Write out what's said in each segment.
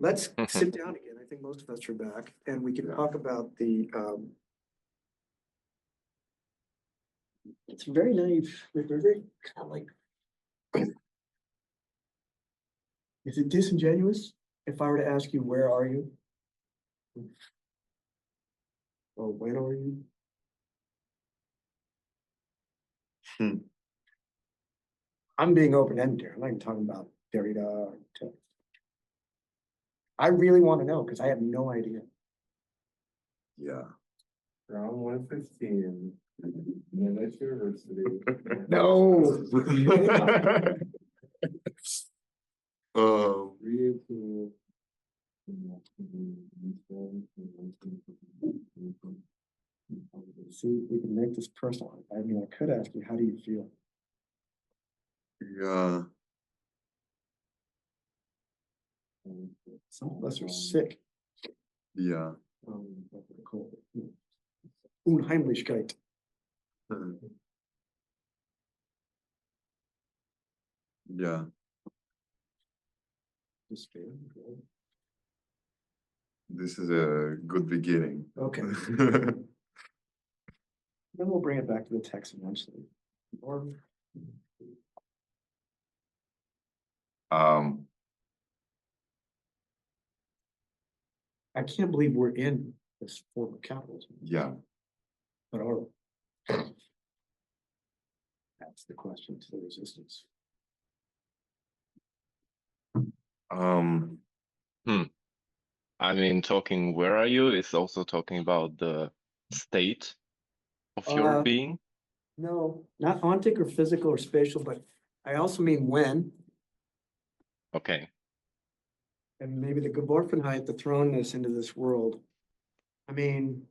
Let's sit down again. I think most of us are back, and we can talk about the. It's very naive. They're very kind of like. Is it disingenuous if I were to ask you, where are you? Or when are you? I'm being open-ended here. I'm not even talking about Derrida or text. I really want to know because I have no idea. Yeah. Round 115. Brandeis University. No. See, we can make this personal. I mean, I could ask you, how do you feel? Yeah. Some of us are sick. Yeah. Unheimlichkeit. Yeah. This is a good beginning. Okay. Then we'll bring it back to the text eventually. Or I can't believe we're in this form of capitalism. Yeah. But are we? That's the question to the resistance. I mean, talking where are you is also talking about the state of your being. No, not ontic or physical or spatial, but I also mean when. Okay. And maybe the Geworfenheit, the thrownness into this world. I mean,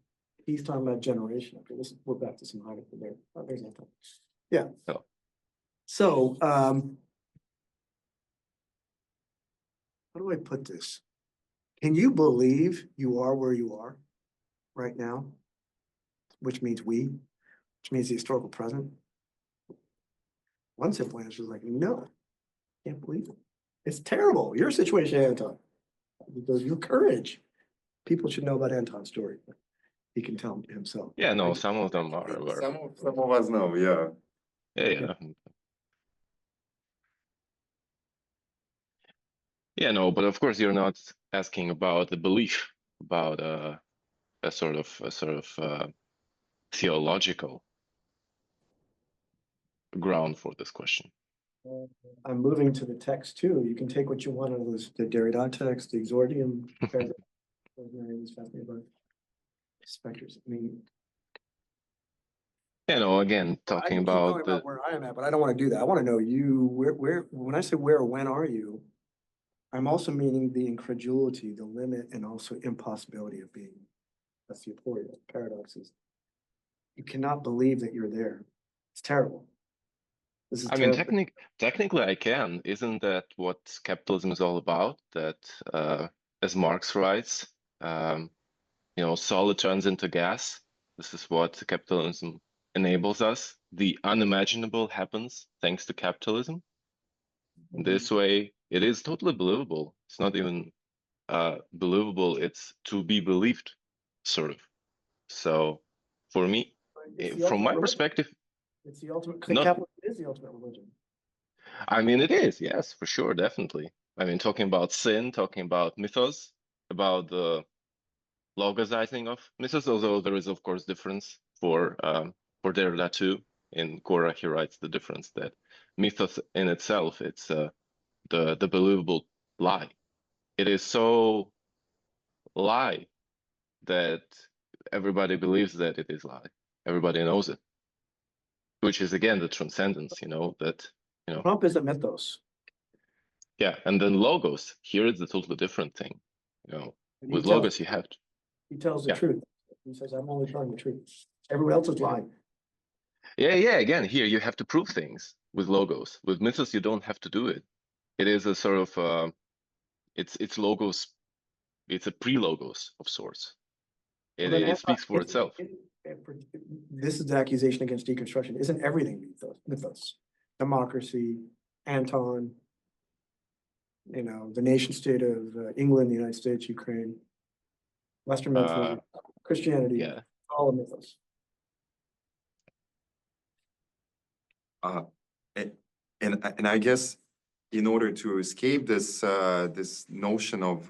he's talking about generation. Okay, we're back to some Heidegger there. Oh, there's nothing. Yeah. Oh. So, how do I put this? Can you believe you are where you are right now? Which means which means the historical present. One simple answer is like, no, can't believe it. It's terrible. Your situation, Anton. Your courage. People should know about Anton's story. He can tell himself. Yeah, no, some of them are. Some of us know, yeah. Yeah. Yeah, no, but of course you're not asking about the belief, about a sort of theological ground for this question. I'm moving to the text too. You can take what you want out of this, the Derrida text, the Exordium, Specters. I mean, you know, again, talking about where I am at, but I don't want to do that. I want to know you. Where? When I say where, when are you? I'm also meaning the incredulity, the limit, and also impossibility of being. That's the aporia, paradoxes. You cannot believe that you're there. It's terrible. This is I mean, technically I can. Isn't that what capitalism is all about? That, as Marx writes, you know, solid turns into gas. This is what capitalism enables us. The unimaginable happens thanks to capitalism. This way, it is totally believable. It's not even believable, it's to be believed, sort of. So, for me, from my perspective, it's the ultimate. Capitalism is the ultimate religion. I mean, it is, yes, for sure, definitely. I mean, talking about sin, talking about mythos, about the logosizing of mythos, although there is, of course, difference for Derrida too. In Cora, he writes the difference that mythos in itself, it's the believable lie. It is so lie that everybody believes that it is lie. Everybody knows it, which is again the transcendence. You know that. You know, Trump is a mythos. Yeah, and then logos. Here it's a totally different thing. You know, with logos you have to. He tells the truth. He says, "I'm only telling the truth. Everyone else is lying." Yeah. Again, here you have to prove things with logos. With mythos, you don't have to do it. It is a sort of it's logos. It's a pre-logos of sorts. It speaks for itself. This is the accusation against deconstruction. Isn't everything mythos? Democracy, Anton. you know, the nation state of England, the United States, Ukraine, Western Mediterranean, Christianity, Yeah. all of mythos. And I guess in order to escape this this notion of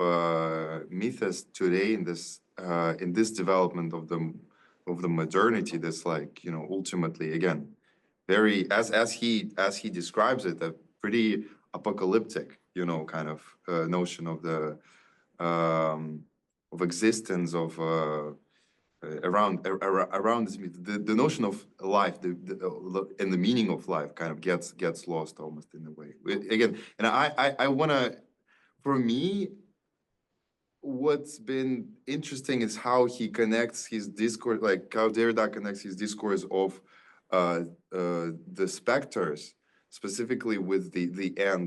mythos today in this development of the modernity, that's like, you know, ultimately again very as he describes it, a pretty apocalyptic, you know, kind of notion of the of existence of around this myth. The notion of life, and the meaning of life kind of gets lost almost in a way. Again, and I wanna, for me, what's been interesting is how he connects his discourse, like how Derrida connects his discourse of the specters, specifically with the end,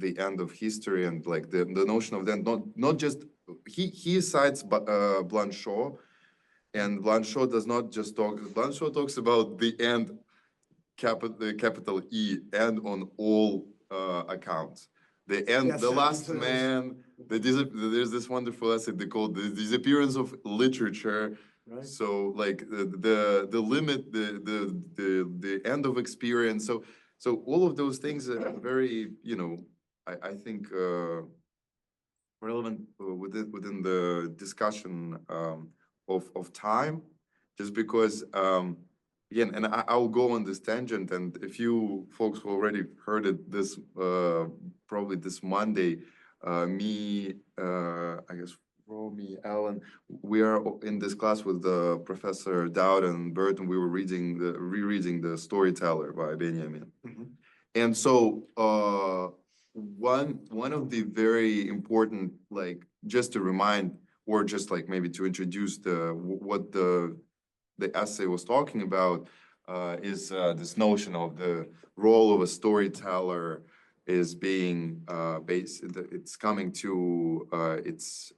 the end of history, and like the notion of then not just he cites Blanchot. And Blanchot does not just talk, Blanchot talks about the end, capital E, end on all accounts. The end, Yes, the sir. last man, there's this wonderful essay they call the disappearance of literature. Right. So like the limit, the end of experience. So all of those things are very, you know, I think relevant within the discussion of time, just because again, and I'll go on this tangent, and if you folks already heard it this probably this Monday, me, I guess Romy, Alan, we are in this class with Professor Dowd and Burton. We were rereading the Storyteller by Benjamin. Mhm. And so one of the very important, like, just to remind, or just like maybe to introduce what the essay was talking about, is this notion of the role of a storyteller is being it's coming to its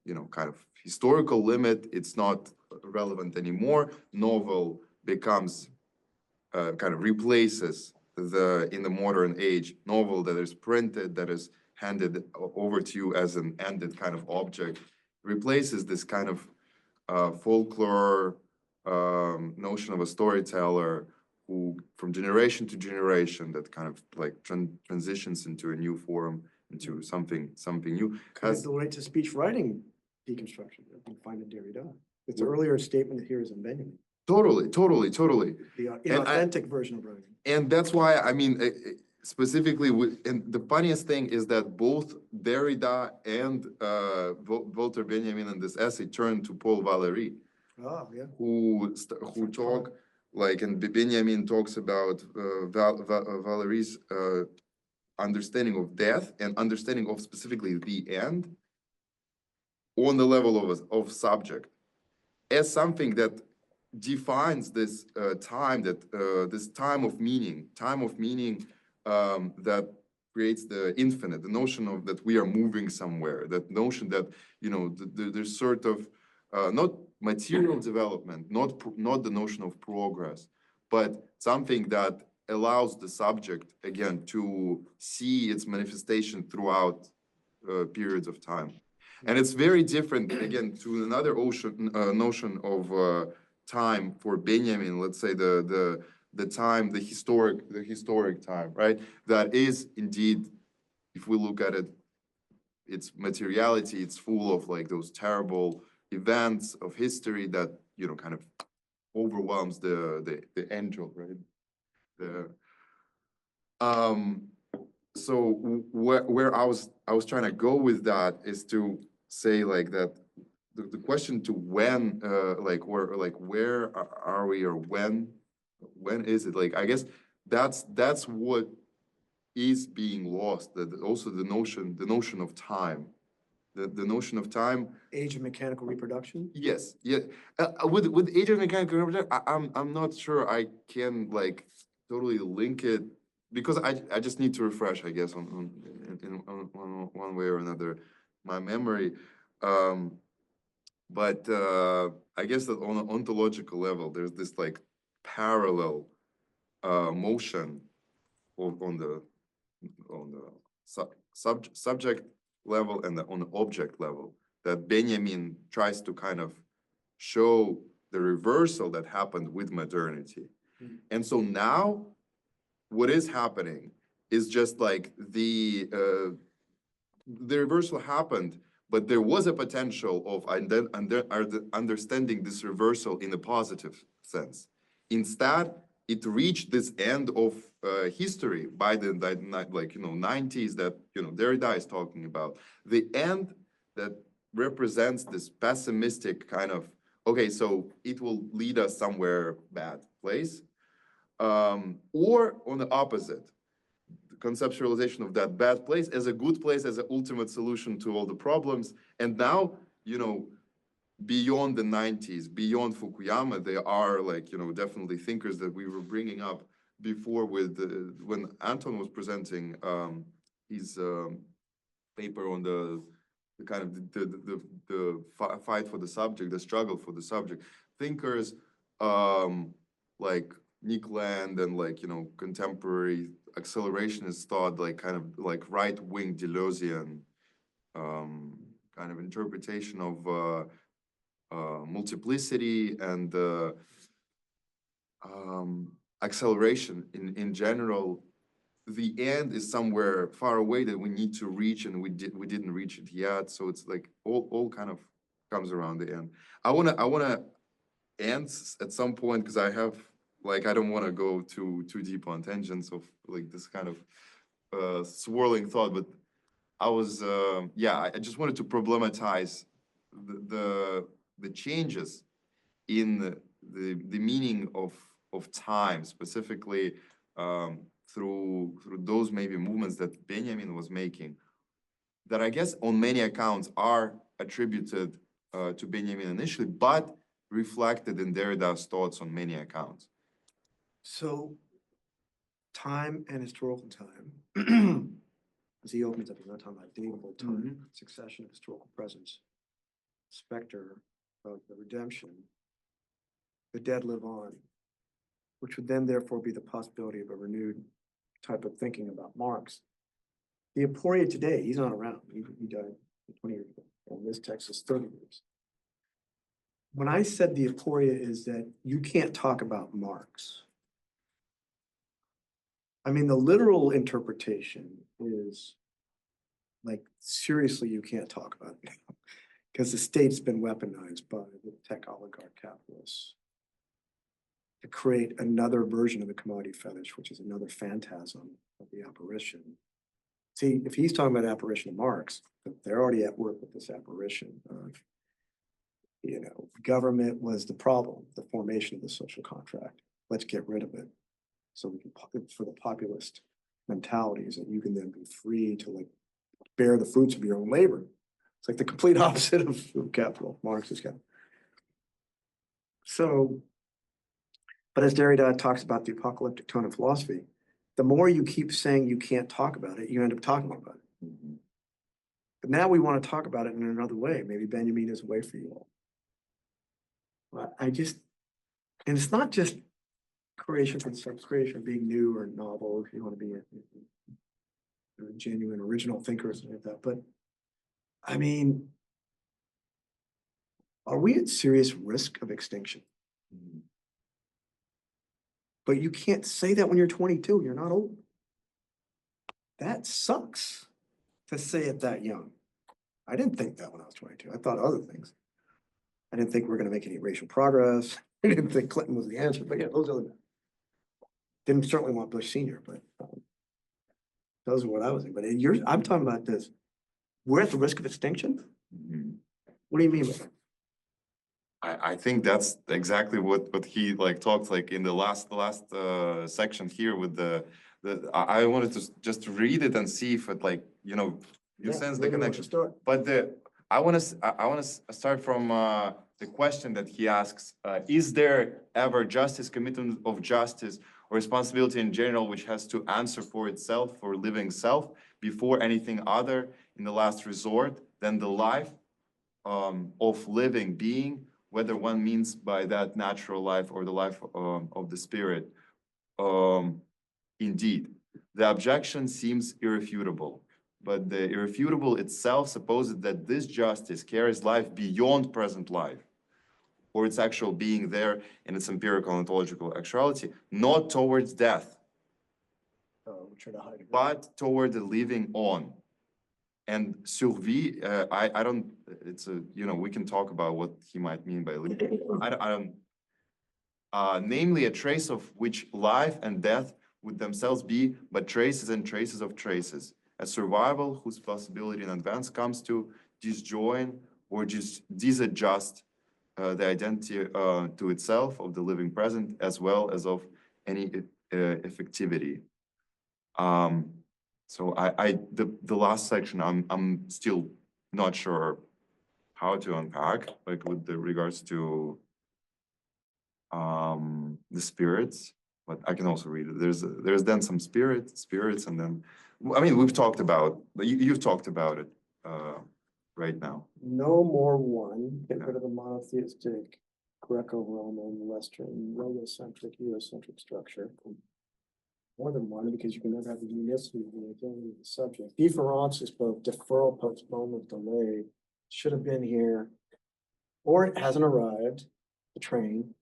you know, kind of historical limit. It's not relevant anymore. Novel becomes kind of replaces in the modern age, novel that is printed, that is handed over to you as an ended kind of object, replaces this kind of folklore notion of a storyteller who, from generation to generation, that kind of like transitions into a new form, into something new. Kind of the right to speech writing deconstruction that we find in Derrida. It's an earlier statement here is in Benjamin, Totally. the inauthentic version of writing. And that's why, I mean, specifically, and the funniest thing is that both Derrida and Walter Benjamin in this essay turn to Paul Valéry, Oh, yeah. who talk, like, and Benjamin talks about Valéry's understanding of death and understanding of specifically the end on the level of subject as something that defines this time, that this time of meaning that creates the infinite, the notion of that we are moving somewhere, that notion that, you know, there's sort of not material development, not the notion of progress, but something that allows the subject again to see its manifestation throughout periods of time. And it's very different, again, to another notion of time for Benjamin, let's say the time, the historic time, right? That is indeed, if we look at it, its materiality, it's full of like those terrible events of history that, you know, kind of overwhelms the angel, right? So where I was trying to go with that is to say like that the question to when where are we, or when is it, like, I guess that's what is being lost, that also the notion of time, the notion of time. Age of mechanical reproduction. Yes, yeah. With age of mechanical reproduction, I'm not sure I can like totally link it, because I just need to refresh, I guess, on one way or another my memory. But I guess that on an ontological level, there's this like parallel motion on the subject level and on the object level, that Benjamin tries to kind of show the reversal that happened with modernity. And so now what is happening is just like the reversal happened, but there was a potential of understanding this reversal in a positive sense. Instead, it reached this end of history by the 90s that Derrida is talking about. The end that represents this pessimistic kind of, okay, so it will lead us somewhere bad place, or on the opposite, the conceptualization of that bad place as a good place, as an ultimate solution to all the problems. And now, beyond the 90s, beyond Fukuyama, there are definitely thinkers that we were bringing up before with when Anton was presenting his paper on the kind of the fight for the subject, the struggle for the subject. Thinkers like Nick Land and contemporary accelerationist thought, kind of right-wing Deleuzian kind of interpretation of multiplicity and acceleration in general. The end is somewhere far away that we need to reach, and we didn't reach it yet. So it's like all kind of comes around the end. I wanna end at some point because I have I don't want to go too deep on tangents of this kind of swirling thought, but I was I just wanted to problematize the changes in the meaning of time, specifically through those maybe movements that Benjamin was making, that I guess on many accounts are attributed to Benjamin initially, but reflected in Derrida's thoughts on many accounts. So time and historical time, as he opens up, he's not talking about datable time, succession of historical presence, specter of the redemption, the dead live on, which would then therefore be the possibility of a renewed type of thinking about Marx. The aporia today, he's not around. He died 20 years ago, and this text is 30 years. When I said the aporia is that you can't talk about Marx, I mean, the literal interpretation is seriously, you can't talk about it now because the state's been weaponized by the tech oligarch capitalists to create another version of the commodity fetish, which is another phantasm of the apparition. See, if he's talking about apparition of Marx, they're already at work with this apparition of, government was the problem, the formation of the social contract. Let's get rid of it. So we can, for the populist mentalities, that you can then be free to bear the fruits of your own labor. It's like the complete opposite of capital, Marxist capital. So, but as Derrida talks about the apocalyptic tone of philosophy, the more you keep saying you can't talk about it, you end up talking about it. But now we want to talk about it in another way. Maybe Benjamin is a way for you all. And it's not just creation for the sake of creation, being new or novel, if you want to be a genuine original thinker or something like that. But I mean, are we at serious risk of extinction? But you can't say that when you're 22, you're not old. That sucks to say it that young. I didn't think that when I was 22. I thought other things. I didn't think we were going to make any racial progress. I didn't think Clinton was the answer, but yeah, those other. Didn't certainly want Bush Senior, but those are what I was in. But I'm talking about this. We're at the risk of extinction? What do you mean by that? I think that's exactly what he talked in the last section here with I wanted to just read it and see if it you sense the connection. But I want to start from the question that he asks: is there ever justice, commitment of justice, or responsibility in general, which has to answer for itself, for living self, before anything other, in the last resort, than the life of living being, whether one means by that natural life or the life of the spirit? Indeed, the objection seems irrefutable. but the irrefutable itself supposes that this justice carries life beyond present life, or its actual being there in its empirical ontological actuality, not towards death, We try to hide it. but toward the living on. And survie, I don't, it's a, we can talk about what he might mean by living. I don't, namely a trace of which life and death would themselves be but traces and traces of traces, a survival whose possibility in advance comes to disjoin or just disadjust the identity to itself of the living present, as well as of any effectivity. So the last section, I'm still not sure how to unpack, like with the regards to the spirits, but I can also read it. There's then some spirits, and then, I mean, we've talked about, you've talked about it right now. No more one, get rid of the monotheistic Greco-Roman, Western, Roman-centric, Eurocentric structure. More than one, because you can never have the unicity of the identity of the subject. Deference is both deferral, postponement, delay, should have been here, or it hasn't arrived, the train,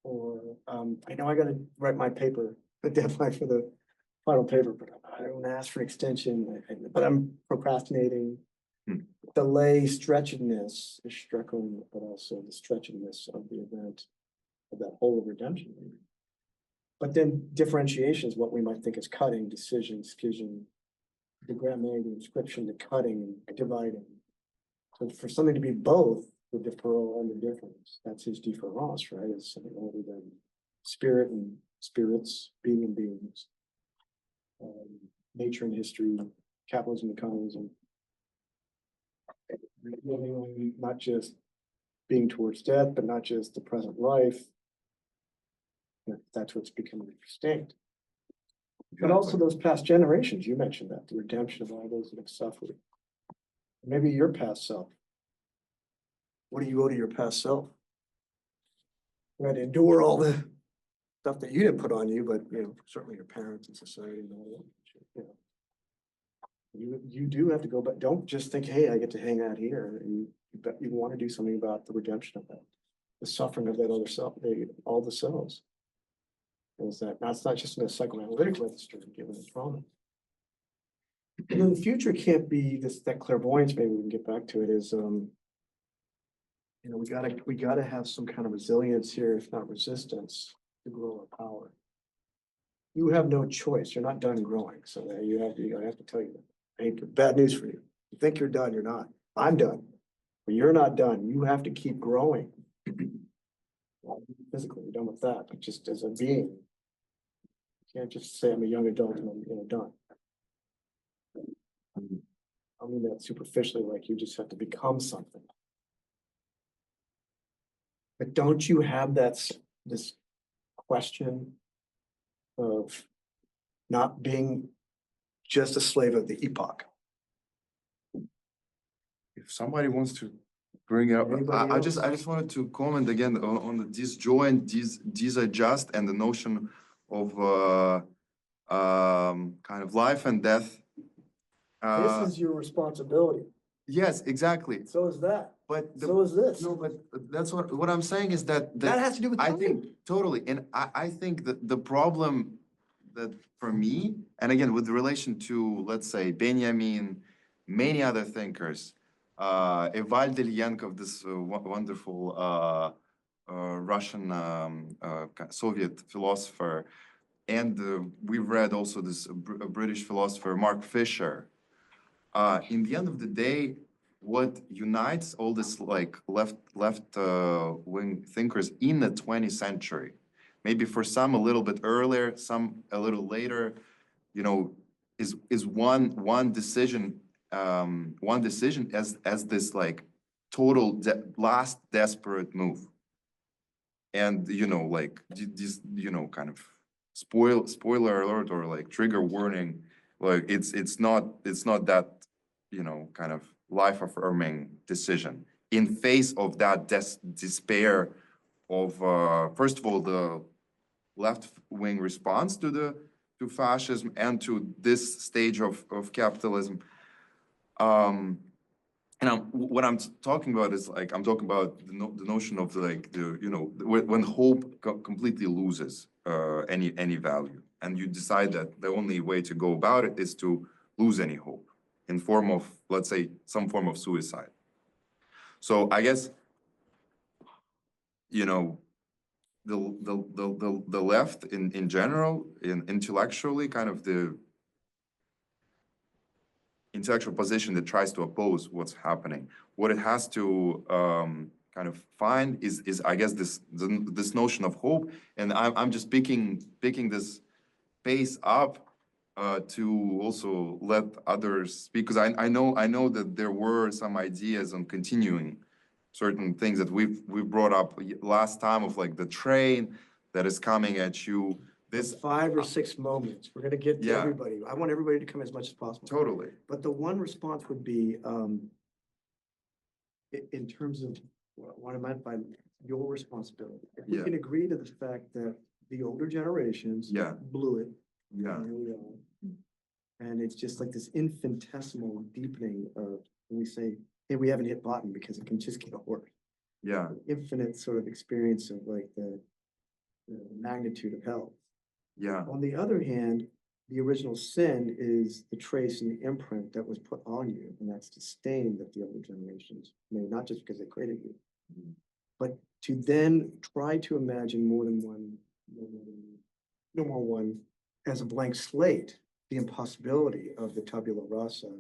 or, I know I gotta write my paper, the deadline for the final paper, but I don't ask for extension, but I'm procrastinating. Delay, stretchedness is struggling, but also the stretchedness of the event of that whole redemption. But then differentiation is what we might think is cutting, decision, scission, the grammatic inscription, the cutting, dividing. So for something to be both, the deferral and the difference, that's his difference, right? It's something other than spirit and spirits, being and beings, nature and history, capitalism and communism. Not just being towards death, but not just the present life. That's what's becoming extinct. But also those past generations, you mentioned that, the redemption of all those that have suffered. Maybe your past self. What do you owe to your past self? You had to endure all the stuff that you didn't put on you, but certainly your parents and society and all that. You do have to go, but don't just think, hey, I get to hang out here. You want to do something about the redemption of that, the suffering of that other self, all the selves. Is that that's not just in a psychoanalytic register given the trauma. And then the future can't be this, that clairvoyance, maybe we can get back to it, is we gotta have some kind of resilience here, if not resistance, to grow our power. You have no choice, you're not done growing, so that I have to tell you that. Hey, bad news for you. You think you're done, you're not. I'm done. But you're not done. You have to keep growing. Physically, you're done with that, but just as a being. You can't just say I'm a young adult and I'm done. I mean that superficially, like you just have to become something. But don't you have this question of not being just a slave of the epoch? If somebody wants to bring it up, I just wanted to comment again on the disjoint, disadjust, and the notion of kind of life and death. This is your responsibility. Yes, exactly. So is that. But So is this. No, but that's what I'm saying is that That has to do with I time. think totally, and I think that the problem that for me, and again with relation to, let's say, Benjamin, many other thinkers, Eval Delyenkov, this wonderful Russian Soviet philosopher, and we've read also this British philosopher Mark Fisher. In the end of the day, what unites all this like left wing thinkers in the 20th century, maybe for some a little bit earlier, some a little later, is one decision as this like total last desperate move. And like this kind of spoiler alert or like trigger warning, like it's not that kind of life affirming decision in face of that despair of first of all the left wing response to fascism and to this stage of capitalism, And what I'm talking about is like, I'm talking about the notion of like when hope completely loses any value, and you decide that the only way to go about it is to lose any hope in form of, let's say, some form of suicide. So I guess, the left in general, intellectually, kind of the intellectual position that tries to oppose what's happening, what it has to kind of find is I guess this notion of hope, and I'm just picking this pace up to also let others speak, because I know that there were some ideas on continuing certain things that we've brought up last time, of like the train that is coming at you. This 5 or 6 moments. We're gonna get to Yeah. everybody. I want everybody to come as much as possible. totally, But the one response would be, in terms of what I meant by your responsibility. If we Yeah. can agree to the fact that the older generations Yeah. blew it. yeah, And here we are. And it's just like this infinitesimal deepening of, when we say, hey, we haven't hit bottom, because it can just get worse. yeah, Infinite sort of experience of like the magnitude of hell. yeah, On the other hand, the original sin is the trace and the imprint that was put on you, and that's the stain that the older generations made, not just because they created you, but to then try to imagine more than one, no more one, as a blank slate, the impossibility of the tabula rasa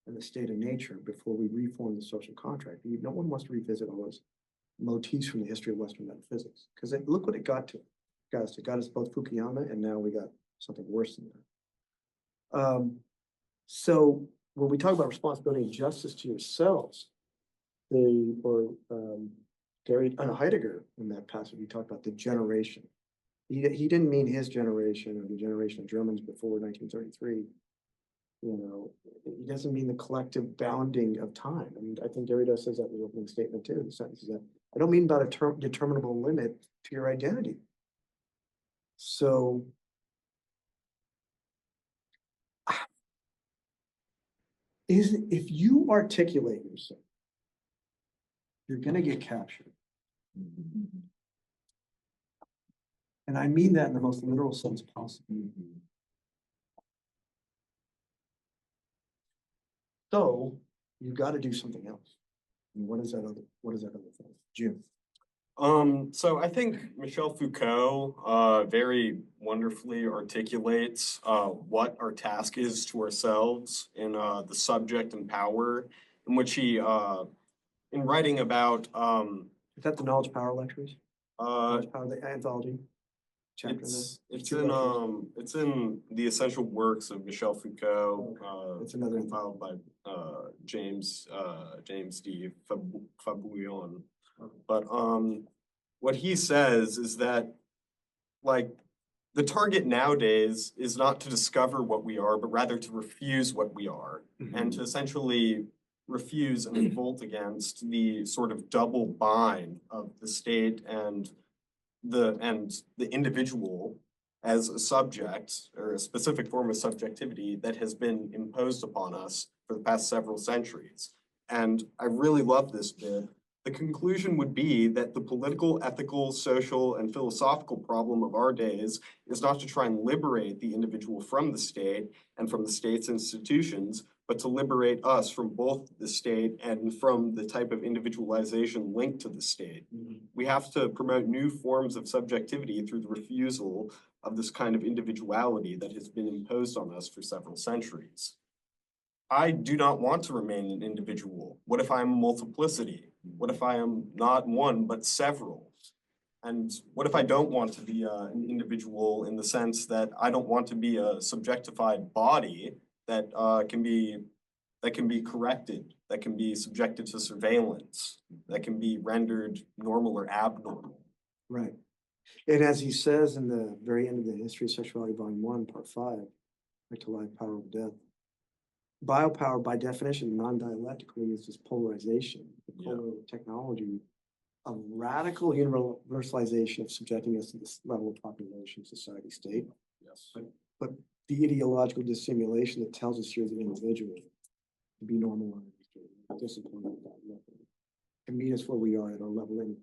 and the state of nature before we reform the social contract. No one wants to revisit all those motifs from the history of Western metaphysics, because look what it got to. Guys, it got us both Fukuyama, and now we got something worse than that. So when we talk about responsibility and justice to yourselves, Heidegger in that passage, he talked about the generation. He didn't mean his generation or the generation of Germans before 1933. He doesn't mean the collective bounding of time. I mean, I think Derrida says that in the opening statement too. The sentence is that I don't mean about a determinable limit to your identity. So if you articulate yourself, you're going to get captured. And I mean that in the most literal sense possible. So you've got to do something else. And what is that other thing? Jim. So I think Michel Foucault very wonderfully articulates what our task is to ourselves in The Subject and Power, in which he, in writing about Is that the Knowledge Power Lectures? Knowledge Power, the anthology chapter. it's in the essential works of Michel Foucault. It's another compiled by James D. Fabouillon. But what he says is that, like, the target nowadays is not to discover what we are, but rather to refuse what we are, and to essentially refuse and revolt against the sort of double bind of the state and the individual as a subject, or a specific form of subjectivity that has been imposed upon us for the past several centuries. And I really love this bit. The conclusion would be that the political, ethical, social, and philosophical problem of our days is not to try and liberate the individual from the state and from the state's institutions, but to liberate us from both the state and from the type of individualization linked to the state. We have to promote new forms of subjectivity through the refusal of this kind of individuality that has been imposed on us for several centuries. I do not want to remain an individual. What if I'm multiplicity? What if I am not one, but several? And what if I don't want to be an individual in the sense that I don't want to be a subjectified body that can be corrected, that can be subjected to surveillance, that can be rendered normal or abnormal? Right. And as he says in the very end of the History of Sexuality, Volume 1, Part 5, Right to Life, Power of Death, biopower, by definition, non-dialectically, is this polarization, the polar technology of radical universalization of subjecting us to this level of population, society, state. Yes. But the ideological dissimulation that tells us you're the individual. to be normalized, or disciplined at that level, to meet us where we are at our level in,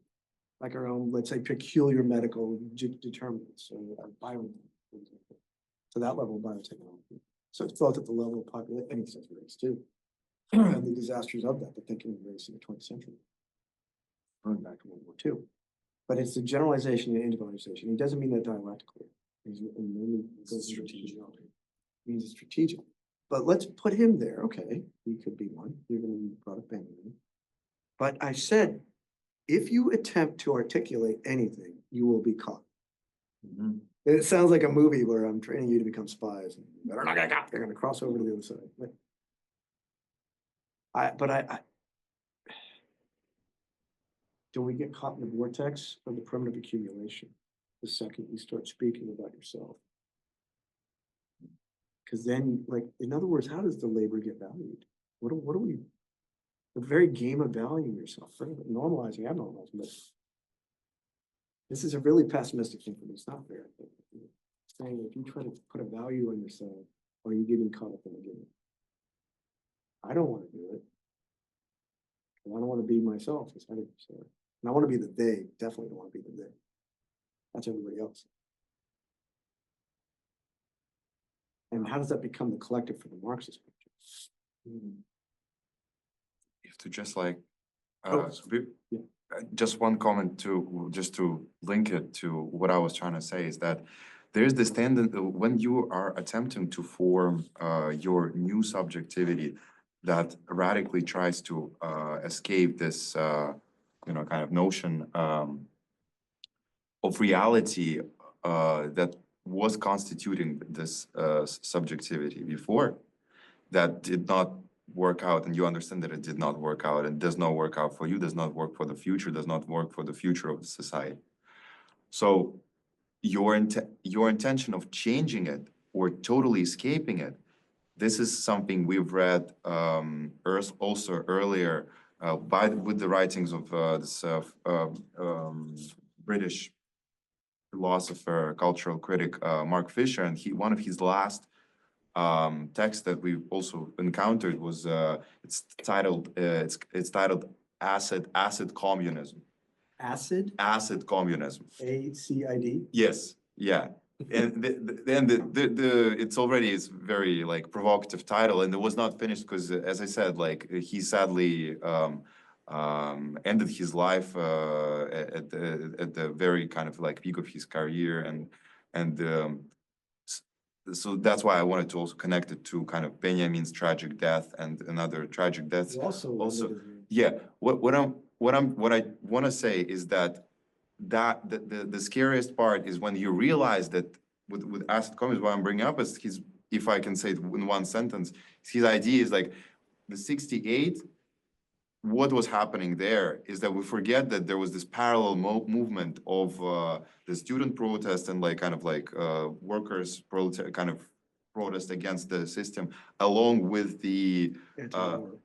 like our own, let's say, peculiar medical determinants or bio, for example, to that level of biotechnology. So it's both at the level of population and sex race too, and the disasters of that, the thinking of race in the 20th century, going back to World War II. But it's the generalization and individualization. It doesn't mean that dialectically. It's strategic. It means it's strategic. But let's put him there. Okay, he could be one, even in product Benjamin. But I said, if you attempt to articulate anything, you will be caught. It sounds like a movie where I'm training you to become spies. And they're not gonna, they're gonna cross over to the other side. But do we get caught in the vortex of the primitive accumulation the second you start speaking about yourself? Because then, like, in other words, how does the labor get valued? What are we, the very game of valuing yourself, normalizing, abnormalizing, but this is a really pessimistic thing for me. It's not fair. Saying if you try to put a value on yourself, are you getting caught up in the game? I don't want to do it. I don't want to be myself, as I say. And I want to be the they, definitely don't want to be the they. That's everybody else. And how does that become the collective for the Marxist picture? You have to just like, Oh, yeah. just one comment just to link it to what I was trying to say is that there's this tendency when you are attempting to form your new subjectivity that radically tries to escape this, kind of notion of reality that was constituting this subjectivity before, that did not work out, and you understand that it did not work out and does not work out for you, does not work for the future, does not work for the future of the society. So your intention of changing it or totally escaping it, this is something we've read also earlier with the writings of this British philosopher, cultural critic, Mark Fisher, and one of his last texts that we've also encountered was it's titled Acid Communism. Acid Communism. ACID. Yes, yeah. And it's already is very like provocative title, and it was not finished because, as I said, like he sadly ended his life at the very kind of like peak of his career, and so that's why I wanted to also connect it to kind of Benjamin's tragic death and another tragic deaths. Also, yeah. What I want to say is that the scariest part is when you realize that with acid communism, what I'm bringing up is his, if I can say it in one sentence, his idea is like the 68. What was happening there is that we forget that there was this parallel movement of the student protest and like kind of like workers protest, kind of protest against the system, along with the anti-war,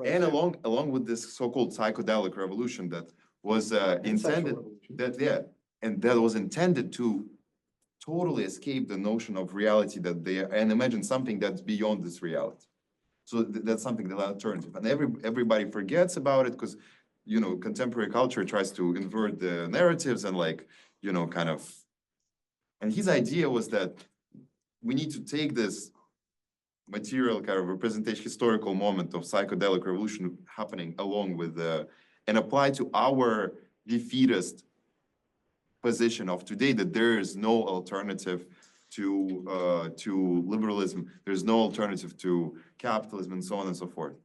and along with this so-called psychedelic revolution that was intended that was intended to totally escape the notion of reality and imagine something that's beyond this reality. So that's something, the alternative, and everybody forgets about it because, contemporary culture tries to invert the narratives and like, kind of. And his idea was that we need to take this material kind of representation, historical moment of psychedelic revolution happening along with and apply to our defeatist position of today, that there is no alternative to liberalism. There's no alternative to capitalism and so on and so forth.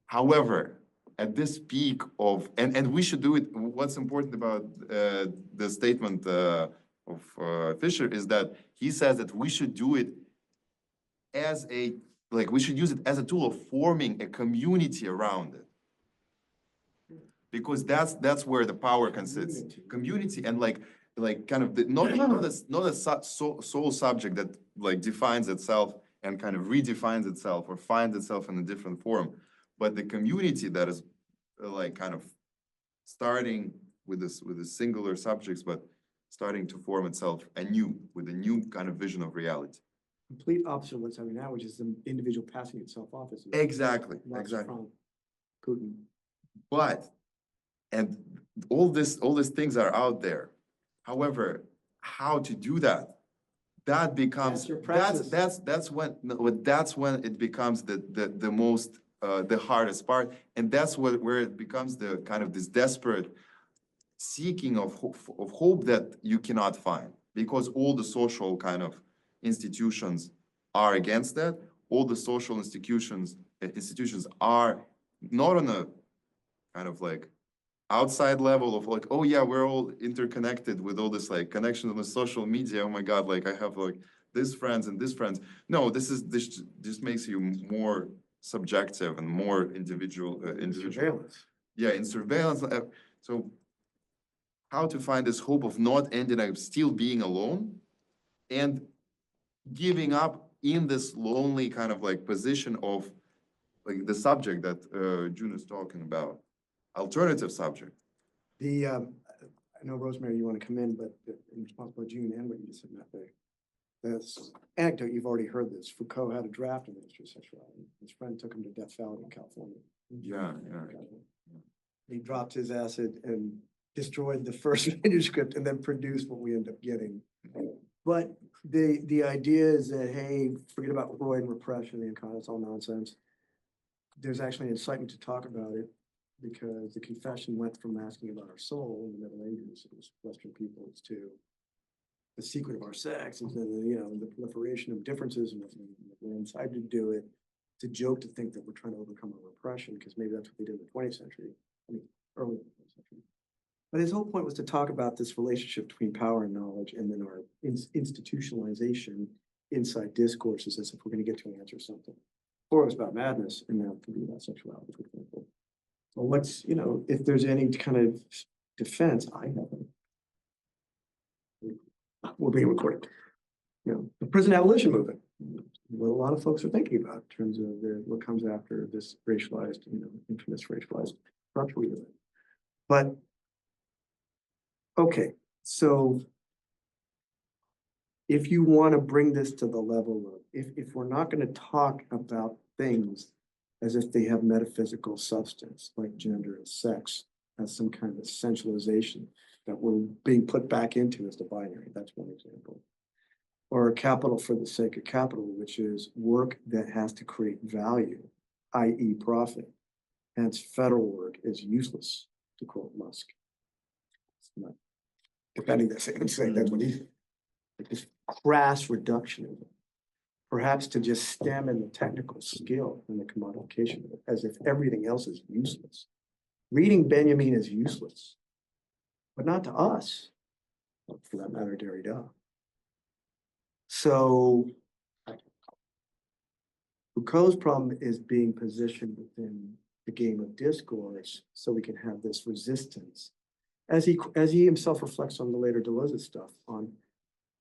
However, at this peak of, and we should do it, what's important about the statement of Fisher is that he says that we should do it as we should use it as a tool of forming a community around it. Because that's where the power consists. Community and like kind of not a sole subject that like defines itself and kind of redefines itself or finds itself in a different form, but the community that is like kind of starting with this singular subjects, but starting to form itself anew with a new kind of vision of reality. complete opposite of what's happening now, which is the individual passing itself off as. Exactly, Marx exactly. from Putin. But, and all these things are out there. However, how to do that? That becomes, Master practice. that's when, no, that's when it becomes the most, the hardest part. And that's where it becomes the kind of this desperate seeking of hope that you cannot find. Because all the social kind of institutions are against that. All the social institutions are not on a kind of like outside level of like, oh yeah, we're all interconnected with all this like connections on the social media. Oh my God, like I have like this friends and this friends. No, this just makes you more subjective and more individual. Surveillance. Yeah, in surveillance. So how to find this hope of not ending up still being alone and giving up in this lonely kind of like position of like the subject that June is talking about, alternative subject. The, I know Rosemary, you want to come in, but in response to June and what you just said, Matvey, this anecdote, you've already heard this. Foucault had a draft of the history of sexuality. His friend took him to Death Valley in California. Yeah. He dropped his acid and destroyed the first manuscript and then produced what we end up getting. But the idea is that, hey, forget about Freud and repression and kind of, it's all nonsense. There's actually an incitement to talk about it because the confession went from asking about our soul in the Middle Ages, it was Western peoples, to the secret of our sex, and then, you know, the proliferation of differences and we're inside to do it. It's a joke to think that we're trying to overcome our repression because maybe that's what they did in the 20th century, I mean, early 20th century. But his whole point was to talk about this relationship between power and knowledge and then our institutionalization inside discourses as if we're going to get to an answer or something. Before it was about madness, and now it can be about sexuality, for example. So what's, you know, if there's any kind of defense, I haven't. We're being recorded. You know, the prison abolition movement, what a lot of folks are thinking about in terms of what comes after this racialized, you know, infamous racialized structure we live in. But okay, so if you want to bring this to the level of, if we're not going to talk about things as if they have metaphysical substance, like gender and sex, as some kind of essentialization that we're being put back into as the binary, that's one example. Or capital for the sake of capital, which is work that has to create value, i.e. profit. Hence, federal work is useless, to quote Musk. It's not defending this, I'm saying that's what he's, like this crass reductionism. Perhaps to just stem in the technical skill and the commodification of it, as if everything else is useless. Reading Benjamin is useless, but not to us, for that matter, Derrida. So Foucault's problem is being positioned within the game of discourse so we can have this resistance. As he himself reflects on the later Deleuze stuff on,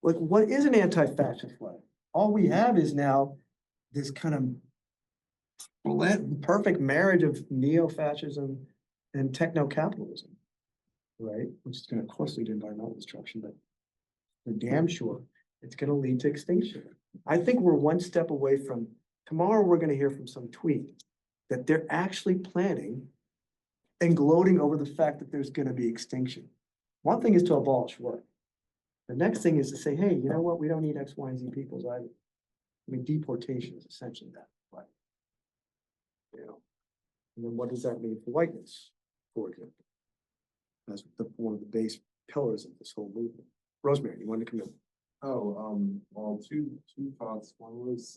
like, what is an anti-fascist flag? All we have is now this kind of perfect marriage of neo-fascism and techno-capitalism, right? Which is going to, of course, lead to environmental destruction, but we're damn sure it's going to lead to extinction. I think we're one step away from, tomorrow we're going to hear from some tweet that they're actually planning and gloating over the fact that there's going to be extinction. One thing is to abolish work. The next thing is to say, hey, you know what? We don't need X, Y, and Z peoples either. I mean, deportation is essentially that, right? You know, and then what does that mean for whiteness, for example? That's one of the base pillars of this whole movement. Rosemary, you want to come in? Well, two thoughts. One was,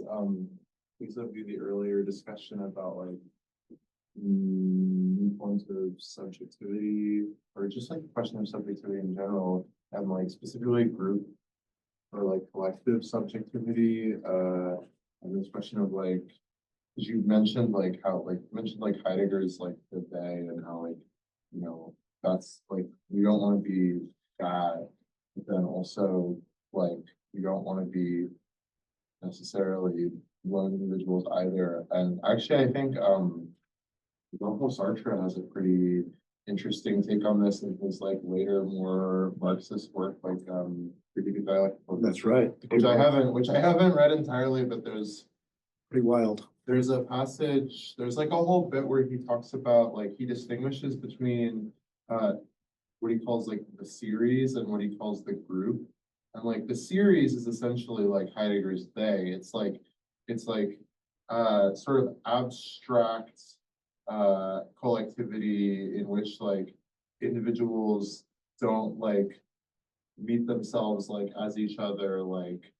vis-a-vis the earlier discussion about like new forms of subjectivity, or just like the question of subjectivity in general, and like specifically group or like collective subjectivity, and this question of like, as you mentioned, like how like Heidegger's like the they, and how like, you know, that's like, we don't want to be that, but then also like we don't want to be necessarily lone individuals either. And actually I think Jean-Paul Sartre has a pretty interesting take on this and his like later more Marxist work, like Critique Dialectical. That's right. Which I haven't read entirely, but Pretty wild. there's a passage, there's like a whole bit where he talks about, like, he distinguishes between what he calls like the series and what he calls the group. And like the series is essentially like Heidegger's they. It's like sort of abstract collectivity in which like individuals don't like meet themselves like as each other, like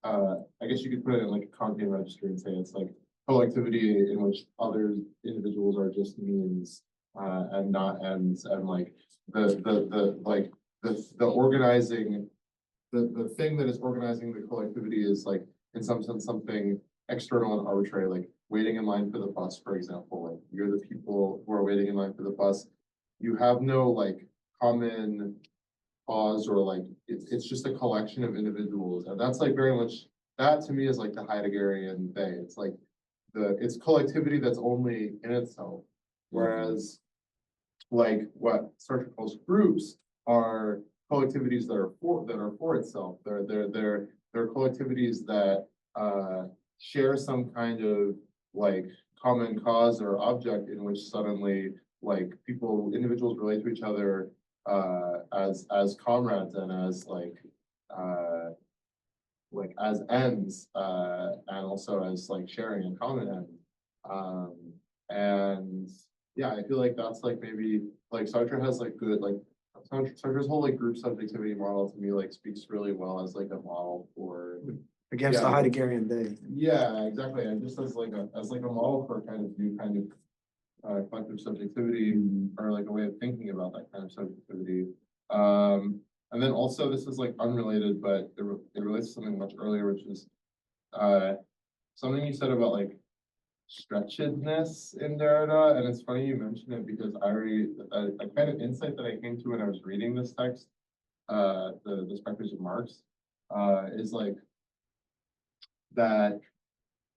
I guess you could put it in like a Kantian register and say it's like collectivity in which other individuals are just means and not ends, and like the organizing, the thing that is organizing the collectivity is like in some sense something external and arbitrary, like waiting in line for the bus, for example. Like you're the people who are waiting in line for the bus. You have no like common cause, or like it's just a collection of individuals, and that's like very much, that to me is like the Heideggerian they. It's like it's collectivity that's only in itself, whereas like what Sartre calls groups are collectivities that are for itself. They're collectivities that share some kind of like common cause or object in which suddenly like individuals relate to each other as comrades and as like as ends and also as like sharing a common end. And yeah, I feel like that's like maybe like Sartre has like good like Sartre's whole like group subjectivity model to me like speaks really well as like a model for Against the Yeah. Heideggerian they. yeah, exactly, and just as like a model for kind of new kind of collective subjectivity, or like a way of thinking about that kind of subjectivity. And then also this is like unrelated, but it relates to something much earlier, which is something you said about like stretchedness in Derrida, and it's funny you mentioned it because I read a kind of insight that I came to when I was reading this text, the Specters of Marx, is like that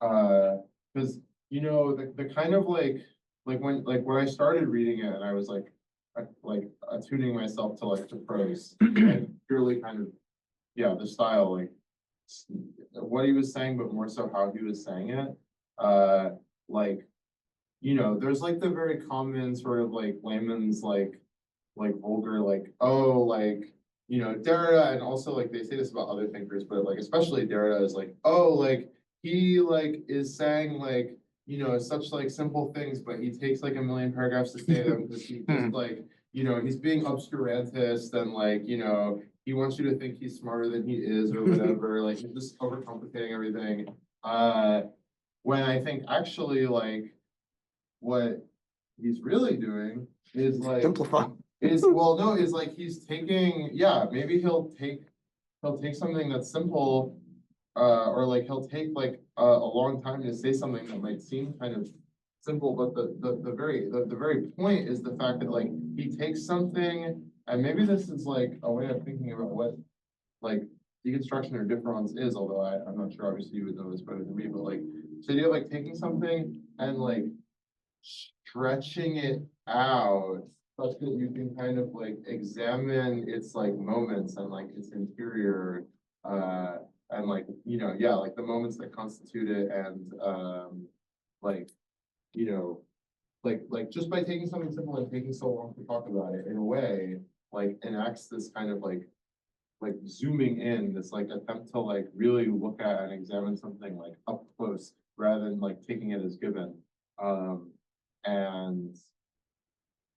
because you know the kind of like when I started reading it and I was like attuning myself to like the prose and purely kind of the style, like what he was saying, but more so how he was saying it. Like, you know, there's like the very common sort of like layman's like vulgar, like, oh, like, you know, Derrida, and also like they say this about other thinkers, but like especially Derrida is like, oh, like he like is saying like, you know, such like simple things, but he takes like a million paragraphs to say them because he just like, you know, he's being obscurantist and like, you know, he wants you to think he's smarter than he is or whatever, like he's just overcomplicating everything. When I think actually like what he's really doing is like Simplify. is like he's taking, maybe he'll take something that's simple, or like he'll take like a long time to say something that might seem kind of simple, but the very point is the fact that like he takes something, and maybe this is like a way of thinking about what like deconstruction or difference is, although I'm not sure, obviously you would know this better than me, but like the idea of like taking something and like stretching it out such that you can kind of like examine its like moments and like its interior, and like, you know, like the moments that constitute it, and like, you know, like just by taking something simple and taking so long to talk about it, in a way like enacts this kind of like zooming in, this like attempt to like really look at and examine something like up close rather than like taking it as given. And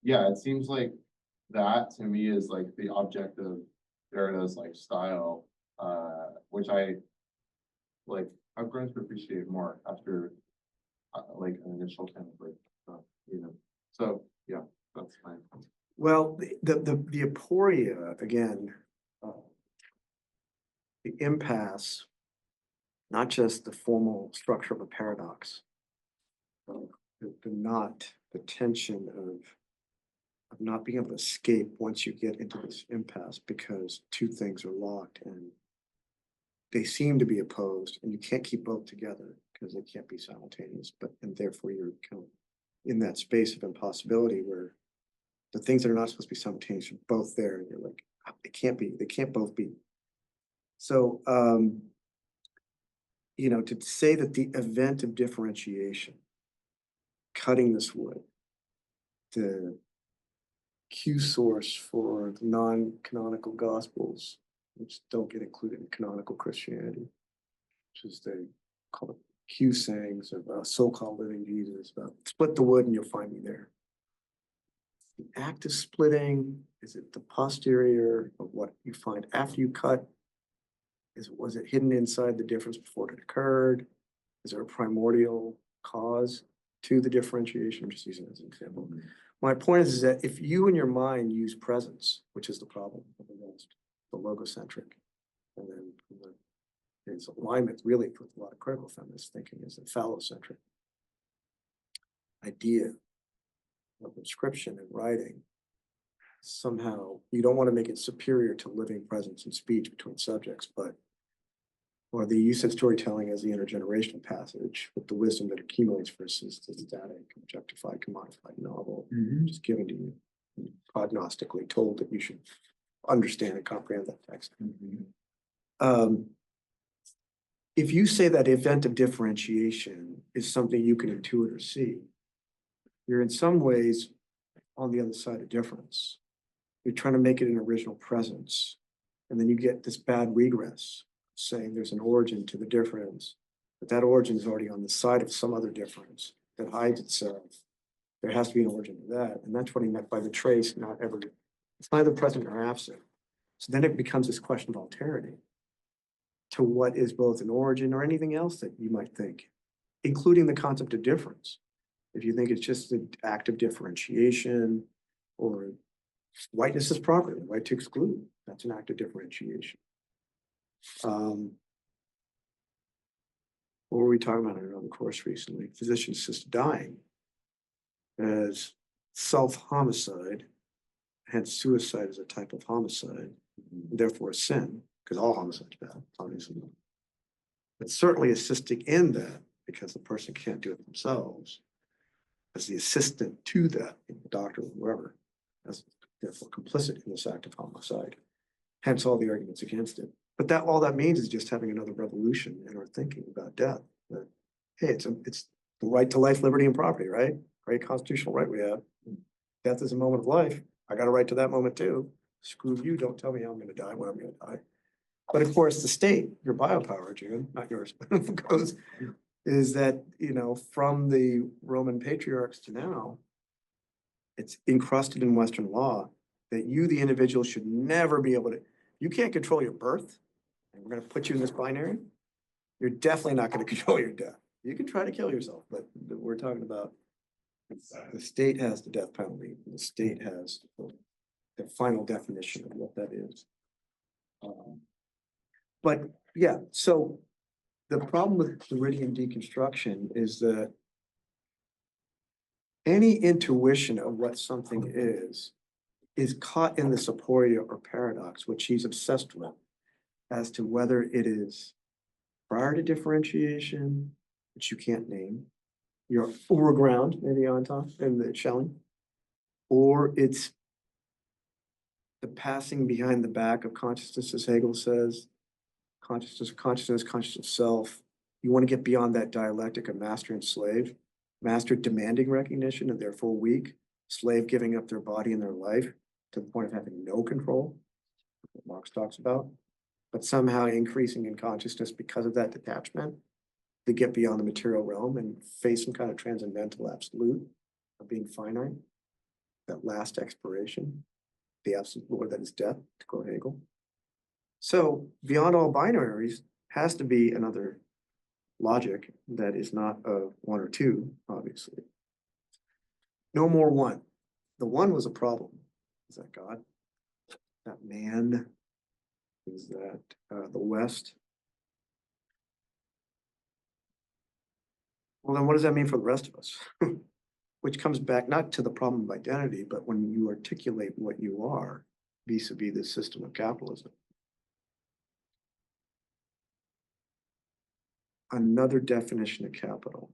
it seems like that to me is like the object of Derrida's like style, which I like I've grown to appreciate more after like an initial kind of like you know. So that's fine. Well, the aporia again, the impasse, not just the formal structure of a paradox, the tension of not being able to escape once you get into this impasse, because two things are locked and they seem to be opposed, and you can't keep both together because they can't be simultaneous, and therefore you're kind of in that space of impossibility where The things that are not supposed to be simultaneous are both there, and you're like, they can't be, they can't both be. So, you know, to say that the event of differentiation, cutting this wood, the Q source for the non-canonical gospels, which don't get included in canonical Christianity, which is they call it Q sayings of so-called living Jesus, about split the wood and you'll find me there. The act of splitting, is it the posterior of what you find after you cut? Was it hidden inside the difference before it occurred? Is there a primordial cause to the differentiation? I'm just using it as an example. My point is that if you in your mind use presence, which is the problem of the West, the logocentric, and then its alignment really with a lot of critical feminist thinking is the phallocentric idea of inscription and writing. Somehow you don't want to make it superior to living presence and speech between subjects, but or the use of storytelling as the intergenerational passage with the wisdom that accumulates versus the static, objectified, commodified novel, just given to you, prognostically told that you should understand and comprehend that text. If you say that event of differentiation is something you can intuit or see, you're in some ways on the other side of difference. You're trying to make it an original presence. And then you get this bad regress saying there's an origin to the difference, but that origin is already on the side of some other difference that hides itself. There has to be an origin to that. And that's what he meant by the trace, not ever. It's neither present nor absent. So then it becomes this question of alterity to what is both an origin or anything else that you might think, including the concept of difference. If you think it's just an act of differentiation, or whiteness is property, right to exclude, that's an act of differentiation. What were we talking about in another course recently? Physicians assisted dying as self-homicide, hence suicide is a type of homicide, therefore a sin, because all homicide is bad, obviously. But certainly assisting in that, because the person can't do it themselves, as the assistant to that, the doctor or whoever, as therefore complicit in this act of homicide. Hence all the arguments against it. But that all that means is just having another revolution in our thinking about death. That, hey, it's the right to life, liberty, and property, right? Great constitutional right we have. Death is a moment of life. I got a right to that moment too. Screw you, don't tell me how I'm gonna die, when I'm gonna die. But of course, the state, your biopower, June, not yours, goes, is that, you know, from the Roman patriarchs to now, it's encrusted in Western law that you, the individual, should never be able to, you can't control your birth, and we're gonna put you in this binary, you're definitely not gonna control your death. You can try to kill yourself, but we're talking about the state has the death penalty, the state has the final definition of what that is. But yeah, so the problem with Derridian deconstruction is that any intuition of what something is caught in this aporia or paradox, which he's obsessed with, as to whether it is prior to differentiation, which you can't name, your foreground, maybe Anton, and the Schelling, or it's the passing behind the back of consciousness, as Hegel says, consciousness, conscious of self. You want to get beyond that dialectic of master and slave, master demanding recognition and therefore weak, slave giving up their body and their life to the point of having no control, what Marx talks about, but somehow increasing in consciousness because of that detachment to get beyond the material realm and face some kind of transcendental absolute of being finite, that last expiration, the absolute Lord that is death, to quote Hegel. So beyond all binaries has to be another logic that is not of one or two, obviously. No more one. The one was a problem. Is that God? That man? Is that the West? Well, then what does that mean for the rest of us? Which comes back not to the problem of identity, but when you articulate what you are vis-a-vis the system of capitalism. Another definition of capital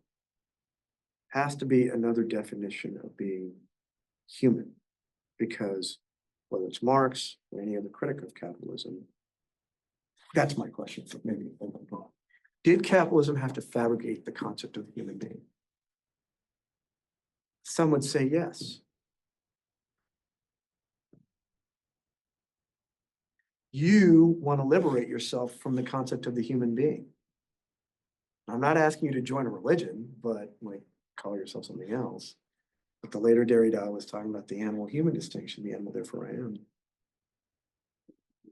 has to be another definition of being human. Because whether it's Marx or any other critic of capitalism, that's my question, so maybe I'm wrong. Did capitalism have to fabricate the concept of the human being? Some would say yes. You want to liberate yourself from the concept of the human being. I'm not asking you to join a religion, but like call yourself something else. But the later Derrida was talking about the animal-human distinction, the animal therefore I am.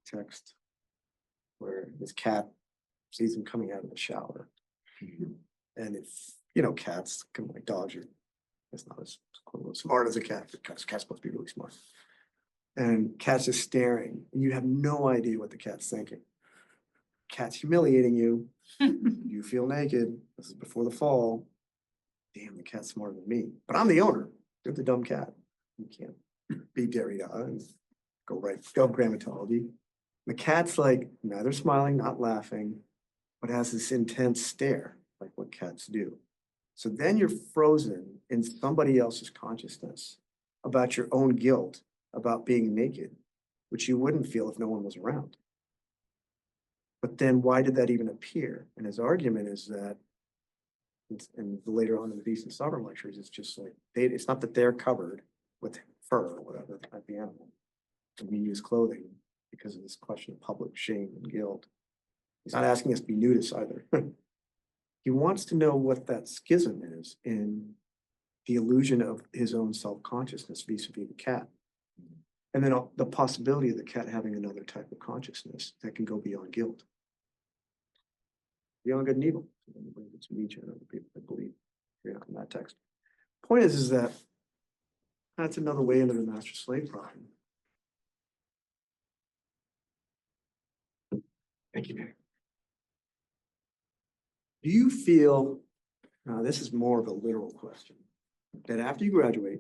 Text where this cat sees him coming out of the shower. And if, cats, kind of like dogs, it's not as smart as a cat, because cat's supposed to be really smart. And cat's just staring, and you have no idea what the cat's thinking. Cat's humiliating you. You feel naked. This is before the fall. Damn, the cat's smarter than me. But I'm the owner. You're the dumb cat. You can't be Derrida and go grammatology. The cat's like neither smiling, not laughing, but has this intense stare, like what cats do. So then you're frozen in somebody else's consciousness about your own guilt, about being naked, which you wouldn't feel if no one was around. But then why did that even appear? And his argument is that, and later on in the Beast and Sovereign lectures, it's just like, it's not that they're covered with fur or whatever, like the animal. And we use clothing because of this question of public shame and guilt. He's not asking us to be nudists either. He wants to know what that schism is in the illusion of his own self-consciousness vis-a-vis the cat. And then the possibility of the cat having another type of consciousness that can go beyond guilt. Beyond good and evil. It's Nietzsche and other people that believe in that text. Point is that that's another way into the master-slave problem. Thank you, Nick. Do you feel, now this is more of a literal question, that after you graduate,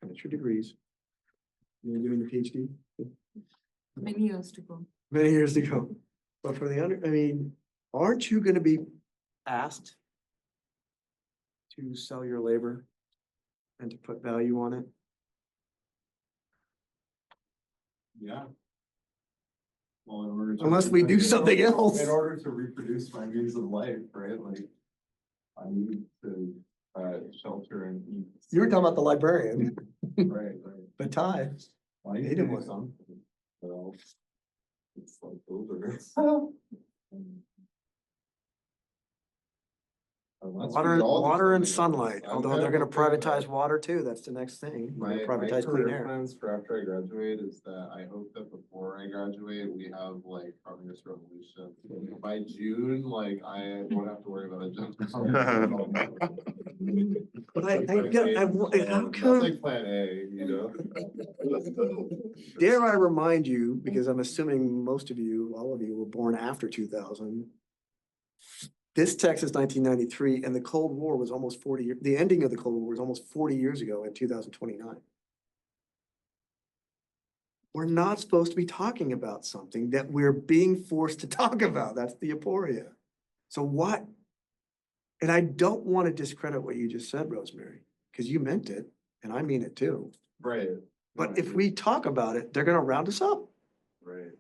and it's your degrees, you're doing your PhD? Many years to go. Many years to go. But for the aren't you gonna be asked to sell your labor and to put value on it? Yeah. Well, in order to. Unless we do something else. In order to reproduce my means of life, right, like, I need to, shelter and eat. You were talking about the librarian, Right. the tie. Well, I He need to didn't do want- something, so. It's like over. Unless we all do Water and something else. sunlight, I'm although kind they're of gonna okay with privatize that. water too, that's the next thing. We're My gonna privatize clean career air. plans for after I graduate is that I hope that before I graduate, we have like communist revolution. By June, like I won't have to worry about a job. But how That's come, like plan A, you know? dare I remind you, because I'm assuming most of you, all of you were born after 2000. This text is 1993 and the Cold War was almost 40 years, the ending of the Cold War was almost 40 years ago in 2029. We're not supposed to be talking about something that we're being forced to talk about. That's the aporia. So what? And I don't want to discredit what you just said, Rosemary, because you meant it and I mean it too. Right. But if we talk about it, they're gonna round us up. Right.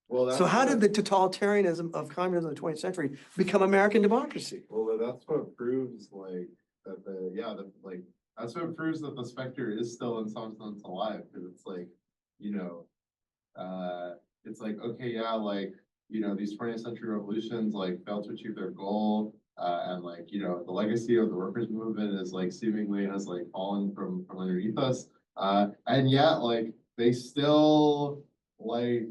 Well, So how did what- the totalitarianism of communism in the 20th century become American democracy? Well, that's what proves like that like, that's what proves that the Spectre is still in some sense alive, because it's like, it's like, okay, yeah, like, these 20th century revolutions like failed to achieve their goal. And like, the legacy of the workers' movement is like seemingly has like fallen from underneath us. And yet like they still like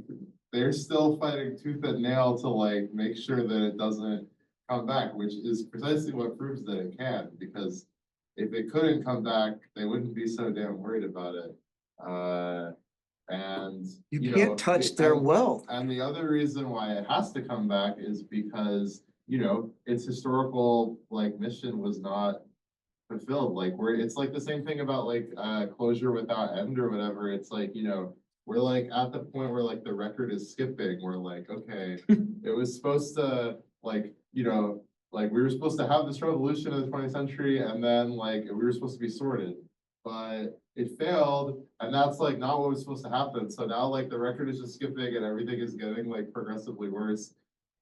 they're still fighting tooth and nail to like make sure that it doesn't come back, which is precisely what proves that it can, because if it couldn't come back, they wouldn't be so damn worried about it. And You can't touch their wealth. and the other reason why it has to come back is because, its historical like mission was not fulfilled. Like it's like the same thing about like closure without end or whatever. It's like, we're like at the point where like the record is skipping. We're like, okay, it was supposed to like, like we were supposed to have this revolution in the 20th century and then like we were supposed to be sorted. but it failed, and that's like not what was supposed to happen. So now like the record is just skipping and everything is getting like progressively worse.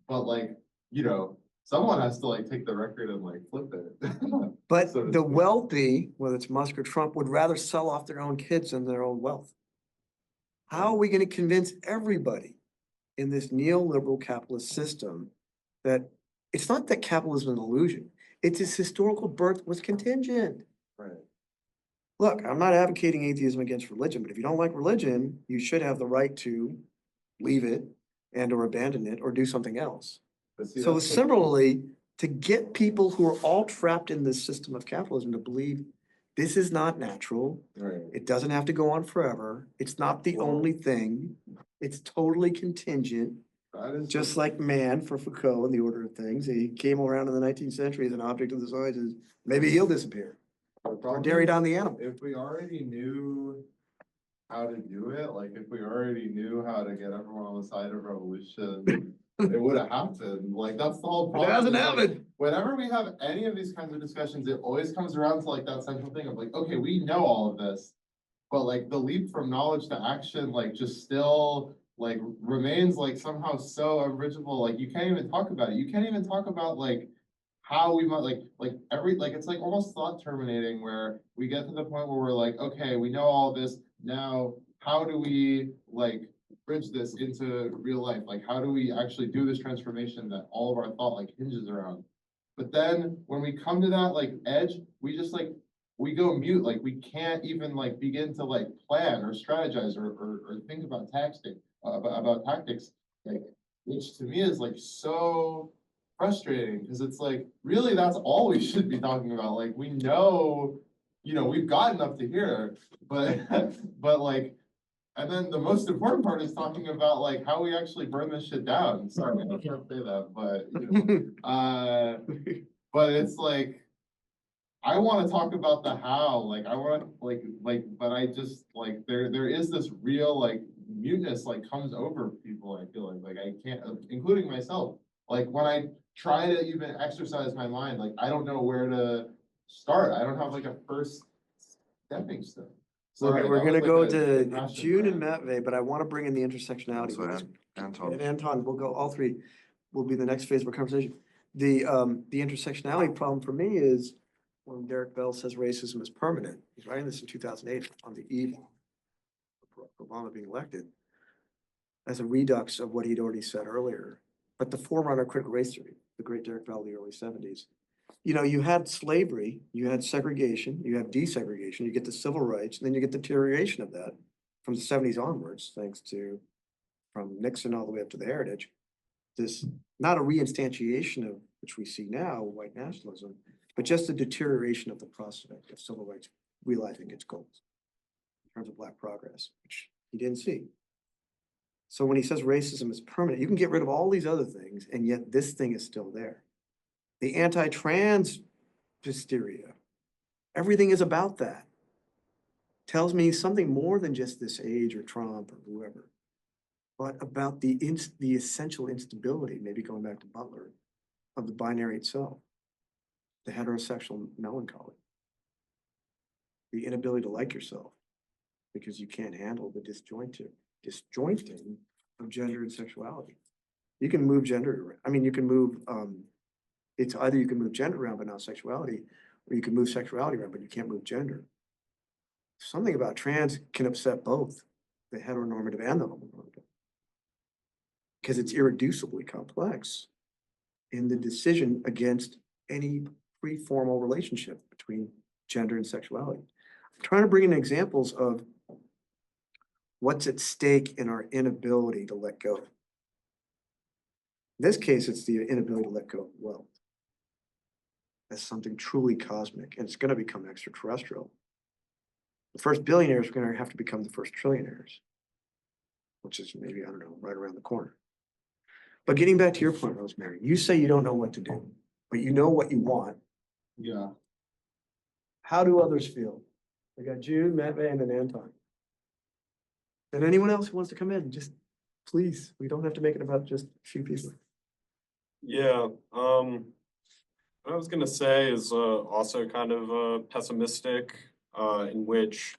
But like, you know, someone has to like take the record and like flip it. But So to the speak. wealthy, whether it's Musk or Trump, would rather sell off their own kids than their own wealth. How are we gonna convince everybody in this neoliberal capitalist system that it's not that capitalism is an illusion, it's its historical birth was contingent? Right. Look, I'm not advocating atheism against religion, but if you don't like religion, you should have the right to leave it and or abandon it or do something else. But see, So that's like- similarly, to get people who are all trapped in this system of capitalism to believe this is not natural, Right. it doesn't have to go on forever, it's not the only thing, it's totally contingent, That is just like man for Foucault in The Order of Things, he came around in the 19th century as an object of the sciences, maybe he'll disappear. the Or problem Derrida is, on the animal. if we already knew how to do it, like if we already knew how to get everyone on the side of revolution, it would have happened. Like that's the whole It problem. hasn't is, like, happened. whenever we have any of these kinds of discussions, it always comes around to like that central thing of like, okay, we know all of this, but like the leap from knowledge to action, like just still like remains like somehow so unbridgeable. Like you can't even talk about it. You can't even talk about like how we might like every like it's like almost thought terminating where we get to the point where we're like, okay, we know all this. Now, how do we like bridge this into real life? Like, how do we actually do this transformation that all of our thought like hinges around? But then when we come to that like edge, we just like we go mute. Like we can't even like begin to like plan or strategize or think about about tactics. Like, which to me is like so frustrating because it's like really that's all we should be talking about. Like we know, you know, we've gotten up to here, but but like, and then the most important part is talking about like how we actually burn this shit down. Sorry, I can't say that, but you know, but it's like I want to talk about the how. Like I want like, but I just like there is this real like muteness like comes over people. I feel like I can't, including myself. Like when I try to even exercise my mind, like I don't know where to start. I don't have like a first stepping stone. Sorry, We're that gonna was, go like, a to passion June and rant. Matvey, but I wanna bring in the intersectionality. So with this. Anton. And Anton, we'll go, all three will be the next phase of our conversation. The intersectionality problem for me is when Derek Bell says racism is permanent, he's writing this in 2008 on the eve of Obama being elected as a redux of what he'd already said earlier. But the forerunner of critical race theory, the great Derek Bell of the early 70s. You know, you had slavery, you had segregation, you have desegregation, you get the civil rights, and then you get the deterioration of that from the 70s onwards, thanks to from Nixon all the way up to the heritage. This, not a reinstantiation of which we see now, white nationalism, but just a deterioration of the prospect of civil rights realizing its goals in terms of Black progress, which he didn't see. So when he says racism is permanent, you can get rid of all these other things, and yet this thing is still there. The anti-trans hysteria, everything is about that. Tells me something more than just this age or Trump or whoever, but about the essential instability, maybe going back to Butler, of the binary itself, the heterosexual melancholy, the inability to like yourself because you can't handle the disjointing of gender and sexuality. You can move gender around. I mean, you can move, it's either you can move gender around but not sexuality, or you can move sexuality around, but you can't move gender. Something about trans can upset both the heteronormative and the homonormative, because it's irreducibly complex in the decision against any pre-formal relationship between gender and sexuality. I'm trying to bring in examples of what's at stake in our inability to let go. In this case, it's the inability to let go of wealth as something truly cosmic, and it's going to become extraterrestrial. The first billionaires are going to have to become the first trillionaires, which is maybe, I don't know, right around the corner. But getting back to your point, Rosemary, you say you don't know what to do, but you know what you want. Yeah. How do others feel? I got June, Matvey, and then Anton. And anyone else who wants to come in, just please, we don't have to make it about just a few people. Yeah, what I was gonna say is also kind of pessimistic. in which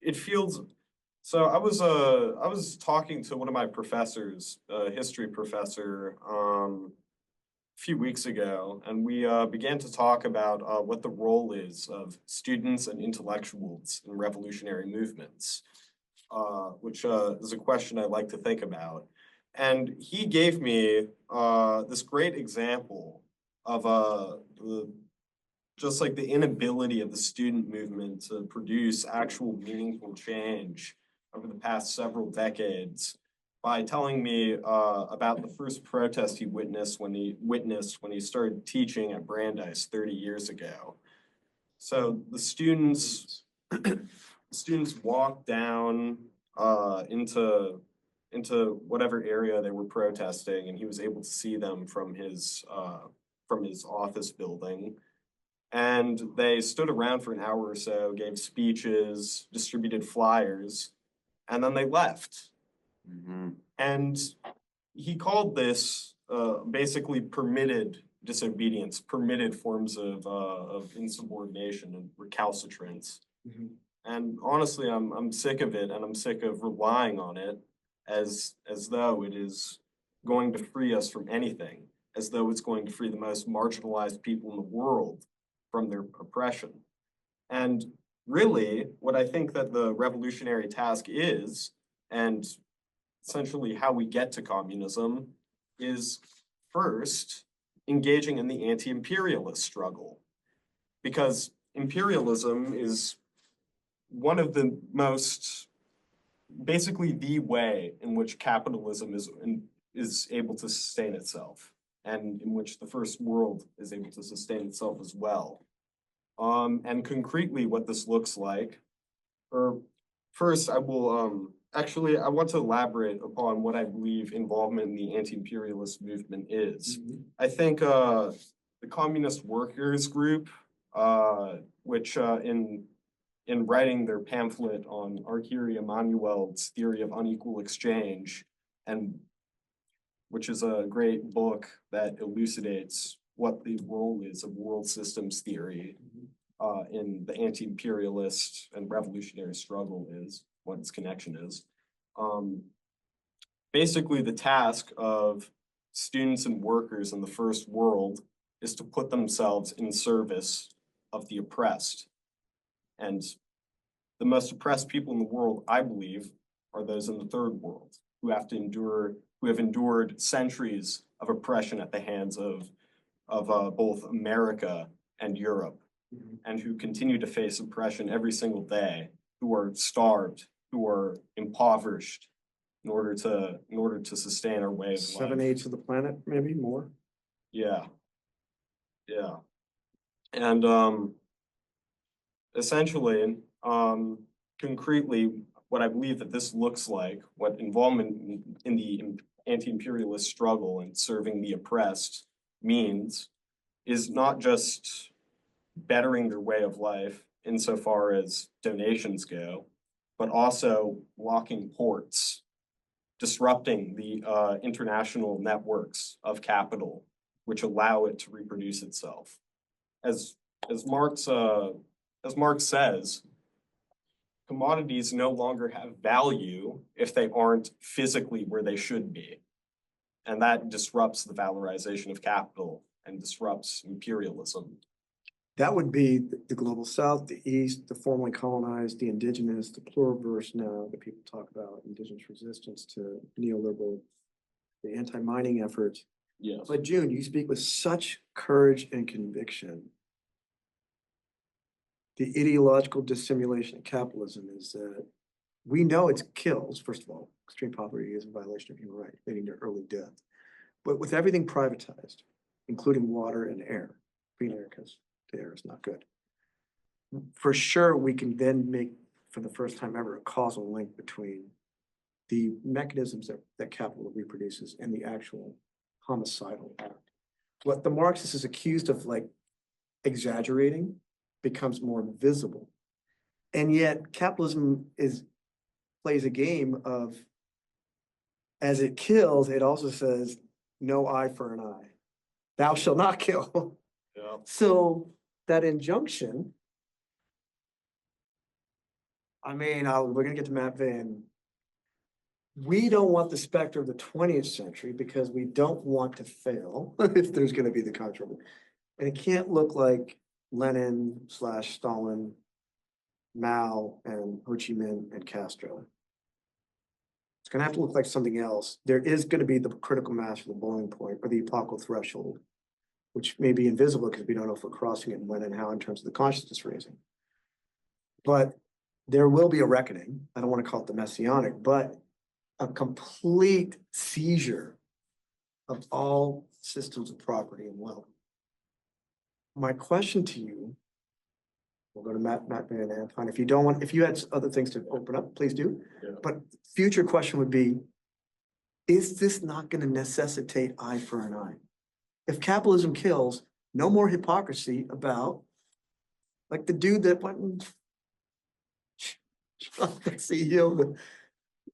it feels. So I was talking to one of my professors, a history professor, a few weeks ago, and we began to talk about what the role is of students and intellectuals in revolutionary movements, which is a question I like to think about. And he gave me this great example of just like the inability of the student movement to produce actual meaningful change over the past several decades by telling me about the first protest he witnessed when he started teaching at Brandeis 30 years ago. So the students walked down into whatever area they were protesting, and he was able to see them from his office building. And they stood around for an hour or so, gave speeches, distributed flyers, and then they left. And he called this basically permitted disobedience, permitted forms of insubordination and recalcitrance. And honestly, I'm sick of it, and I'm sick of relying on it as though it is going to free us from anything, as though it's going to free the most marginalized people in the world from their oppression. And really, what I think that the revolutionary task is, and essentially how we get to communism, is first engaging in the anti-imperialist struggle. Because imperialism is one of the most, basically the way in which capitalism is able to sustain itself, and in which the first world is able to sustain itself as well. And concretely what this looks like, or first I will, actually I want to elaborate upon what I believe involvement in the anti-imperialist movement is. I think the Communist Workers Group, which in writing their pamphlet on Arcueil Emanuel's theory of unequal exchange, and which is a great book that elucidates what the role is of world systems theory in the anti-imperialist and revolutionary struggle is, what its connection is. Basically, the task of students and workers in the first world is to put themselves in service of the oppressed. And the most oppressed people in the world, I believe, are those in the third world who have endured centuries of oppression at the hands of both America and Europe, and who continue to face oppression every single day, who are starved, who are impoverished in order to sustain our way of life. 7/8 of the planet, maybe more. Yeah. And essentially, concretely, what I believe that this looks like, what involvement in the anti-imperialist struggle and serving the oppressed means, is not just bettering their way of life insofar as donations go, but also blocking ports, disrupting the international networks of capital, which allow it to reproduce itself. As Marx says, commodities no longer have value if they aren't physically where they should be. And that disrupts the valorization of capital and disrupts imperialism. That would be the global south, the east, the formerly colonized, the indigenous, the pluriverse now that people talk about, indigenous resistance to neoliberal, the anti-mining efforts. Yes. But June, you speak with such courage and conviction. The ideological dissimulation of capitalism is that we know it kills, first of all, extreme poverty is a violation of human rights, leading to early death. But with everything privatized, including water and air, clean air, because the air is not good. For sure, we can then make, for the first time ever, a causal link between the mechanisms that capital reproduces and the actual homicidal act. What the Marxist is accused of like exaggerating becomes more visible. And yet capitalism plays a game of, as it kills, it also says, no eye for an eye. Thou shalt not kill. Yeah. So that injunction I mean, we're gonna get to Matvey and we don't want the specter of the 20th century because we don't want to fail if there's gonna be the controversy. And it can't look like Lenin / Stalin, Mao and Ho Chi Minh and Castro. It's gonna have to look like something else. There is gonna be the critical mass or the boiling point or the epochal threshold, which may be invisible because we don't know if we're crossing it and when and how in terms of the consciousness raising. But there will be a reckoning. I don't want to call it the messianic, but a complete seizure of all systems of property and wealth. My question to you, we'll go to Matt and Anton. If you don't want, if you had other things to open up, please do. Yeah. But future question would be, is this not going to necessitate eye for an eye? If capitalism kills, no more hypocrisy about, like the dude that went and the CEO,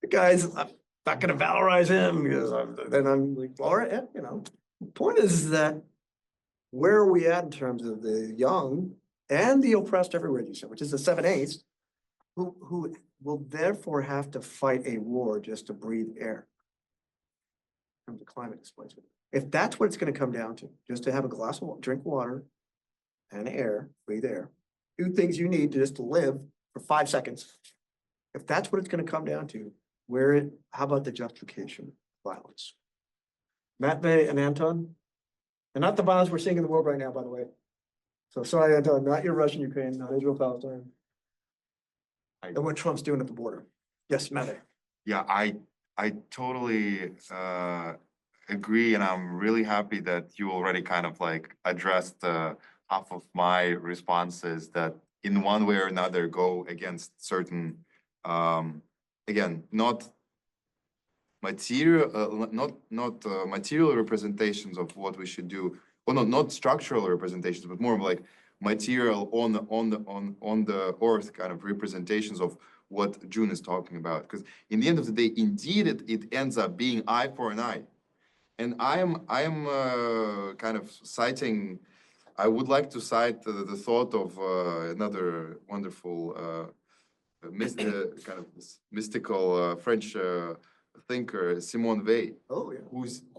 the guy's, I'm not gonna valorize him because then I'm like, all right, yeah, you know. The point is that where are we at in terms of the young and the oppressed everywhere, you said, which is the 7/8, who will therefore have to fight a war just to breathe air in terms of climate displacement. If that's what it's gonna come down to, just to have a glass of drink water and air, breathe air, 2 things you need just to live for 5 seconds. If that's what it's gonna come down to, how about the justification of violence? Matvey and Anton? And not the violence we're seeing in the world right now, by the way. So sorry, Anton, not your Russian Ukraine, not Israel Palestine. And what Trump's doing at the border. Yes, Matvey. Yeah, I totally agree, and I'm really happy that you already kind of like addressed half of my responses that in one way or another go against certain again, not material, material representations of what we should do. Well, no, not structural representations, but more of like material on the earth kind of representations of what June is talking about. Because in the end of the day, indeed, it ends up being eye for an eye. And I am kind of citing. I would like to cite the thought of another wonderful. Kind of mystical French thinker, Simone Weil, Oh, yeah.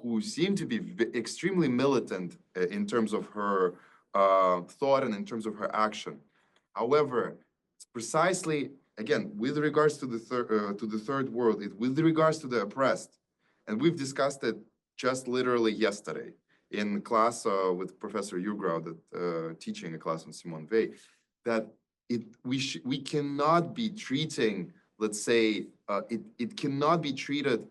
who seemed to be extremely militant in terms of her thought and in terms of her action. However, it's precisely again with regards to the third world, with regards to the oppressed, and we've discussed it just literally yesterday in class with Professor Ugrau, that teaching a class on Simone Weil, that we cannot be treating, let's say, it cannot be treated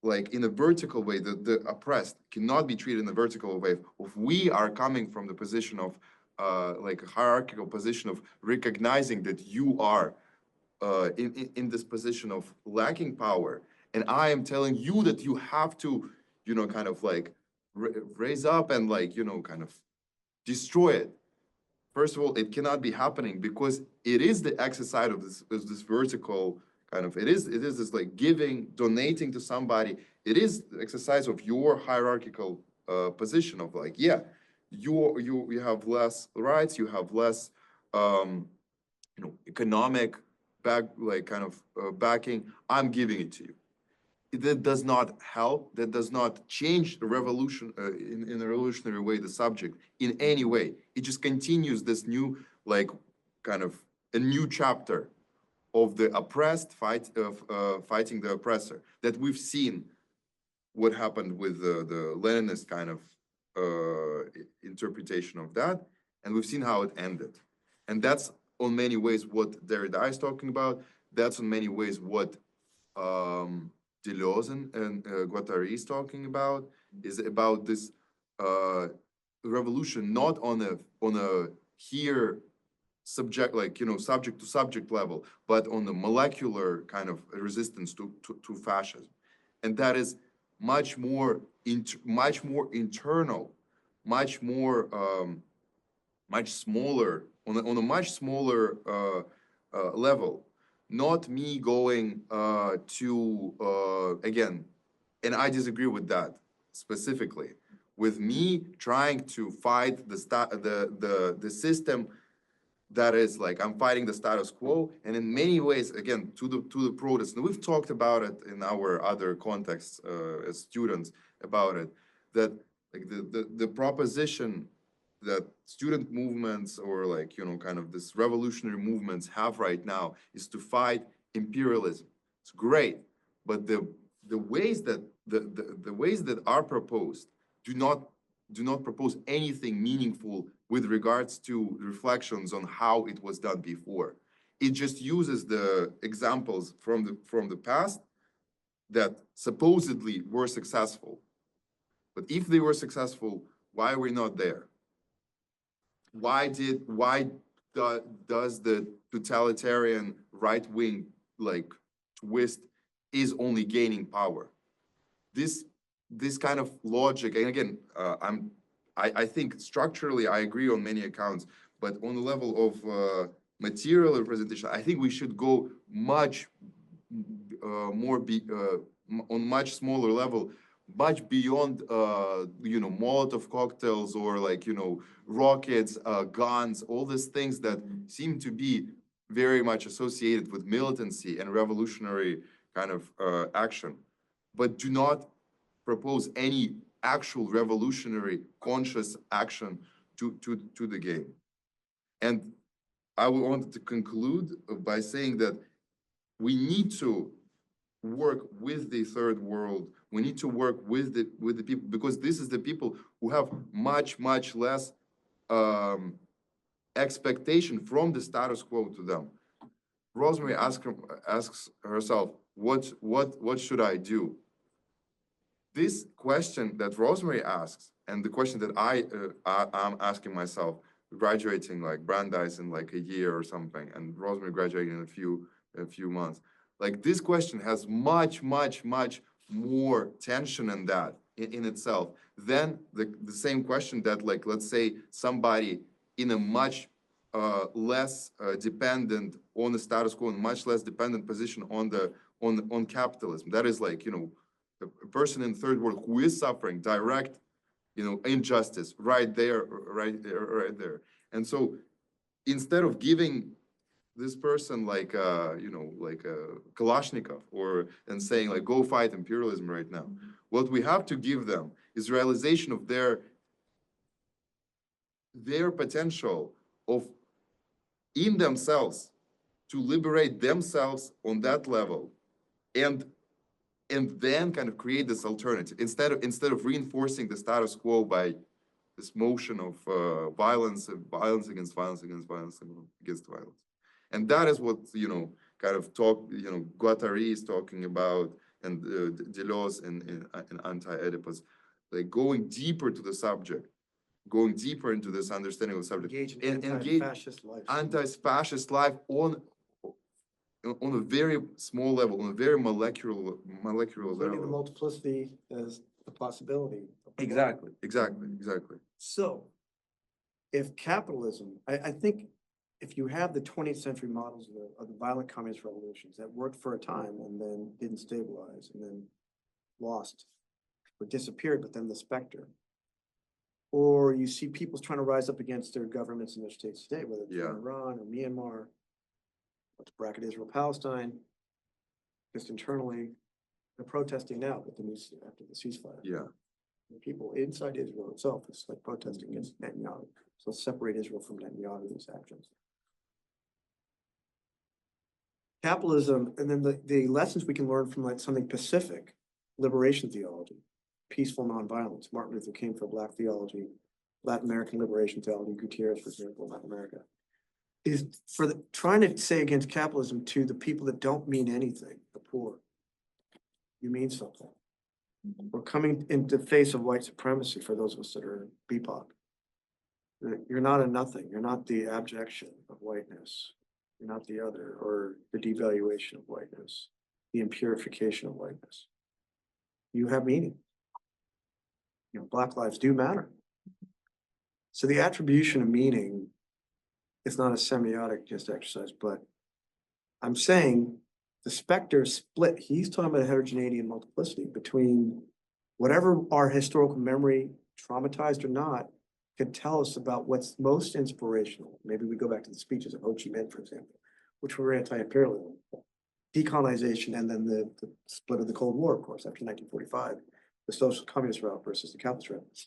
like in a vertical way. The oppressed cannot be treated in a vertical way. If we are coming from the position of like a hierarchical position of recognizing that you are in this position of lacking power, and I am telling you that you have to, you know, kind of like raise up and like, you know, kind of destroy it. First of all, it cannot be happening because it is the exercise of this vertical kind of, it is this like giving, donating to somebody. It is the exercise of your hierarchical position of like, yeah, you have less rights, you have less, you know, economic backing. I'm giving it to you. That does not help. That does not change the revolution in a revolutionary way. The subject in any way. It just continues this new, like, kind of a new chapter of the oppressed fighting the oppressor. That we've seen what happened with the Leninist kind of interpretation of that, and we've seen how it ended. And that's on many ways what Derrida is talking about. That's in many ways what Deleuze and Guattari is talking about, is about this revolution not on a here subject, like, you know, subject to subject level, but on the molecular kind of resistance to fascism. And that is much more internal, much more much smaller, on a much smaller level. Not me going to again, and I disagree with that specifically. With me trying to fight the system that is like, I'm fighting the status quo, and in many ways, again, to the protest, and we've talked about it in our other contexts as students about it, that like the proposition that student movements or like, you know, kind of this revolutionary movements have right now is to fight imperialism. It's great, but the ways that the ways that are proposed do not propose anything meaningful with regards to reflections on how it was done before. It just uses the examples from the past that supposedly were successful. But if they were successful, why are we not there? Why does the totalitarian right-wing like twist is only gaining power? This kind of logic, and again, I think structurally I agree on many accounts, but on the level of material representation, I think we should go much on much smaller level, much beyond you know, Molotov cocktails or like, you know, rockets, guns, all these things that seem to be very much associated with militancy and revolutionary kind of action, but do not propose any actual revolutionary conscious action to the game. And I wanted to conclude by saying that we need to work with the third world. We need to work with the people, because this is the people who have much less expectation from the status quo to them. Rosemary asks herself, what should I do? This question that Rosemary asks, and the question that I'm asking myself, graduating like Brandeis in like a year or something, and Rosemary graduating in a few months. Like this question has much more tension in that in itself than the same question that, like, let's say somebody in a much less dependent on the status quo and much less dependent position on capitalism. That is like, you know, a person in the third world who is suffering direct, you know, injustice right there. And so instead of giving this person like you know, like a Kalashnikov and saying like, go fight imperialism right now, what we have to give them is realization of their potential of in themselves to liberate themselves on that level, and then kind of create this alternative instead of reinforcing the status quo by this motion of violence against violence. And that is what, you know, kind of you know, Guattari is talking about, and Deleuze in Anti-Oedipus, like going deeper to the subject, going deeper into this understanding of the subject, Engage and in engage anti-fascist life. anti-fascist life on a very small level, on a very molecular Including the level. multiplicity as a possibility. Exactly. So, if capitalism, I think if you have the 20th century models of the violent communist revolutions that worked for a time and then didn't stabilize and then lost or disappeared, but then the specter, or you see people trying to rise up against their governments and their states today, whether it's in Iran or Myanmar, let's bracket Israel, Palestine, just internally, they're protesting now with the news after the ceasefire. Yeah. The people inside Israel itself is like protesting against Netanyahu. So let's separate Israel from Netanyahu's actions. Capitalism, and then the lessons we can learn from like something Pacific, liberation theology, peaceful nonviolence, Martin Luther King for Black theology, Latin American liberation theology, Gutierrez, for example, Latin America, is for trying to say against capitalism to the people that don't mean anything, the poor. You mean something. We're coming into the face of white supremacy for those of us that are BIPOC. You're not a nothing. You're not the abjection of whiteness. You're not the other, or the devaluation of whiteness, the impurification of whiteness. You have meaning. You know, Black lives do matter. So the attribution of meaning is not a semiotic just exercise, but I'm saying the specter split. He's talking about heterogeneity and multiplicity between whatever our historical memory, traumatized or not, can tell us about what's most inspirational. Maybe we go back to the speeches of Ho Chi Minh, for example, which were anti-imperialism, decolonization, and then the split of the Cold War, of course, after 1945, the social communist route versus the capitalist route.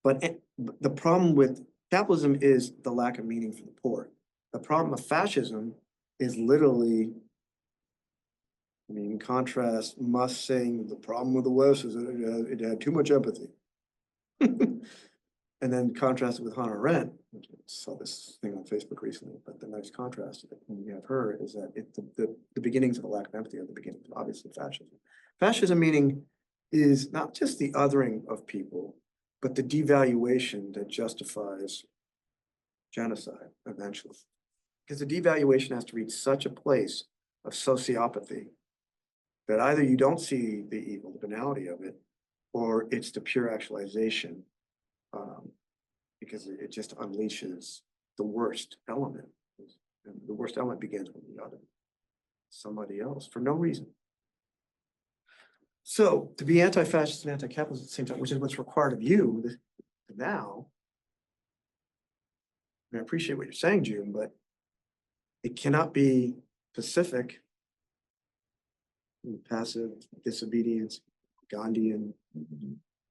But the problem with capitalism is the lack of meaning for the poor. The problem of fascism is literally, I mean, in contrast, Musk saying the problem with the West is that it had too much empathy. And then contrast it with Hannah Arendt, which I saw this thing on Facebook recently, but the nice contrast when you have her is that the beginnings of a lack of empathy are the beginnings of obviously fascism. Fascism meaning is not just the othering of people, but the devaluation that justifies genocide eventually. Because the devaluation has to reach such a place of sociopathy that either you don't see the evil, the banality of it, or it's the pure actualization, because it just unleashes the worst element. And the worst element begins with the other, somebody else, for no reason. So to be anti-fascist and anti-capitalist at the same time, which is what's required of you now, I appreciate what you're saying, June, but it cannot be pacific, passive disobedience, Gandhian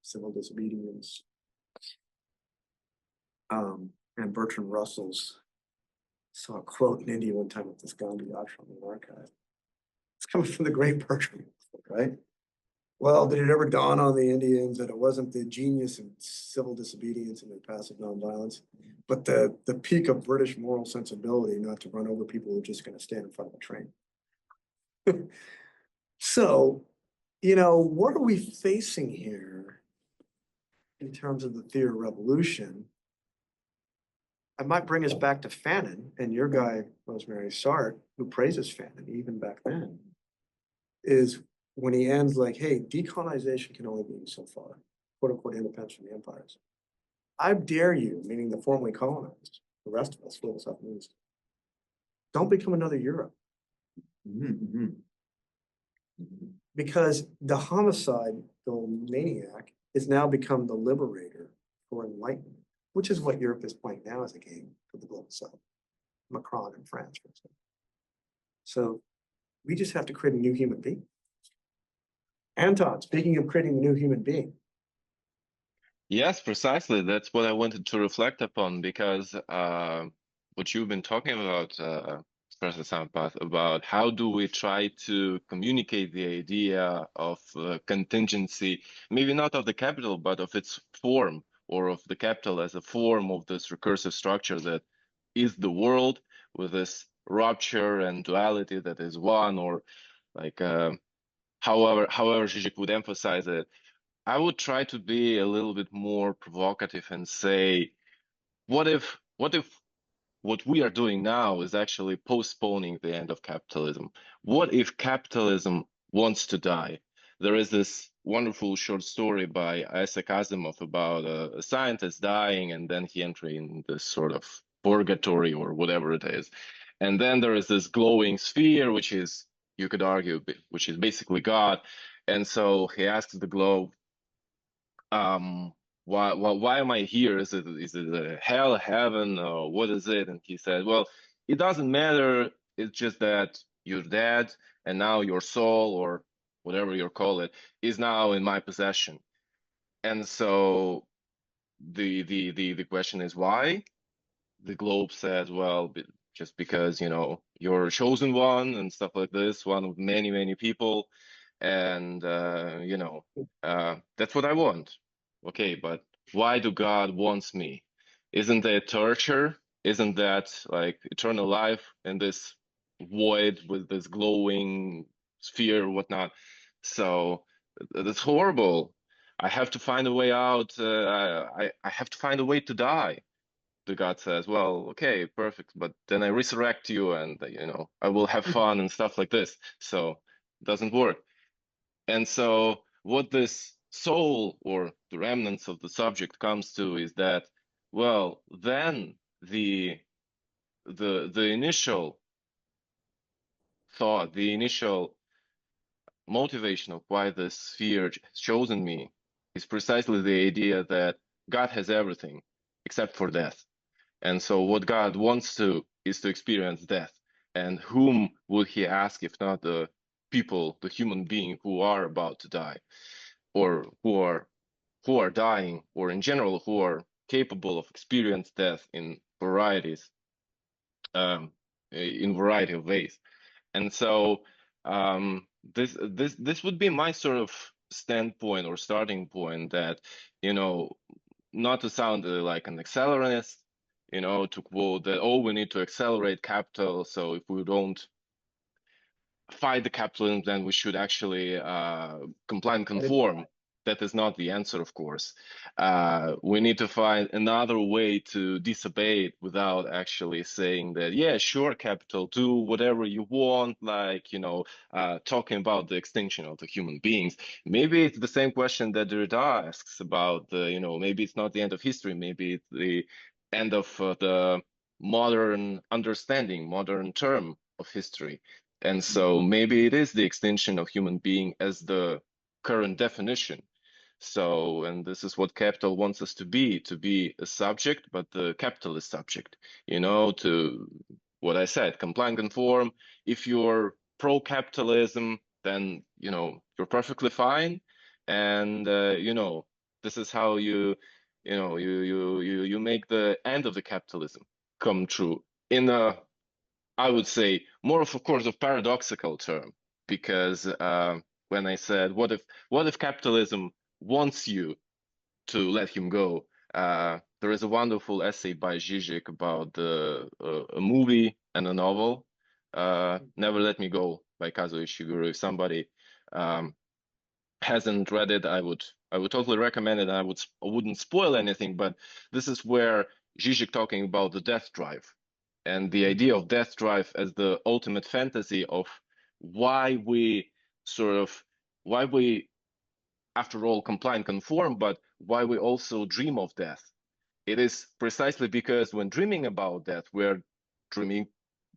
civil disobedience, and Bertrand Russell's. Saw a quote in India one time with this Gandhi ashram in the archive. It's coming from the great Bertrand, right? Well, did it ever dawn on the Indians that it wasn't the genius in civil disobedience and the passive nonviolence, but the peak of British moral sensibility not to run over people who are just going to stand in front of a train? So, what are we facing here in terms of the theory of revolution? I might bring us back to Fanon and your guy, Rosemary Sartre, who praises Fanon even back then, is when he ends like, hey, decolonization can only be so far, quote unquote, independence from the empires. I dare you, meaning the formerly colonized, the rest of us, philosophers, don't become another Europe. Because the homicide, the maniac, has now become the liberator for enlightenment, which is what Europe is playing now as a game for the global south. Macron in France, for example. So we just have to create a new human being. Anton, speaking of creating a new human being. Yes, precisely. That's what I wanted to reflect upon, because what you've been talking about, Professor Sampath, about how do we try to communicate the idea of contingency, maybe not of the capital, but of its form, or of the capital as a form of this recursive structure that is the world, with this rupture and duality that is one, or like however Zizek would emphasize it. I would try to be a little bit more provocative and say, what if what we are doing now is actually postponing the end of capitalism? What if capitalism wants to die? There is this wonderful short story by Isaac Asimov about a scientist dying, and then he entering this sort of purgatory or whatever it is. And then there is this glowing sphere, which is, you could argue, which is basically God. And so he asks the globe, why am I here? Is it a hell, heaven, or what is it? And he said, well, it doesn't matter. It's just that you're dead, and now your soul, or whatever you call it, is now in my possession. And so the question is why? The globe says, well, just because, you're a chosen one and stuff like this, one of many people, and that's what I want. Okay, but why do God wants me? Isn't that torture? Isn't that like eternal life in this void with this glowing sphere or whatnot? So that's horrible. I have to find a way out. I have to find a way to die. The God says, well, okay, perfect, but then I resurrect you, and I will have fun and stuff like this. So it doesn't work. And so what this soul, or the remnants of the subject, comes to is that, well, then the initial thought, the initial motivation of why this sphere has chosen me is precisely the idea that God has everything except for death. And so what God wants to is to experience death. And whom would he ask if not the people, the human being who are about to die, or who are dying, or in general who are capable of experience death in variety of ways. And so this would be my sort of standpoint or starting point, that, you know, not to sound like an accelerant, you know, to quote that, oh, we need to accelerate capital, so if we don't fight the capitalism, then we should actually comply and conform. That is not the answer, of course. We need to find another way to disobey it without actually saying that, yeah, sure, capital, do whatever you want, like, you know, talking about the extinction of the human beings. Maybe it's the same question that Derrida asks about the, you know, maybe it's not the end of history, maybe it's the end of the modern understanding, modern term of history. And so maybe it is the extinction of human being as the current definition. So, and this is what capital wants us to be a subject, but the capitalist subject, you know, to what I said, comply and conform. If you're pro-capitalism, then, you know, you're perfectly fine. And, you know, this is how you make the end of the capitalism come true in a, I would say, more of course, of paradoxical term, because when I said, what if capitalism wants you to let him go? There is a wonderful essay by Zizek about a movie and a novel, Never Let Me Go by Kazuo Ishiguro. If somebody hasn't read it, I would totally recommend it. I wouldn't spoil anything, but this is where Zizek talking about the death drive, and the idea of death drive as the ultimate fantasy of why we after all comply and conform, but why we also dream of death. It is precisely because when dreaming about death, we're dreaming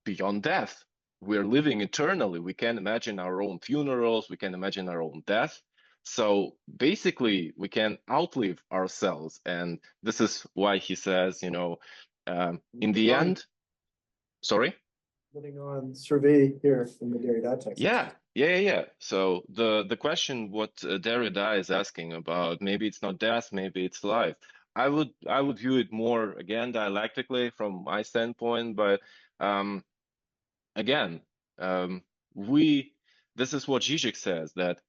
beyond death. We're living eternally. We can imagine our own funerals, we can imagine our own death. So basically we can outlive ourselves, and this is why he says, you know, in the end. Sorry? Living on survey here in the Derrida text. Yeah. So the question what Derrida is asking about, maybe it's not death, maybe it's life. I would view it more, again, dialectically from my standpoint, but again, this is what Zizek says, that,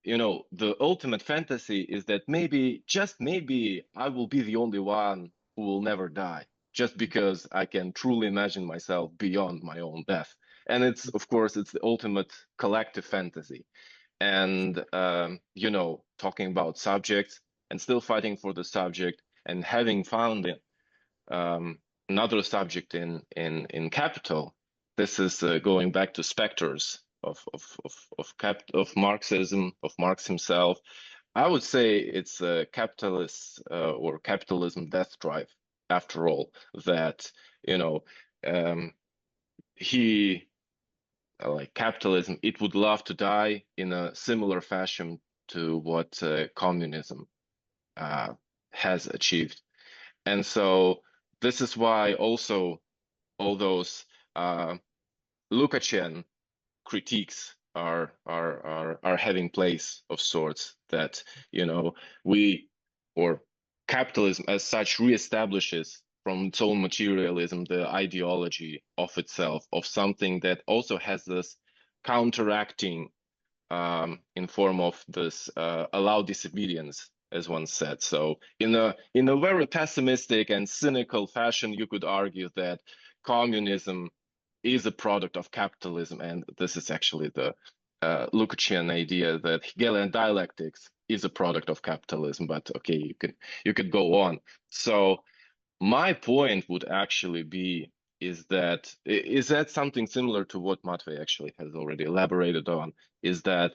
you know, the ultimate fantasy is that maybe, just maybe, I will be the only one who will never die, just because I can truly imagine myself beyond my own death. And it's, of course, it's the ultimate collective fantasy. And, you know, talking about subjects and still fighting for the subject, and having found it, another subject in Capital, this is going back to Specters of Marxism, of Marx himself. I would say it's a capitalist or capitalism death drive, after all, that, you know, he, like capitalism, it would love to die in a similar fashion to what communism has achieved. And so this is why also all those Lukács critiques are having place of sorts, that, you know, or capitalism as such reestablishes from its own materialism the ideology of itself, of something that also has this counteracting in form of this allowed disobedience, as one said. So in a very pessimistic and cynical fashion, you could argue that communism is a product of capitalism, and this is actually the Lukácsian idea that Hegelian dialectics is a product of capitalism. But okay, you could go on. So my point would actually be, is that something similar to what Matvey actually has already elaborated on, is that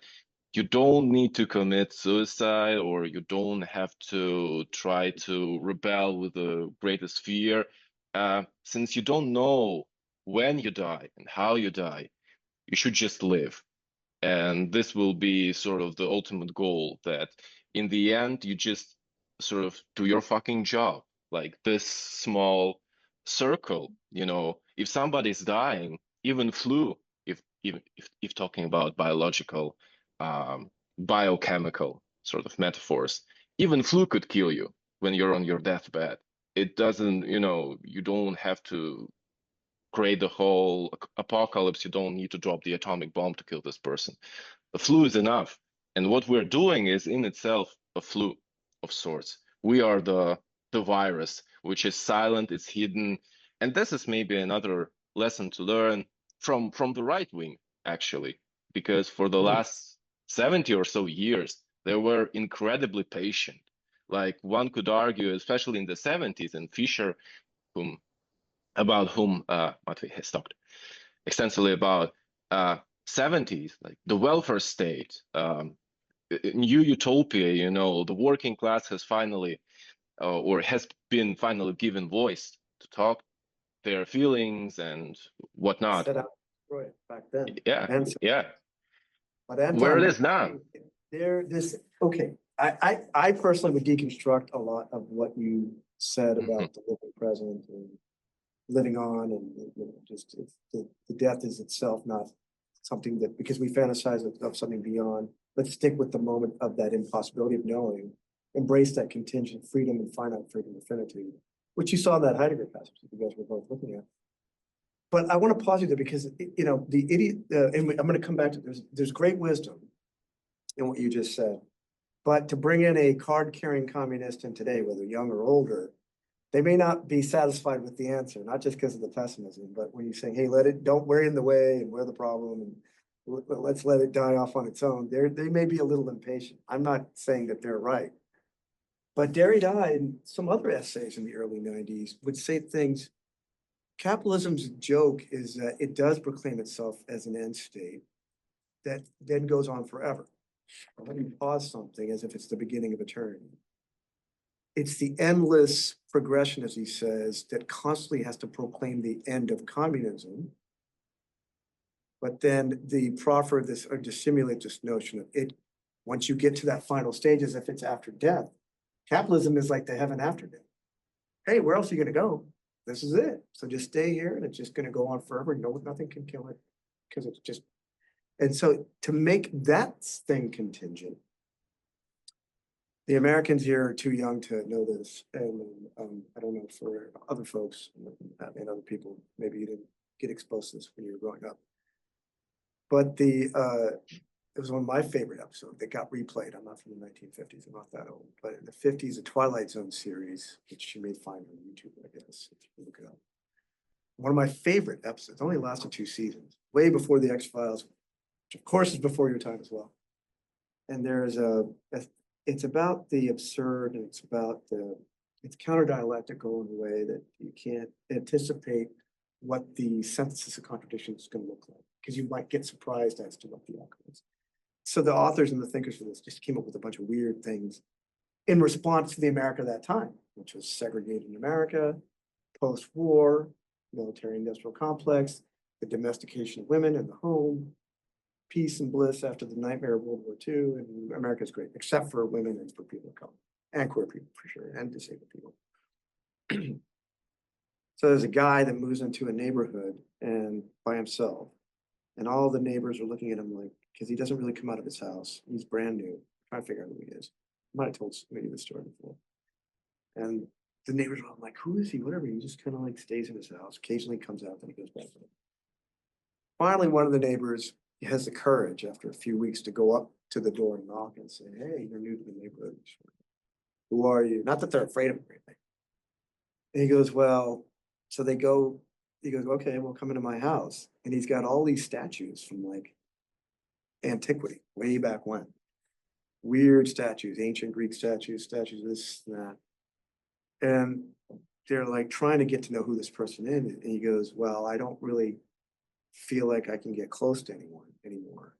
you don't need to commit suicide, or you don't have to try to rebel with the greatest fear, since you don't know when you die and how you die. You should just live. And this will be sort of the ultimate goal, that in the end, you just sort of do your fucking job. Like this small circle, you know, if somebody's dying, even flu, if talking about biological, biochemical sort of metaphors, even flu could kill you when you're on your deathbed. It doesn't, you know, you don't have to create the whole apocalypse. You don't need to drop the atomic bomb to kill this person. The flu is enough. And what we're doing is in itself a flu of sorts. We are the virus, which is silent, it's hidden. And this is maybe another lesson to learn from the right wing, actually, because for the last 70 or so years, they were incredibly patient. Like one could argue, especially in the 70s, and Fisher, about whom Matvey has talked extensively about, 70s, like the welfare state, new utopia, you know, the working class has finally, or has been finally given voice to talk their feelings and whatnot. Set out right back then. Yeah, And so- yeah. But Anton, Where it is now. I personally would deconstruct a lot of what you said about the living present and living on, and you know, just the death is itself not something that, because we fantasize of something beyond. Let's stick with the moment of that impossibility of knowing, embrace that contingent freedom and finite freedom affinity, which you saw in that Heidegger passage that you guys were both looking at. But I want to pause you there because, you know, the idiot, and I'm going to come back to there's great wisdom in what you just said. But to bring in a card-carrying communist in today, whether young or older, they may not be satisfied with the answer, not just because of the pessimism, but when you're saying, hey, don't we're in the way and we're the problem and let's let it die off on its own, they may be a little impatient. I'm not saying that they're right. But Derrida and some other essays in the early 90s would say things. Capitalism's joke is that it does proclaim itself as an end state that then goes on forever. Let me pause something as if it's the beginning of eternity. It's the endless progression, as he says, that constantly has to proclaim the end of communism. But then the proffer of this, or to simulate this notion of it, once you get to that final stage, as if it's after death, capitalism is like the heaven after death. Hey, where else are you going to go? This is it. So just stay here and it's just going to go on forever. Nothing can kill it because it's just. And so to make that thing contingent, the Americans here are too young to know this. And I don't know for other folks and other people, maybe you didn't get exposed to this when you were growing up. But it was one of my favorite episodes that got replayed. I'm not from the 1950s, I'm not that old. But in the 50s, the Twilight Zone series, which you may find on YouTube, I guess, if you look it up. One of my favorite episodes, only lasted 2 seasons, way before the X-Files, which of course is before your time as well. And there's it's about the absurd, and it's counter-dialectical in a way that you can't anticipate what the synthesis of contradiction is going to look like, because you might get surprised as to what the outcome is. So the authors and the thinkers for this just came up with a bunch of weird things in response to the America of that time, which was segregated America, post-war, military-industrial complex, the domestication of women in the home, peace and bliss after the nightmare of World War II, and America's great, except for women and for people of color, and queer people for sure, and disabled people. So there's a guy that moves into a neighborhood and by himself, and all the neighbors are looking at him like, because he doesn't really come out of his house. He's brand new, trying to figure out who he is. I might have told maybe this story before. And the neighbors are all like, who is he? Whatever. He just kind of like stays in his house, occasionally comes out, then he goes back. Finally, one of the neighbors has the courage after a few weeks to go up to the door and knock and say, hey, you're new to the neighborhood. Who are you? Not that they're afraid of him or anything. And he goes, well, so he goes, okay, well, come into my house. And he's got all these statues from like antiquity, way back when. Weird statues, ancient Greek statues of this and that. And they're like trying to get to know who this person is. And he goes, well, I don't really feel like I can get close to anyone anymore.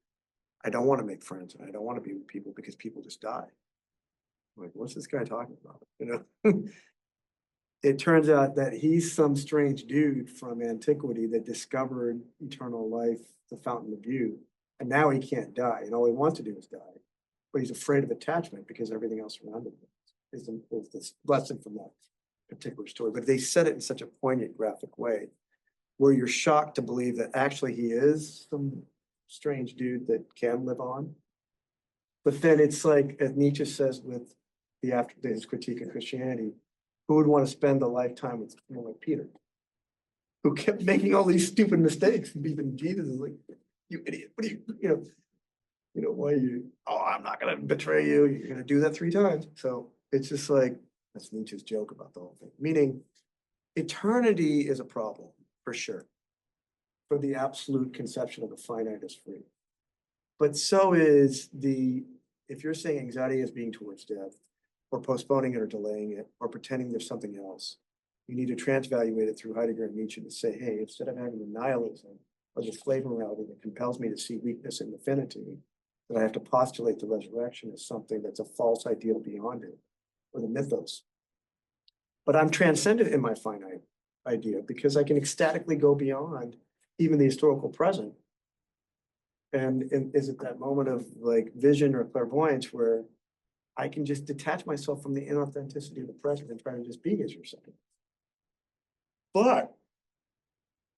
I don't want to make friends and I don't want to be with people because people just die. I'm like, what's this guy talking about? You know? It turns out that he's some strange dude from antiquity that discovered eternal life, the fountain of youth, and now he can't die. And all he wants to do is die. But he's afraid of attachment because everything else around him is. is the lesson from that particular story, but they said it in such a poignant graphic way where you're shocked to believe that actually he is some strange dude that can live on. But then it's like, as Nietzsche says with his critique of Christianity, who would want to spend a lifetime with someone like Peter, who kept making all these stupid mistakes, and even Jesus is like, you idiot, what are you, why are you, oh, I'm not gonna betray you, you're gonna do that 3 times. So it's just like, that's Nietzsche's joke about the whole thing, meaning eternity is a problem, for sure, for the absolute conception of the finite as free. But so is if you're saying anxiety is being towards death, or postponing it or delaying it, or pretending there's something else, you need to transvaluate it through Heidegger and Nietzsche to say, hey, instead of having the nihilism or the slave morality that compels me to see weakness in infinity, that I have to postulate the resurrection as something that's a false ideal beyond it, or the mythos. But I'm transcendent in my finite idea because I can ecstatically go beyond even the historical present. And is it that moment of like vision or clairvoyance where I can just detach myself from the inauthenticity of the present and try to just be as you're saying. But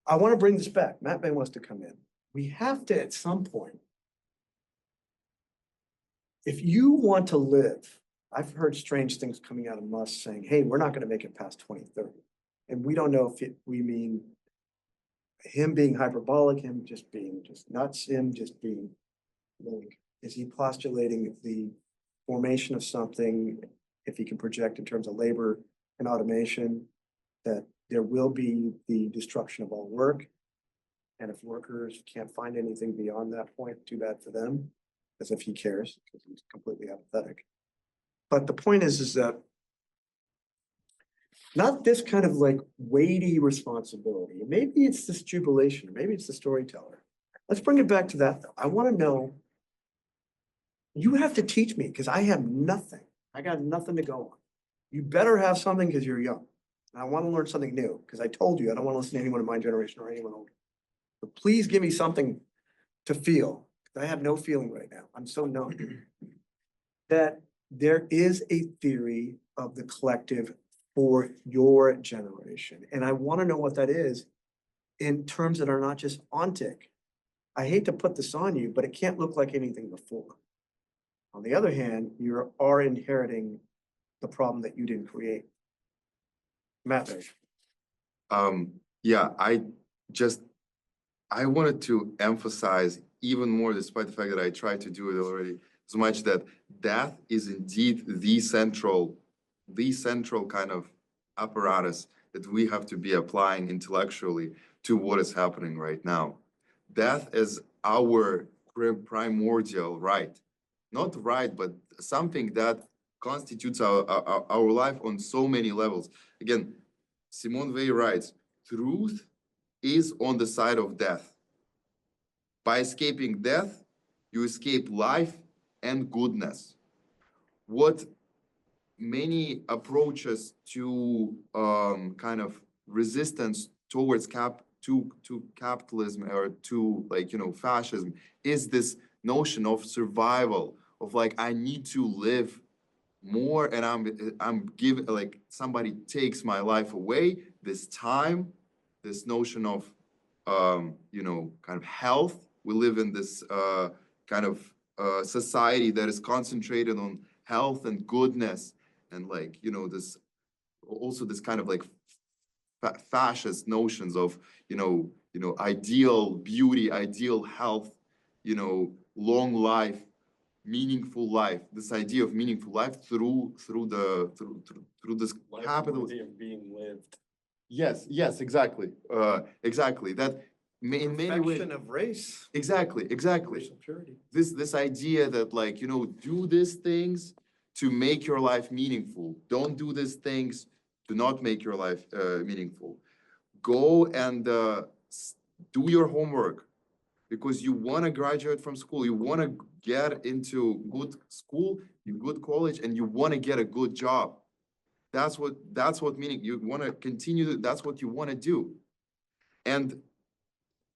I want to bring this back. Matvey wants to come in. We have to, at some point, if you want to live, I've heard strange things coming out of Musk saying, hey, we're not going to make it past 2030. And we don't know if we mean him being hyperbolic, him just being just nuts, him just being, like, is he postulating the formation of something, if he can project in terms of labor and automation, that there will be the destruction of all work. And if workers can't find anything beyond that point, too bad for them, as if he cares, because he's completely apathetic. But the point is that not this kind of like weighty responsibility. Maybe it's this jubilation, maybe it's the storyteller. Let's bring it back to that though. I want to know, you have to teach me because I have nothing. I got nothing to go on. You better have something because you're young. And I want to learn something new because I told you I don't want to listen to anyone in my generation or anyone older. But please give me something to feel. I have no feeling right now. I'm so numb. That there is a theory of the collective for your generation. And I want to know what that is in terms that are not just ontic. I hate to put this on you, but it can't look like anything before. On the other hand, you are inheriting the problem that you didn't create. Matt. Yeah, I wanted to emphasize even more, despite the fact that I tried to do it already, so much that death is indeed the central kind of apparatus that we have to be applying intellectually to what is happening right now. Death is our primordial right. Not right, but something that constitutes our life on so many levels. Again, Simone Weil writes, truth is on the side of death. By escaping death, you escape life and goodness. What many approaches to kind of resistance towards capitalism or to, like, fascism is this notion of survival, of like, I need to live more and I'm giving, like, somebody takes my life away, this time, this notion of kind of health. We live in this kind of society that is concentrated on health and goodness, and like, this also this kind of like fascist notions of ideal beauty, ideal health, long life, meaningful life. This idea of meaningful life through this Life capital worthy of being lived. Yes, exactly. Exactly. That in many ways. Perfection of race. Exactly. Racial purity. This idea that, like, do these things to make your life meaningful. Don't do these things to not make your life meaningful. Go and do your homework because you want to graduate from school. You want to get into good school, good college, and you want to get a good job. That's what meaning. You want to continue. That's what you want to do. And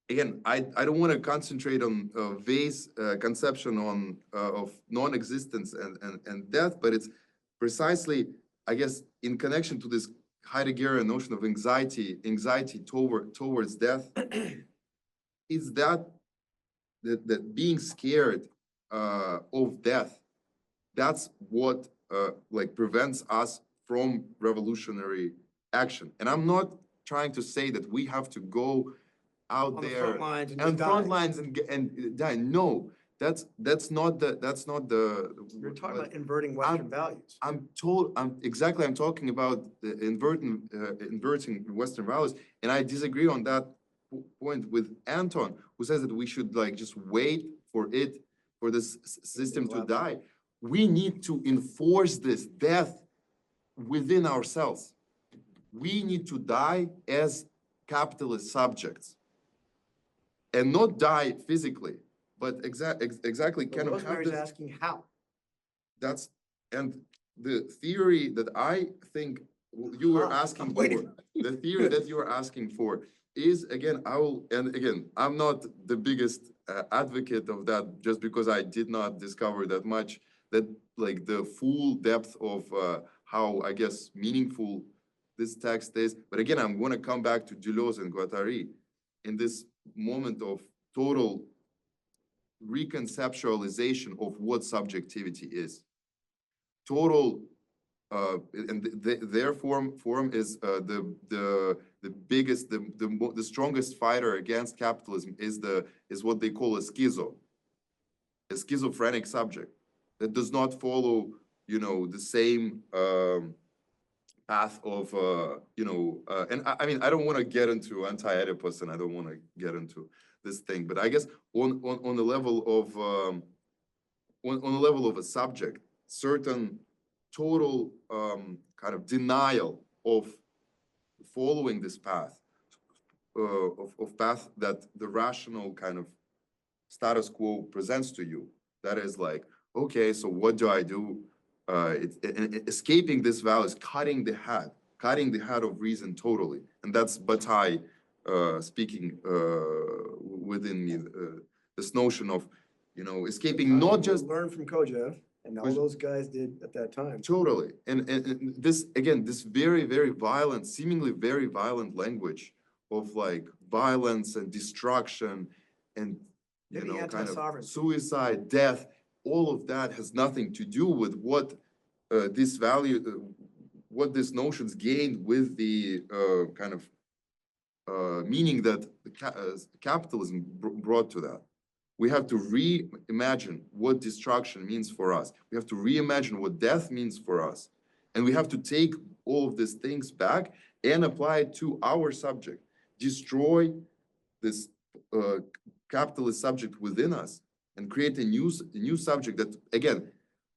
again, I don't want to concentrate on Wei's conception of non-existence and death, but it's precisely, I guess, in connection to this Heideggerian notion of anxiety towards death, is that being scared of death, that's what like prevents us from revolutionary action. And I'm not trying to say that we have to go out On the there front lines and and just front die. lines and die. No, that's not the You're talking about inverting Western values. I'm talking about the inverting Western values, and I disagree on that point with Anton, who says that we should like just wait for this system to die. We need to enforce this death within ourselves. We need to die as capitalist subjects, and not die physically, but exactly But kind of have Rosemary's this. asking how. That's, and the theory that I think you were Ah, asking I'm for, waiting. the theory that you are asking for is, again, I'm not the biggest advocate of that, just because I did not discover that much, that like the full depth of how, I guess, meaningful this text is. But again, I'm going to come back to Deleuze and Guattari in this moment of total reconceptualization of what subjectivity is. Total, and their form is the biggest, the strongest fighter against capitalism is what they call a schizophrenic subject that does not follow, the same path of, and I mean, I don't want to get into anti-Oedipus, and I don't want to get into this thing, but I guess on the level of on the level of a subject, certain total kind of denial of following this path, of path that the rational kind of status quo presents to you. That is like, okay, so what do I do? Escaping this vow is cutting the head of reason totally. And that's Bataille speaking within me, this notion of, escaping not just Learn from Kojève, and all those guys did at that time. totally. And this, again, this very, very violent, seemingly very violent language of like violence and destruction and, Maybe kind of anti-sovereignty. suicide, death, all of that has nothing to do with what this value, what these notions gained with the kind of meaning that capitalism brought to that. We have to reimagine what destruction means for us. We have to reimagine what death means for us. And we have to take all of these things back and apply it to our subject. Destroy this capitalist subject within us and create a new subject that, again,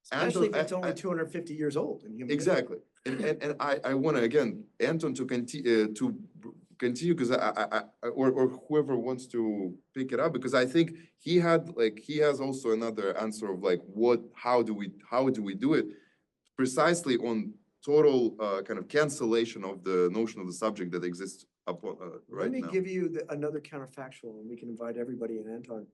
Especially if Anton, it's only 250 years old. In human exactly. And I want to, again, Anton to continue because or whoever wants to pick it up, because I think he has also another answer of like how do we do it precisely on total kind of cancellation of the notion of the subject that exists upon right now. Let me give you another counterfactual, and we can invite everybody in, Anton.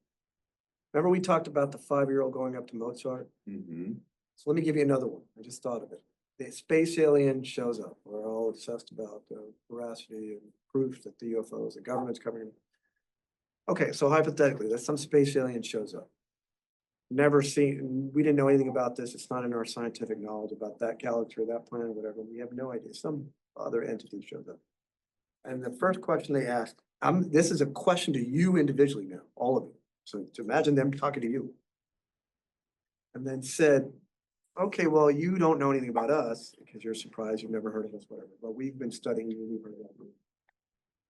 Remember we talked about the 5-year-old going up to Mozart? Mhm. So let me give you another one. I just thought of it. The space alien shows up. We're all obsessed about veracity and proof that the UFOs, the government's covering them. Okay, so hypothetically, that some space alien shows up. Never seen, we didn't know anything about this. It's not in our scientific knowledge about that galaxy or that planet, whatever. We have no idea. Some other entity shows up. And the first question they ask, this is a question to you individually now, all of you. So to imagine them talking to you. And then said, okay, well, you don't know anything about us because you're surprised, you've never heard of us, whatever, but we've been studying you, we've heard about you.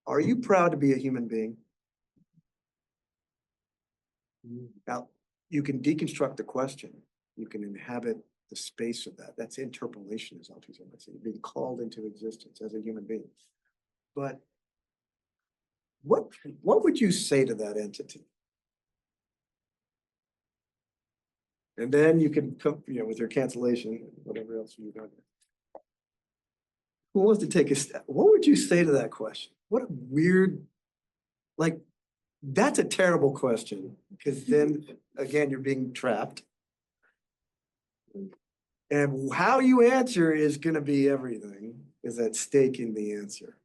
Are you proud to be a human being? Now, you can deconstruct the question. You can inhabit the space of that. That's interpolation, as Althusser might say, being called into existence as a human being. But what would you say to that entity? And then you can come, with your cancellation, whatever else you've done. Who wants to take a step? What would you say to that question? What a weird, that's a terrible question, because then again, you're being trapped. And how you answer is gonna be everything, is at stake in the answer.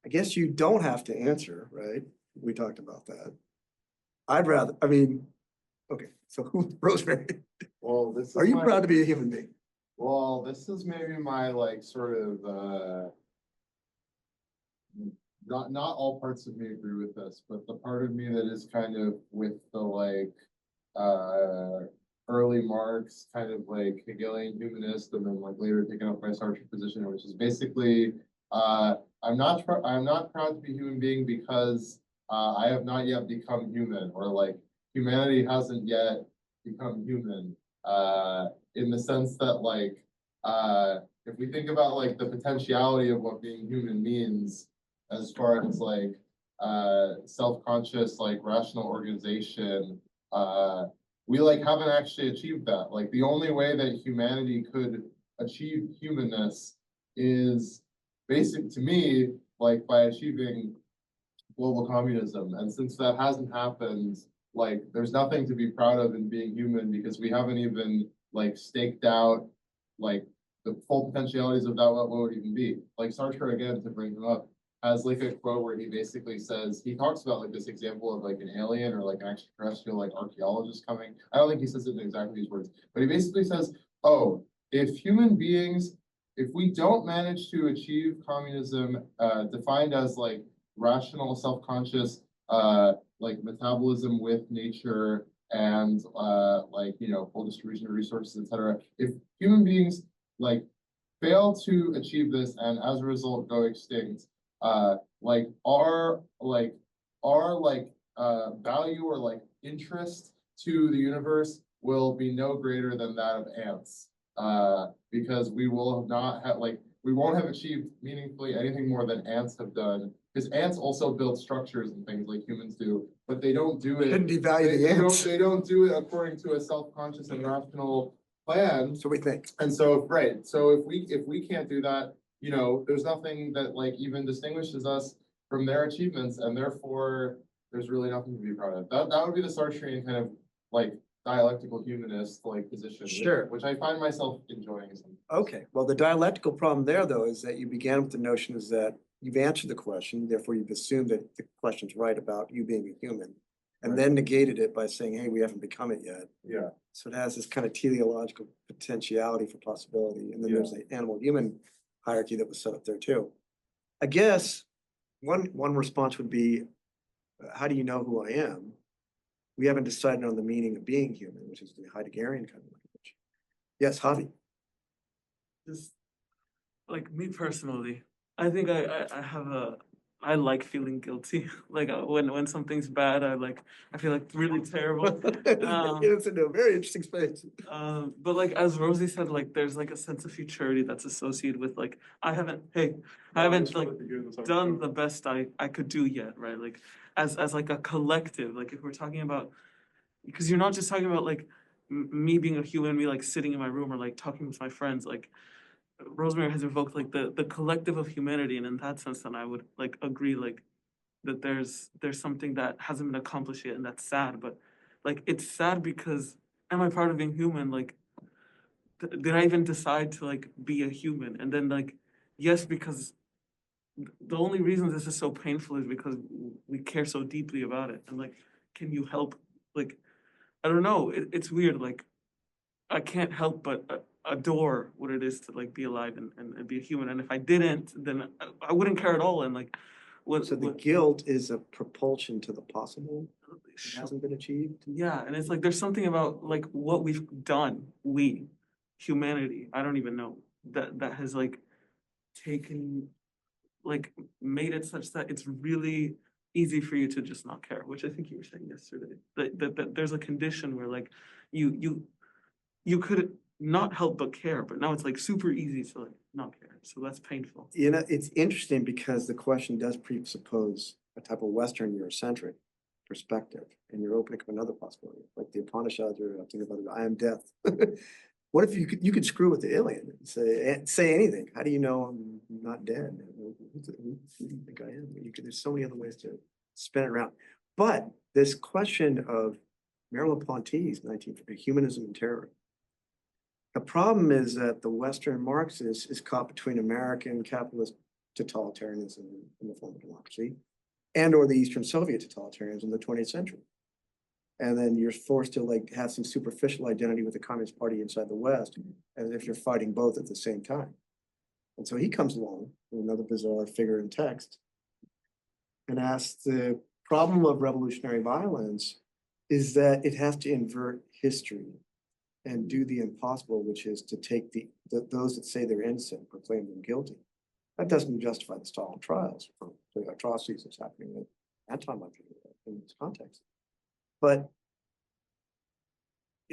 I guess you don't have to answer, right? We talked about that. I'd rather, I mean, okay, so who, Rosemary, Well, this is. are you my- proud to be a human being? Well, this is maybe my like sort of, not all parts of me agree with this, but the part of me that is kind of with the like, early Marx, kind of like Hegelian humanist, and then like later taken up by Sartre position, which is basically, I'm not proud to be a human being because, I have not yet become human, or like humanity hasn't yet become human, in the sense that like, if we think about like the potentiality of what being human means, as far as like, self-conscious, like rational organization, we like haven't actually achieved that. Like the only way that humanity could achieve humanness is basic to me, like by achieving global communism. And since that hasn't happened, like there's nothing to be proud of in being human, because we haven't even like staked out like the full potentialities of that, what would even be. Like Sartre, again, to bring him up, has like a quote where he basically says, he talks about like this example of like an alien or like an extraterrestrial like archaeologist coming. I don't think he says it in exactly these words, but he basically says, oh, if human beings, if we don't manage to achieve communism, defined as like rational, self-conscious, like metabolism with nature and like, you know, full distribution of resources, etc. If human beings like fail to achieve this and as a result go extinct, like our value or like interest to the universe will be no greater than that of ants, because we will not have like we won't have achieved meaningfully anything more than ants have done, because ants also build structures and things like humans do, but they don't do it. Shouldn't devalue the ants. They don't do it according to a self-conscious and rational plan. So we think. And so, right, so if we can't do that, you know, there's nothing that like even distinguishes us from their achievements, and therefore there's really nothing to be proud of. That would be the Sartrean kind of like dialectical humanist like position, Sure. which I find myself enjoying sometimes. Okay, well, the dialectical problem there, though, is that you began with the notion is that you've answered the question, therefore you've assumed that the question's right about you being a human, and Right. then negated it by saying, hey, we haven't become it yet. Yeah. So it has this kind of teleological potentiality for possibility, and then there's the animal-human hierarchy that was set up there too. I guess one response would be, how do you know who I am? We haven't decided on the meaning of being human, which is the Heideggerian kind of language. Yes, Javi. Just like me personally, I think I have I like feeling guilty. Like when something's bad, I feel like really terrible. It's into a very interesting space. But like as Rosie said, like there's like a sense of futurity that's associated with like I haven't like done the best I could do yet, right? Like as like a collective, like if we're talking about, because you're not just talking about like me being a human, me like sitting in my room or like talking with my friends, like Rosemary has evoked like the collective of humanity, and in that sense, then I would like agree like that there's something that hasn't been accomplished yet, and that's sad. But like it's sad because am I part of being human? Like did I even decide to like be a human? And then like yes, because the only reason this is so painful is because we care so deeply about it. And like, can you help? Like, I don't know. It's weird. Like, I can't help but adore what it is to like be alive and be a human. And if I didn't, then I wouldn't care at all. And like, So the guilt is a propulsion to the possible that hasn't been achieved. yeah, and it's like there's something about like what we've done, humanity, I don't even know, that has like taken, like made it such that it's really easy for you to just not care, which I think you were saying yesterday. That there's a condition where like you could not help but care, but now it's like super easy to like not care. So that's painful. You know, it's interesting because the question does presuppose a type of Western Eurocentric perspective, and you're opening up another possibility, like the Upanishads are thinking about I am death. What if you could screw with the alien and say anything? How do you know I'm not dead? Who do you think I am? There's so many other ways to spin it around. But this question of Merleau-Ponty's 1950 humanism and terror. The problem is that the Western Marxist is caught between American capitalist totalitarianism in the form of democracy and or the Eastern Soviet totalitarianism in the 20th century. And then you're forced to like have some superficial identity with the Communist Party inside the West, as if you're fighting both at the same time. And so he comes along, another bizarre figure in text, and asks the problem of revolutionary violence is that it has to invert history and do the impossible, which is to take those that say they're innocent, proclaim them guilty. That doesn't justify the Stalin trials for the atrocities that's happening at that time in this context. But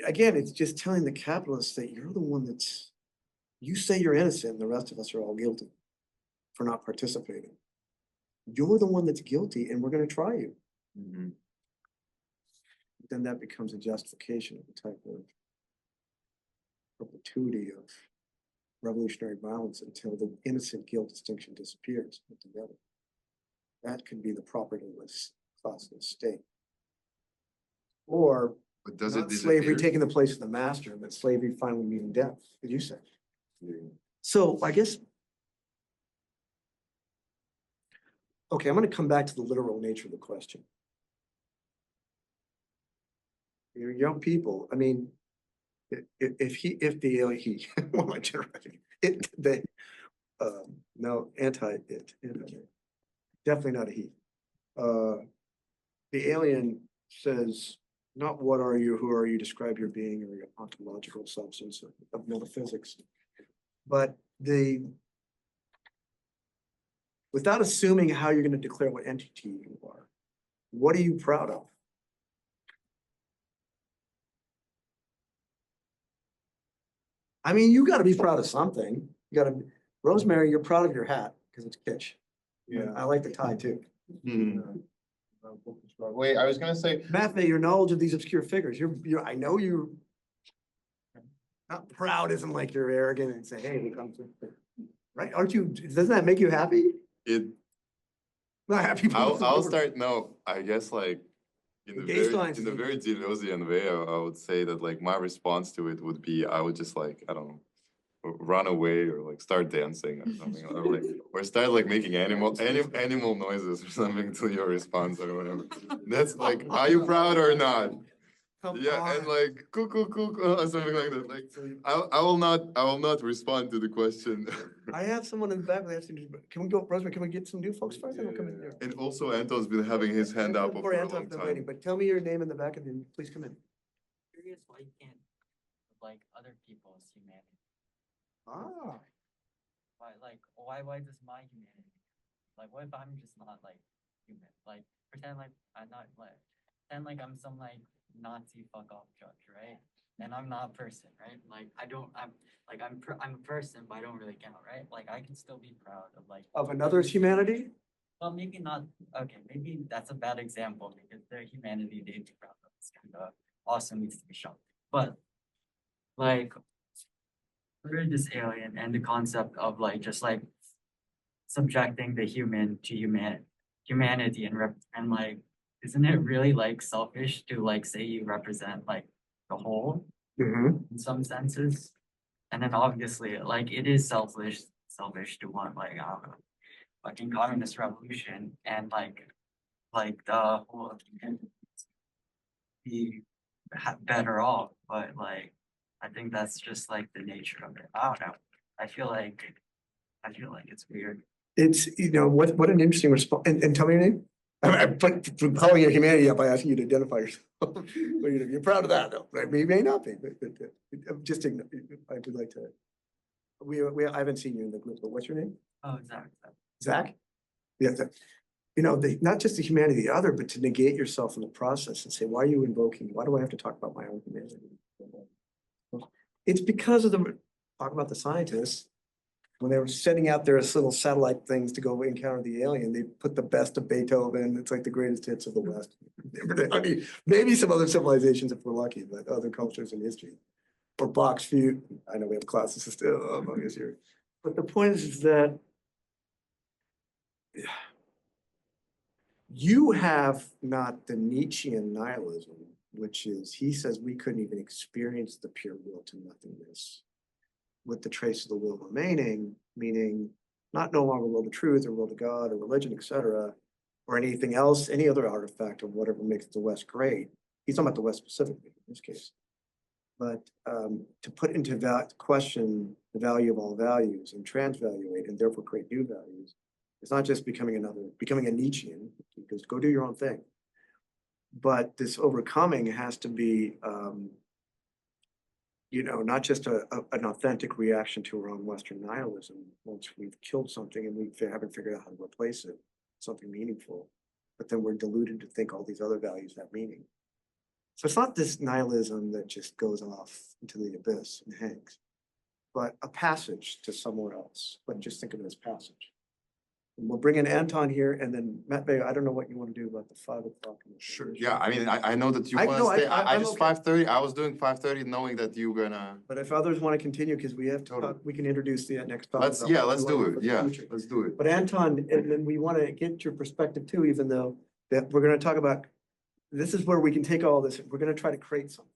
again, it's just telling the capitalists that you're the one that's, you say you're innocent and the rest of us are all guilty for not participating. You're the one that's guilty and we're going to try you. Mhm. Then that becomes a justification of the type of perpetuity of revolutionary violence until the innocent guilt distinction disappears altogether. That could be the propertyless class of the state. Or But does not it slavery disappear? taking the place of the master, but slavery finally meeting death, as you said. Yeah. So I guess, okay, I'm going to come back to the literal nature of the question. You're young people. I mean, if the alien, what am I generating? No, anti-it, definitely not a he. The alien says, not what are you, who are you, describe your being or your ontological substance of metaphysics. But without assuming how you're going to declare what entity you are, what are you proud of? I mean, you got to be proud of something. You got to, Rosemary, you're proud of your hat because it's kitsch. Yeah. I like the tie too. Mhm. Wait, I was gonna say, Matvey, your knowledge of these obscure figures, I know you're not proud isn't like you're arrogant and say, hey, we come to, right? Aren't you, doesn't that make you happy? It, Not happy. I'll start, no, I guess like, in the Gay very, science in the is- very Deleuzian way, I would say that like my response to it would be, I would just like, I don't know, run away or like start dancing or something, or like, or start like making animal noises or something to your response or whatever. That's like, are you proud or not? Come Yeah, and on. like cuckoo, or something like that. Like I will not respond to the question. I have someone in the back. Can we go, Rosemary, can we get some new folks first? And we'll come in Yeah. here. And also Anton's been having his hand up Before for a Anton's long been waiting, time. but tell me your name in the back and then please come in. Curious why you can't like other people's humanity. Ah, Why does my humanity? Like what if I'm just not like human? Like pretend like I'm not like pretend like I'm some like Nazi fuck off judge, right? And I'm not a person, right? Like I'm a person, but I don't really count, right? Like I can still be proud of like of another's humanity? well, maybe not. Okay, maybe that's a bad example because their humanity they'd be proud of. It's kind of awesome, needs to be shown. But like, for this alien and the concept of like just like subjecting the human to humanity and like, isn't it really like selfish to like say you represent like the whole Mm-hmm. in some senses? And then obviously like it is selfish to want like fucking communist revolution and like the whole of humanity be better off, but like I think that's just like the nature of it. I don't know. I feel like it's weird. It's, what an interesting response. And tell me your name. I put from calling your humanity up by asking you to identify yourself. Well, you're proud of that, though. Right? You may not be, but just I would like to. I haven't seen you in the group, but what's your name? Oh, exactly. Zach? Yeah. Not just the humanity of the other, but to negate yourself in the process and say, why are you invoking? Why do I have to talk about my own humanity? It's because of talk about the scientists. When they were setting out their little satellite things to go encounter the alien, they put the best of Beethoven. It's like the greatest hits of the West. Maybe some other civilizations if we're lucky, but other cultures in history. Or Bach's Fugue. I know we have classes still among us here. But the point is that you have not the Nietzschean nihilism, which is, he says we couldn't even experience the pure will to nothingness with the trace of the will remaining, meaning not no longer will to truth or will to God or religion, etc., or anything else, any other artifact of whatever makes the West great. He's talking about the West specifically in this case. But to put into question the value of all values and transvaluate and therefore create new values, it's not just becoming a Nietzschean, because go do your own thing. But this overcoming has to be, not just an authentic reaction to our own Western nihilism once we've killed something and we haven't figured out how to replace it, something meaningful, but then we're deluded to think all these other values have meaning. So it's not this nihilism that just goes off into the abyss and hangs, but a passage to somewhere else. But just think of it as passage. And we'll bring in Anton here, and then Matvey, I don't know what you want to do about the 5 o'clock. Sure, yeah, I mean, I know that you I- wanna no, I- stay, I- I I'm just okay. 5:30, I was doing 5:30 knowing that you gonna, But if others want to continue, because we have to Totally. we can introduce the next topic. let's about do what we it, want yeah, for the future. let's do it. But Anton, and then we want to get your perspective too, even though that we're going to talk about, this is where we can take all this, we're going to try to create something.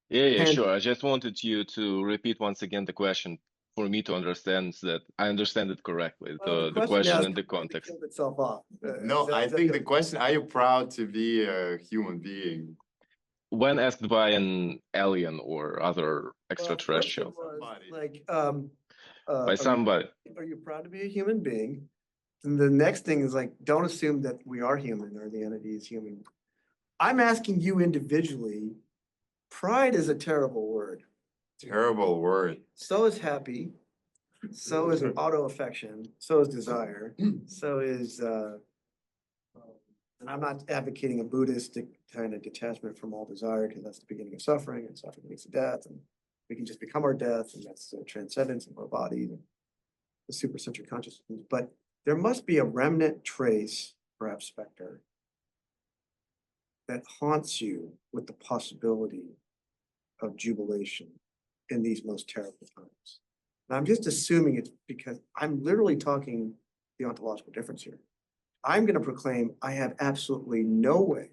Yeah, And- sure. I just wanted you to repeat once again the question for me to understand that I understand it correctly, Well, the question now and the has completely context. killed itself off. No, I think the question, are you proud to be a human being? When asked by an alien or other extraterrestrial, Somebody. Like, by somebody. are you proud to be a human being? And the next thing is like, don't assume that we are human or the entity is human. I'm asking you individually, pride is a terrible word. Terrible word. So is happy, so is auto affection, so is desire, so is, and I'm not advocating a Buddhistic kind of detachment from all desire, because that's the beginning of suffering, and suffering leads to death, and we can just become our death, and that's the transcendence of our body, and the supercentric consciousness. But there must be a remnant trace, perhaps specter, that haunts you with the possibility of jubilation in these most terrible times. And I'm just assuming it's because I'm literally talking the ontological difference here. I'm going to proclaim I have absolutely no way.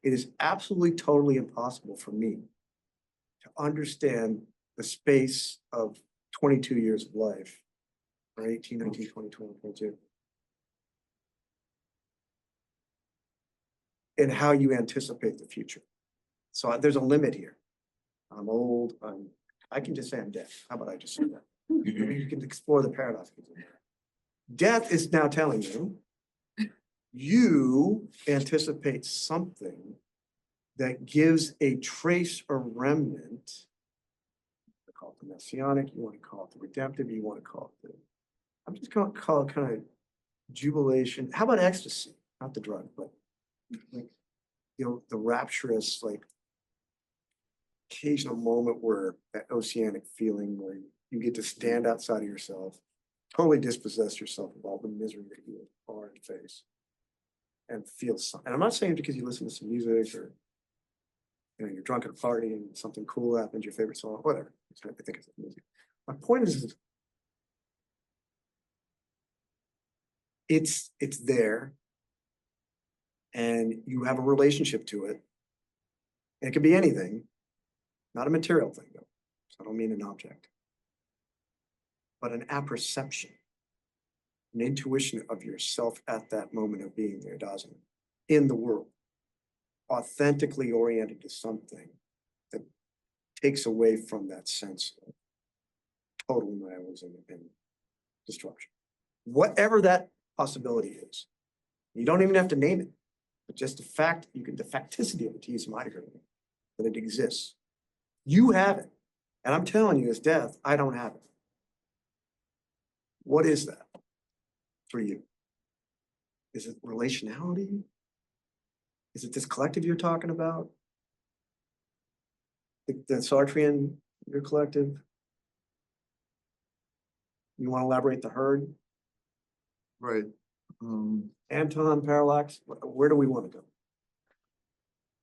It is absolutely totally impossible for me to understand the space of 22 years of life, or 18, 19, 20, 21, 22, and how you anticipate the future. So there's a limit here. I'm old, I can just say I'm dead. How about I just say that? You can explore the paradox. Death is now telling you anticipate something that gives a trace or remnant. You call it the messianic, you want to call it the redemptive, you want to call it the, I'm just going to call it kind of jubilation. How about ecstasy? Not the drug, but like, the rapturous, like, occasional moment where that oceanic feeling where you get to stand outside of yourself, totally dispossess yourself of all the misery that you are and face, and feel something. And I'm not saying because you listen to some music or you're drunk at a party and something cool happens, your favorite song, whatever. I think it's music. My point is, it's there, and you have a relationship to it. And it could be anything. Not a material thing, though. So I don't mean an object, but an apperception, an intuition of yourself at that moment of being there, doesn't it? In the world, authentically oriented to something that takes away from that sense of total nihilism and destruction. Whatever that possibility is, you don't even have to name it, but just the fact, the facticity of it, to use some Heidegger, that it exists. You have it. And I'm telling you, as death, I don't have it. What is that for you? Is it relationality? Is it this collective you're talking about? The Sartrean, your collective? You want to elaborate the herd? Right. Anton, parallax, where do we want to go?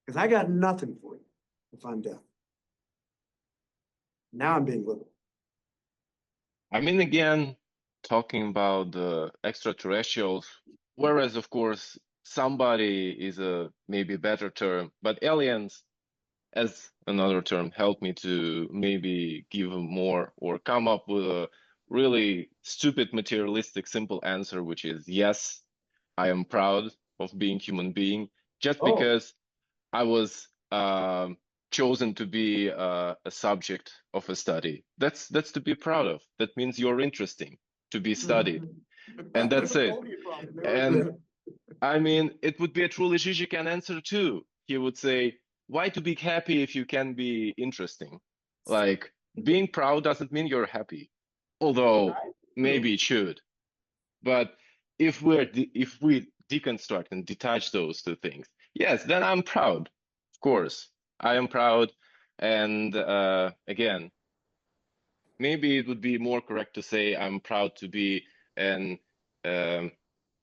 Because I got nothing for you if I'm deaf. Now I'm being liberal. I mean, again, talking about the extraterrestrials, whereas, of course, somebody is a maybe better term, but aliens, as another term, help me to maybe give a more or come up with a really stupid, materialistic, simple answer, which is yes, I am proud of being human being, just Oh. because I was chosen to be a subject of a study. That's to be proud of. That means you're interesting to be studied, and that's it. And I mean, it would be a truly Zizek answer too. He would say, why to be happy if you can be interesting? Like, being proud doesn't mean you're happy, although maybe it should. But if we deconstruct and detach those two things, yes, then I'm proud. Of course, I am proud. And again, maybe it would be more correct to say I'm proud to be an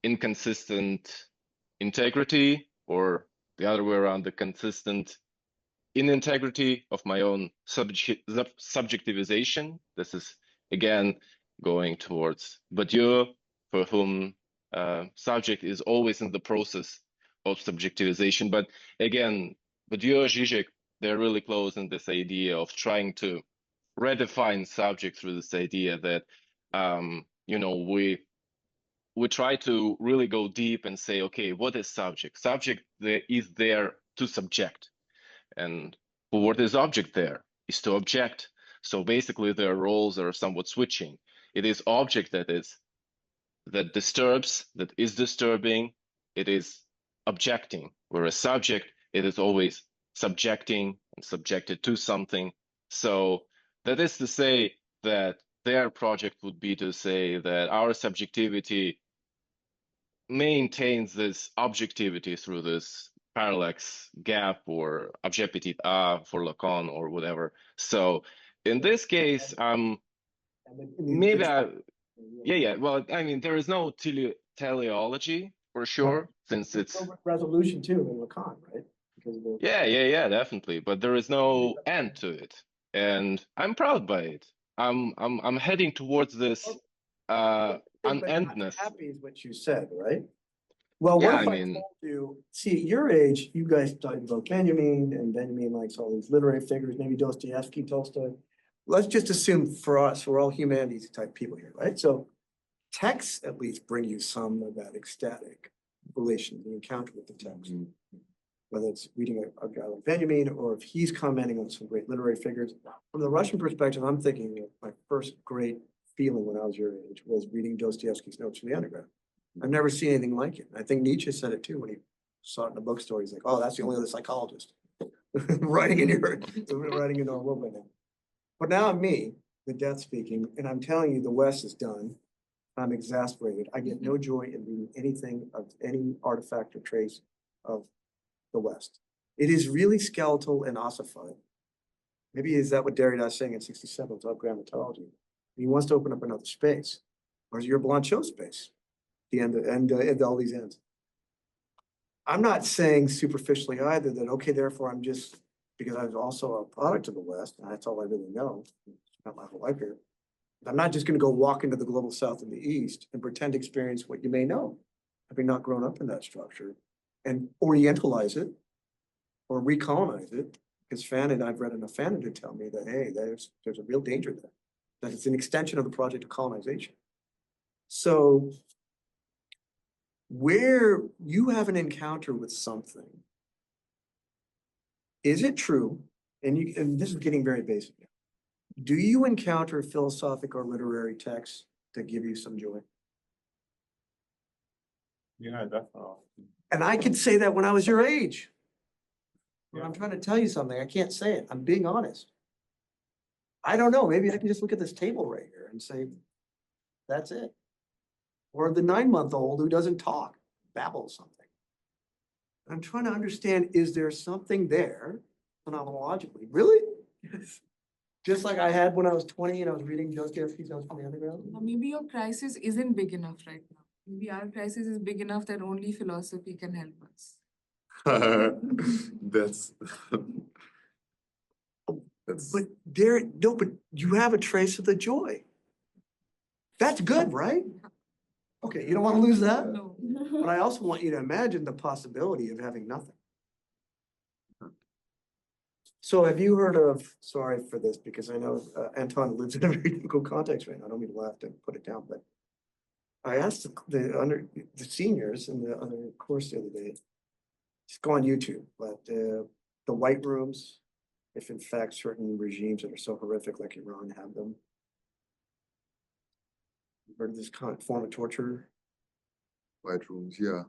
inconsistent integrity, or the other way around, the consistent inintegrity of my own subjectivization. This is again going towards Badiou, for whom subject is always in the process of subjectivization. But again, Badiou, Zizek, they're really close in this idea of trying to redefine subject through this idea that you know, we try to really go deep and say, okay, what is subject? Subject is there to subject. And what is object there? Is to object. So basically their roles are somewhat switching. It is object that disturbs, that is disturbing, it is objecting. Whereas subject, it is always subjecting and subjected to something. So that is to say that their project would be to say that our subjectivity maintains this objectivity through this parallax gap or objectivity for Lacan or whatever. So in this case, maybe yeah. Well, I mean, there is no teleology for sure, since it's Resolution too in Lacan, right? Because of the yeah, definitely. But there is no end to it, and I'm proud by it. I'm heading towards this but you're not unendness. happy is what you said, right? Well, Yeah, what if I I mean, told you, see, at your age, you guys talking about Benjamin, and Benjamin likes all these literary figures, maybe Dostoevsky, Tolstoy. Let's just assume for us, we're all humanities type people here, right? So texts at least bring you some of that ecstatic relation, the encounter with the text. Whether it's reading a guy like Benjamin, or if he's commenting on some great literary figures. From the Russian perspective, I'm thinking of my first great feeling when I was your age was reading Dostoevsky's Notes from the Underground. I've never seen anything like it. I think Nietzsche said it too when he saw it in a bookstore. He's like, oh, that's the only other psychologist writing in our world right now. But now I'm me, the death speaking, and I'm telling you the West is done. I'm exasperated. I get no joy in reading anything of any artifact or trace of the West. It is really skeletal and ossified. Maybe is that what Derrida is saying in 67 about grammatology? He wants to open up another space. Or is your Blanchot space? The end all these ends. I'm not saying superficially either that, okay, therefore I'm just, because I was also a product of the West, and that's all I really know, not my whole life here. I'm not just going to go walk into the global South and the East and pretend to experience what you may know, having not grown up in that structure, and orientalize it or recolonize it. Because Fanon, I've read enough Fanon to tell me that, hey, there's a real danger there, that it's an extension of the project of colonization. So where you have an encounter with something, is it true? And this is getting very basic. Do you encounter philosophic or literary texts that give you some joy? Yeah, definitely. And I could say that when I was your age. But I'm trying to tell you something. I can't say it. I'm being honest. I don't know. Maybe I can just look at this table right here and say, that's it. Or the 9-month-old who doesn't talk, babbles something. I'm trying to understand, is there something there phenomenologically? Really? Yes. Just like I had when I was 20 and I was reading Dostoevsky's Notes from the Underground. Maybe your crisis isn't big enough right now. Maybe our crisis is big enough that only philosophy can help us. That's But there, no, but you have a trace of the joy. That's good, right? Okay, you don't want to lose that? No. But I also want you to imagine the possibility of having nothing. So have you heard of, sorry for this, because I know Anton lives in a very difficult context right now. I don't mean to laugh to put it down, but I asked the seniors in the other course the other day, just go on YouTube, but the white rooms, if in fact certain regimes that are so horrific like Iran have them. Heard of this kind of form of torture? White rooms, yeah.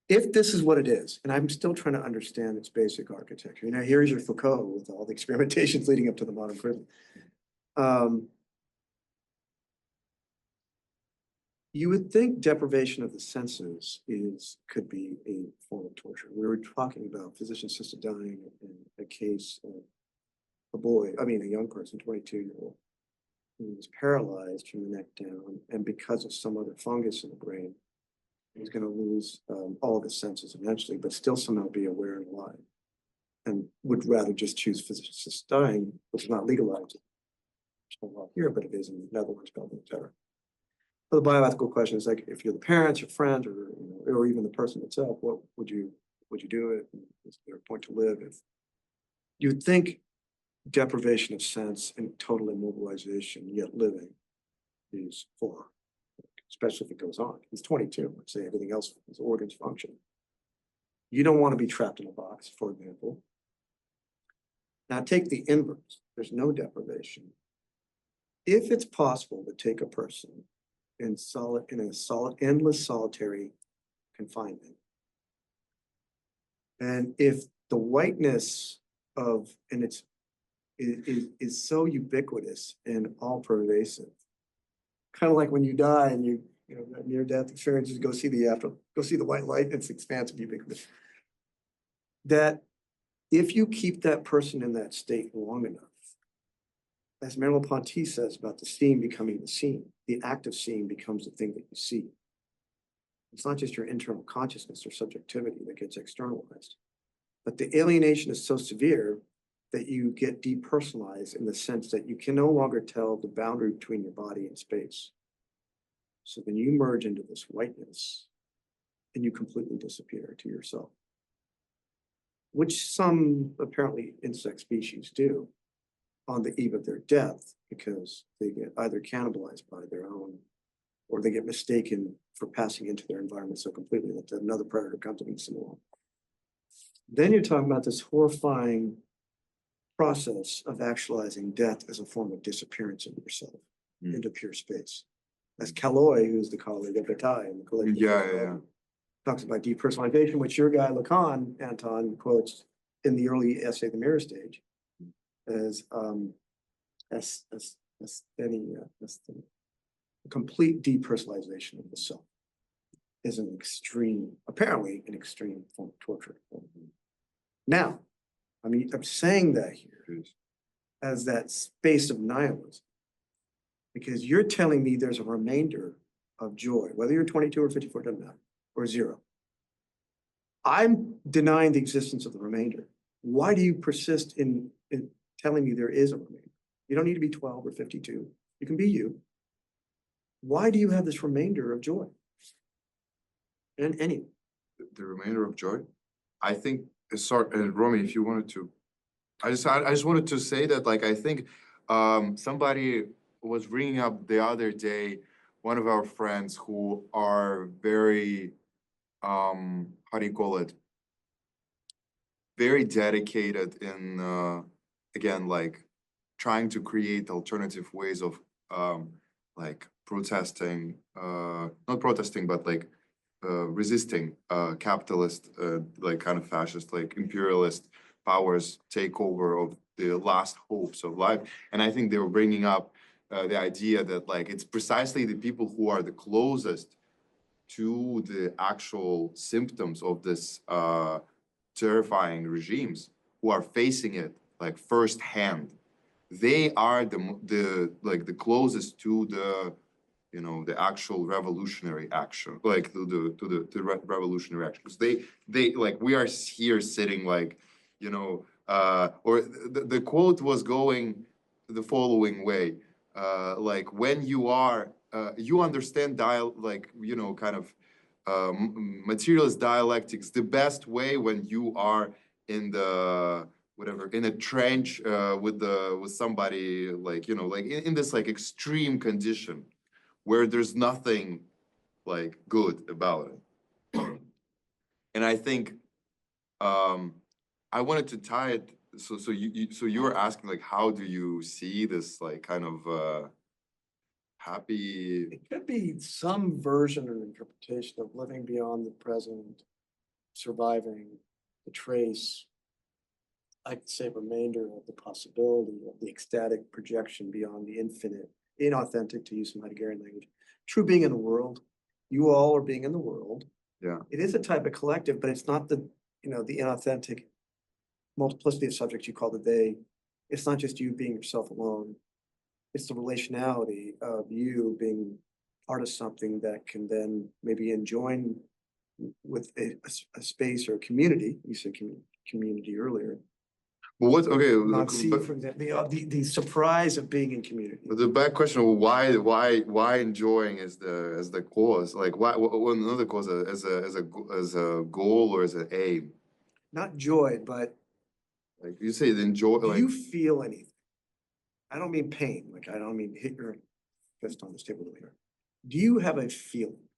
If this is what it is, and I'm still trying to understand its basic architecture, you know, here's your Foucault with all the experimentations leading up to the modern prison. You would think deprivation of the senses could be a form of torture. We were talking about physician-assisted dying in a case of a young person, 22-year-old, who was paralyzed from the neck down, and because of some other fungus in the brain, he was going to lose all of his senses eventually, but still somehow be aware and alive, and would rather just choose physician-assisted dying, which is not legalized here, but it is in the Netherlands, Belgium, etc. So the bioethical question is like, if you're the parents, your friends, or even the person itself, what would you do it? Is there a point to live? If you'd think deprivation of sense and total immobilization, yet living, is for, especially if it goes on. He's 22. Let's say everything else, his organs function. You don't want to be trapped in a box, for example. Now take the inverse. There's no deprivation. If it's possible to take a person in endless solitary confinement, and if the whiteness of, and it's is so ubiquitous and all pervasive, kind of like when you die and you know near death experiences, go see the white light. It's expansive, ubiquitous. That if you keep that person in that state long enough, as Merleau-Ponty says about the seeing becoming the seen, the act of seeing becomes the thing that you see. It's not just your internal consciousness or subjectivity that gets externalized, but the alienation is so severe that you get depersonalized in the sense that you can no longer tell the boundary between your body and space. So then you merge into this whiteness and you completely disappear to yourself, which some apparently insect species do on the eve of their death, because they get either cannibalized by their own, or they get mistaken for passing into their environment so completely that another predator comes and eats them along. Then you're talking about this horrifying process of actualizing death as a form of disappearance into yourself, into pure space. As Calloy, who's the colleague of Bataille in the collegiate, talks about depersonalization, which your guy Lacan, Anton, quotes in the early essay, The Mirror Stage, as complete depersonalization of the self is apparently an extreme form of torture. Now, I'm saying that here as that space of nihilism, because you're telling me there's a remainder of joy, whether you're 22 or 54, doesn't matter, or zero. I'm denying the existence of the remainder. Why do you persist in telling me there is a remainder? You don't need to be 12 or 52. You can be you. Why do you have this remainder of joy? And anyway. The remainder of joy? I think, sorry, Romy, if you wanted to, I just wanted to say that, like, I think somebody was bringing up the other day, one of our friends who are very, how do you call it? Very dedicated in, again, like trying to create alternative ways of like protesting, not protesting, but like resisting capitalist, like kind of fascist, like imperialist powers takeover of the last hopes of life. And I think they were bringing up the idea that like it's precisely the people who are the closest to the actual symptoms of this terrifying regimes who are facing it like firsthand. They are the closest to the, you know, the actual revolutionary action, like to the revolutionary action. Because they like, we are here sitting like, you know, or the quote was going the following way, like when you are, you understand like, you know, kind of materialist dialectics the best way when you are in the whatever in a trench with somebody like like in this like extreme condition where there's nothing like good about it. And I think I wanted to tie it. So you were asking like how do you see this like kind of happy? It could be some version or interpretation of living beyond the present, surviving the trace, I could say remainder of the possibility of the ecstatic projection beyond the infinite, inauthentic to use some Heideggerian language, true being in the world. You all are being in the world. Yeah. It is a type of collective, but it's not the, the inauthentic multiplicity of subjects you call the they. It's not just you being yourself alone. It's the relationality of you being part of something that can then maybe enjoin with a space or a community. You said community earlier. But what's okay? Not see, But, for example, the surprise of being in community. but the back question of why enjoying is the cause, like why another cause as a goal or as an aim, Not joy, but like you say the enjoy do like you feel anything? I don't mean pain, like I don't mean hit your fist on this table here. Do you have a feeling?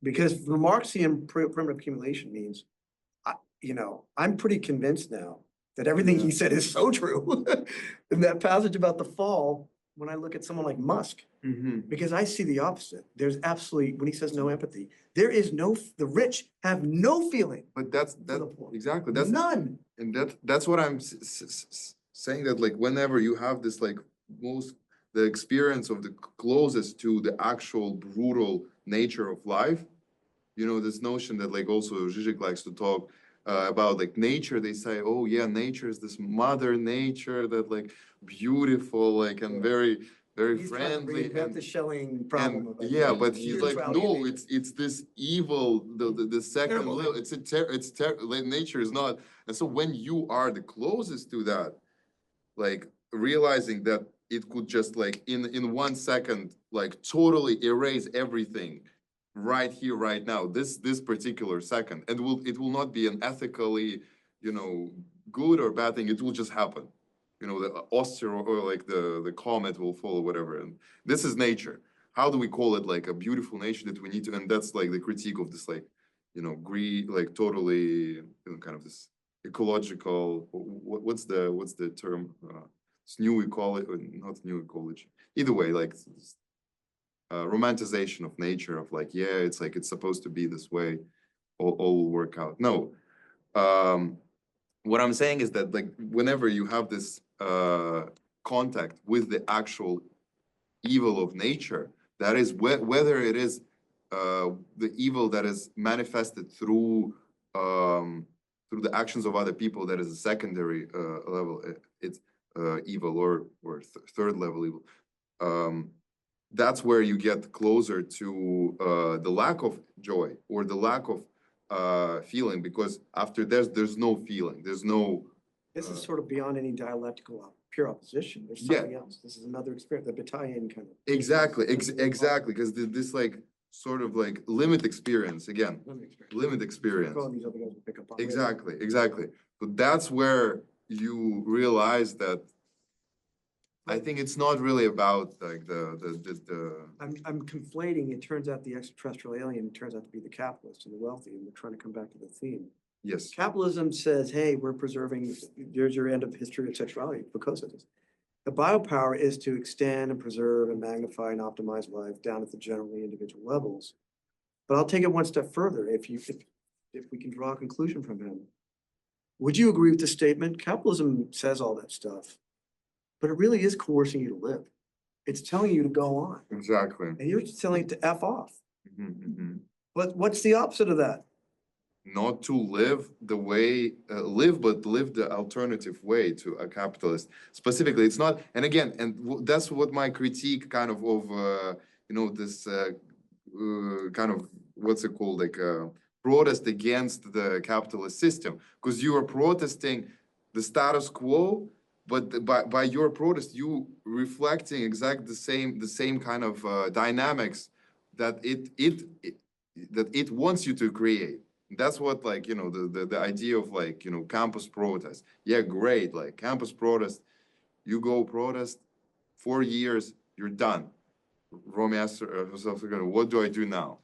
Because the Marxian primitive accumulation means, I'm pretty convinced now that everything he said is so true. In that passage about the fall, when I look at someone like Musk, because I see the opposite. There's absolutely, when he says no empathy, there is the rich have no feeling. But that's the poor. exactly that's None. and that's what I'm saying, that like whenever you have this like the experience of the closest to the actual brutal nature of life, this notion that like also Zizek likes to talk about like nature. They say, oh yeah, nature is this mother nature that like beautiful, like and very He's trying to friendly reinvent the Schelling problem. and of yeah, but he's like, spirituality in no, nature. it's this evil, the second Terrible level. Like, nature is not. And so when you are the closest to that, like realizing that it could just like in 1 second like totally erase everything right here right now, this particular second, and it will not be an ethically good or bad thing. It will just happen. The asteroid or like the comet will fall or whatever, and this is nature. How do we call it like a beautiful nature that we need to? And that's like the critique of this like green, like totally kind of this ecological, what's the term, it's new ecology, not new ecology, either way, like romanticization of nature, of like, yeah, it's like it's supposed to be this way, all will work out. No, what I'm saying is that like whenever you have this contact with the actual evil of nature, that is whether it is the evil that is manifested through the actions of other people, that is a secondary level, it's evil or third level evil. That's where you get closer to the lack of joy or the lack of feeling, because after there's no feeling, there's no. This is sort of beyond any dialectical pure opposition. There's Yeah. something else. This is another experience, the battalion kind of. Exactly, exactly, because this like sort of like limit experience again, limit experience. All these other guys will pick up on later. Exactly. So that's where you realize that I think it's not really about like the I'm conflating, it turns out the extraterrestrial alien turns out to be the capitalist and the wealthy, and we're trying to come back to the theme. yes. Capitalism says, hey, we're preserving, there's your end of history of sexuality, because of this. The biopower is to extend and preserve and magnify and optimize life down at the generally individual levels. But I'll take it one step further. If we can draw a conclusion from him, would you agree with the statement? Capitalism says all that stuff, but it really is coercing you to live. It's telling you to go on, Exactly. and you're just telling it to F off. Mhm. But what's the opposite of that? Not to live the way, but live the alternative way to a capitalist. Specifically, it's not, and again, that's what my critique kind of this kind of, what's it called, like protest against the capitalist system, because you are protesting the status quo, but by your protest, you reflecting exactly the same kind of dynamics that it wants you to create. That's what like, you know, the idea of like, you know, campus protest. Yeah, great, like campus protest, you go protest, 4 years, you're done. Romy asked herself, what do I do now?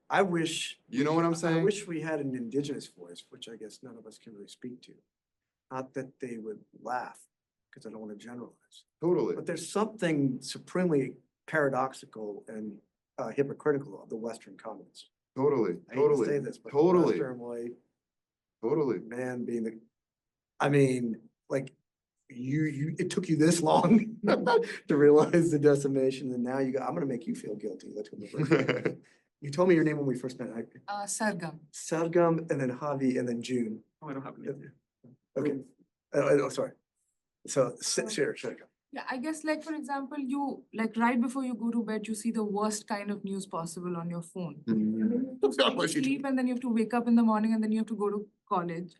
I wish. You know what I'm I saying? wish we had an indigenous voice, which I guess none of us can really speak to. Not that they would laugh, because I don't want to generalize. Totally. But there's something supremely paradoxical and hypocritical of the Western communists. Totally, I hate to say totally, this, but the totally, Western white totally. man being the, I mean, like, it took you this long to realize the decimation, and now you go, I'm gonna make you feel guilty. Let's go. First. You told me your name when we first met. Sargam. Sargam, and then Javi, and then June. Oh, I don't have any. Okay. Sorry. So, sure. Yeah, I guess like for example, you like right before you go to bed, you see the worst kind of news possible on your phone. And then you have to go to sleep, and then you have to wake up in the morning, and then you have to go to college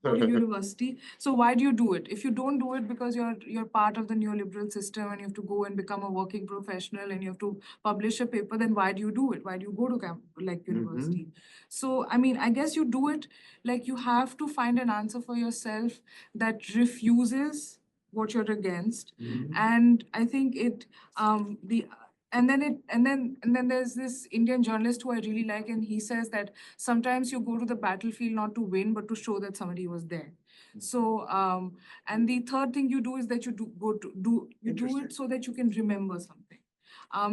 or university. So why do you do it? If you don't do it because you're part of the neoliberal system and you have to go and become a working professional and you have to publish a paper, then why do you do it? Why do you go to university? So I mean, I guess you do it like you have to find an answer for yourself that refuses what you're against. And I think it and then there's this Indian journalist who I really like, and he says that sometimes you go to the battlefield not to win but to show that somebody was there. So and the third thing you do is that you do it so that you can remember something.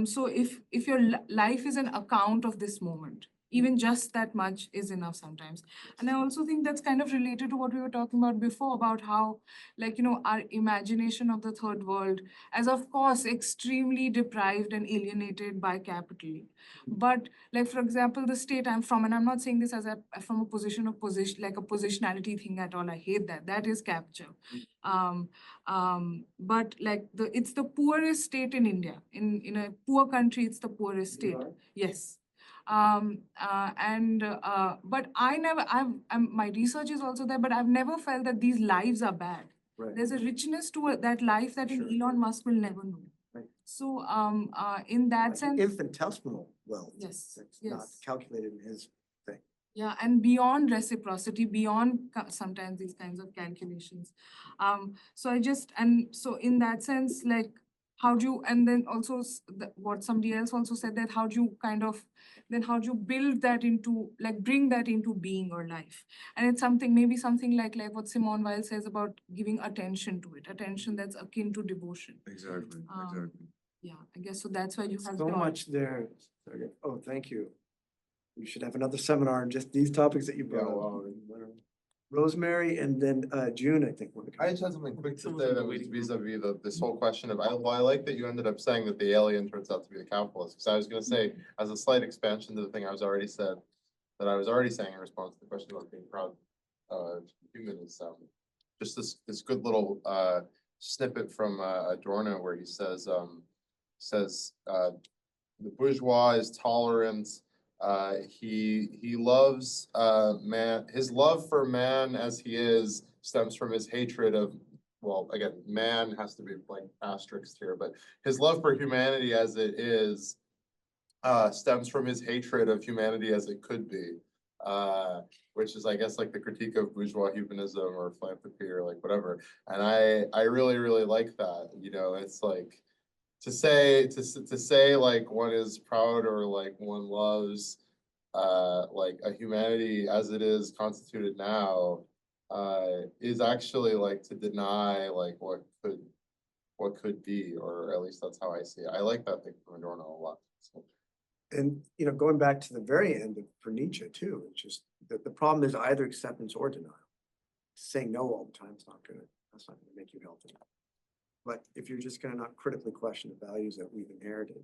So if your life is an account of this moment, even just that much is enough sometimes. And I also think that's kind of related to what we were talking about before, about how, like, you know, our imagination of the third world as, of course, extremely deprived and alienated by capital. But like, for example, the state I'm from, and I'm not saying this as from a position like a positionality thing at all. I hate that. That is capture. But like it's the poorest state in India. In a poor country, it's the poorest state. Yes. But my research is also there, but I've never felt that these lives are bad. Right. There's a richness to that life that Sure. Elon Musk will never know. Right. So in that sense, infinitesimal wealth. Yes, That's yes. not calculated in his thing. yeah, and beyond reciprocity, beyond sometimes these kinds of calculations. So in that sense, like, how do you, and then also what somebody else also said, that how do you build that into, like, bring that into being or life? And it's maybe something like what Simone Weil says about giving attention to it, attention that's akin to devotion. Exactly, Um, exactly. Yeah, I guess so that's why you have So much there. Oh, thank you. You should have another seminar on just these topics that you brought up. Rosemary, and then June, I think. I just had something quick to Someone's say in the that was waiting room. vis-a-vis this whole question of, I like that you ended up saying that the alien turns out to be the capitalist, because I was gonna say, as a slight expansion to the thing I was already saying in response to the question about being proud human, is just this good little snippet from Adorno where he says the bourgeois is tolerant. He loves man. His love for man as he is stems from his hatred of, well, again, man has to be like asterisked here, but his love for humanity as it is stems from his hatred of humanity as it could be, which is, I guess, like the critique of bourgeois humanism or philanthropy or like whatever. And I really, really like that. You know, it's like, to say like one is proud or like one loves like a humanity as it is constituted now is actually like to deny like what could be, or at least that's how I see it. I like that thing from Adorno a lot. So. And, you know, going back to the very end for Nietzsche too, it's just that the problem is either acceptance or denial. Saying no all the time is not good. That's not gonna make you healthy. But if you're just gonna not critically question the values that we've inherited,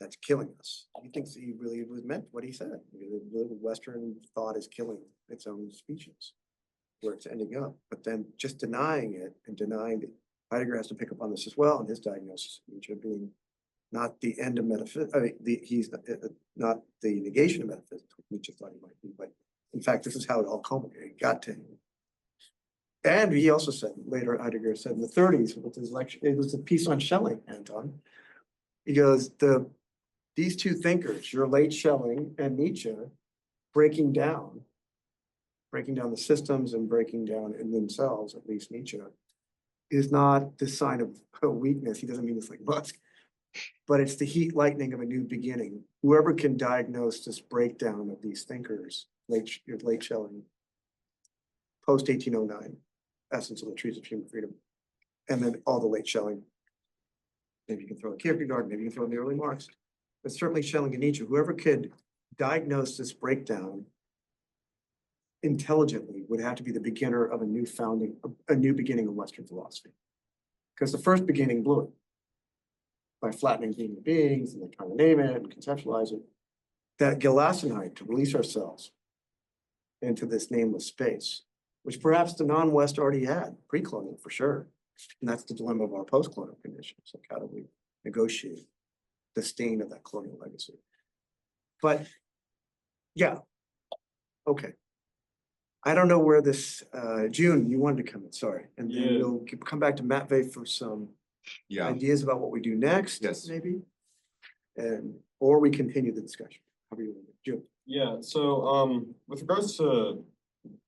that's killing us. He thinks he really was meant what he said. The Western thought is killing its own species, where it's ending up. But then just denying it and denying that Heidegger has to pick up on this as well, and his diagnosis of Nietzsche being not the end of metaphysics. I mean, he's not the negation of metaphysics, which Nietzsche thought he might be, but in fact, this is how it all culminated. It got to him. And he also said later, Heidegger said in the 30s with his lecture, it was a piece on Schelling, Anton. He goes, these two thinkers, your late Schelling and Nietzsche, breaking down the systems and breaking down in themselves, at least Nietzsche, is not the sign of a weakness. He doesn't mean this like Musk, but it's the heat lightning of a new beginning. Whoever can diagnose this breakdown of these thinkers, late Schelling, post 1809, Essence of the Trees of Human Freedom, and then all the late Schelling. Maybe you can throw in Kierkegaard, maybe you can throw in the early Marx, but certainly Schelling and Nietzsche, whoever could diagnose this breakdown intelligently would have to be the beginner of a new beginning of Western philosophy. Because the first beginning blew it by flattening human beings and then trying to name it and conceptualize it. That Gelassenheit to release ourselves into this nameless space, which perhaps the non-West already had, pre-colonial for sure. And that's the dilemma of our post-colonial conditions. Like, how do we negotiate the stain of that colonial legacy? But yeah, okay. I don't know where this, June, you wanted to come in, sorry. And then Yeah. we'll come back to Matvey for some ideas about what we do next, Yes. maybe. Or we continue the discussion. However you want to do. June. Yeah, so with regards to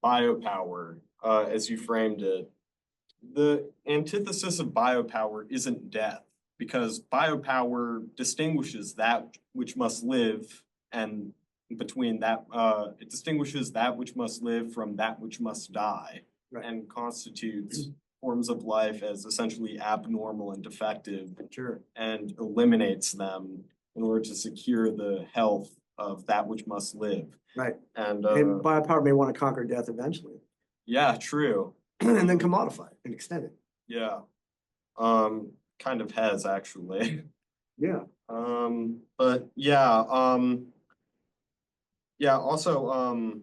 biopower, as you framed it, the antithesis of biopower isn't death, because biopower distinguishes that which must live, and between that, it distinguishes that which must live from that which must die, Right. and constitutes forms of life as essentially abnormal and defective, Sure. and eliminates them in order to secure the health of that which must live. Right. And And biopower may want to conquer death eventually. yeah, true. And then commodify it and extend it. Yeah. Kind of has actually. Yeah. But yeah, also,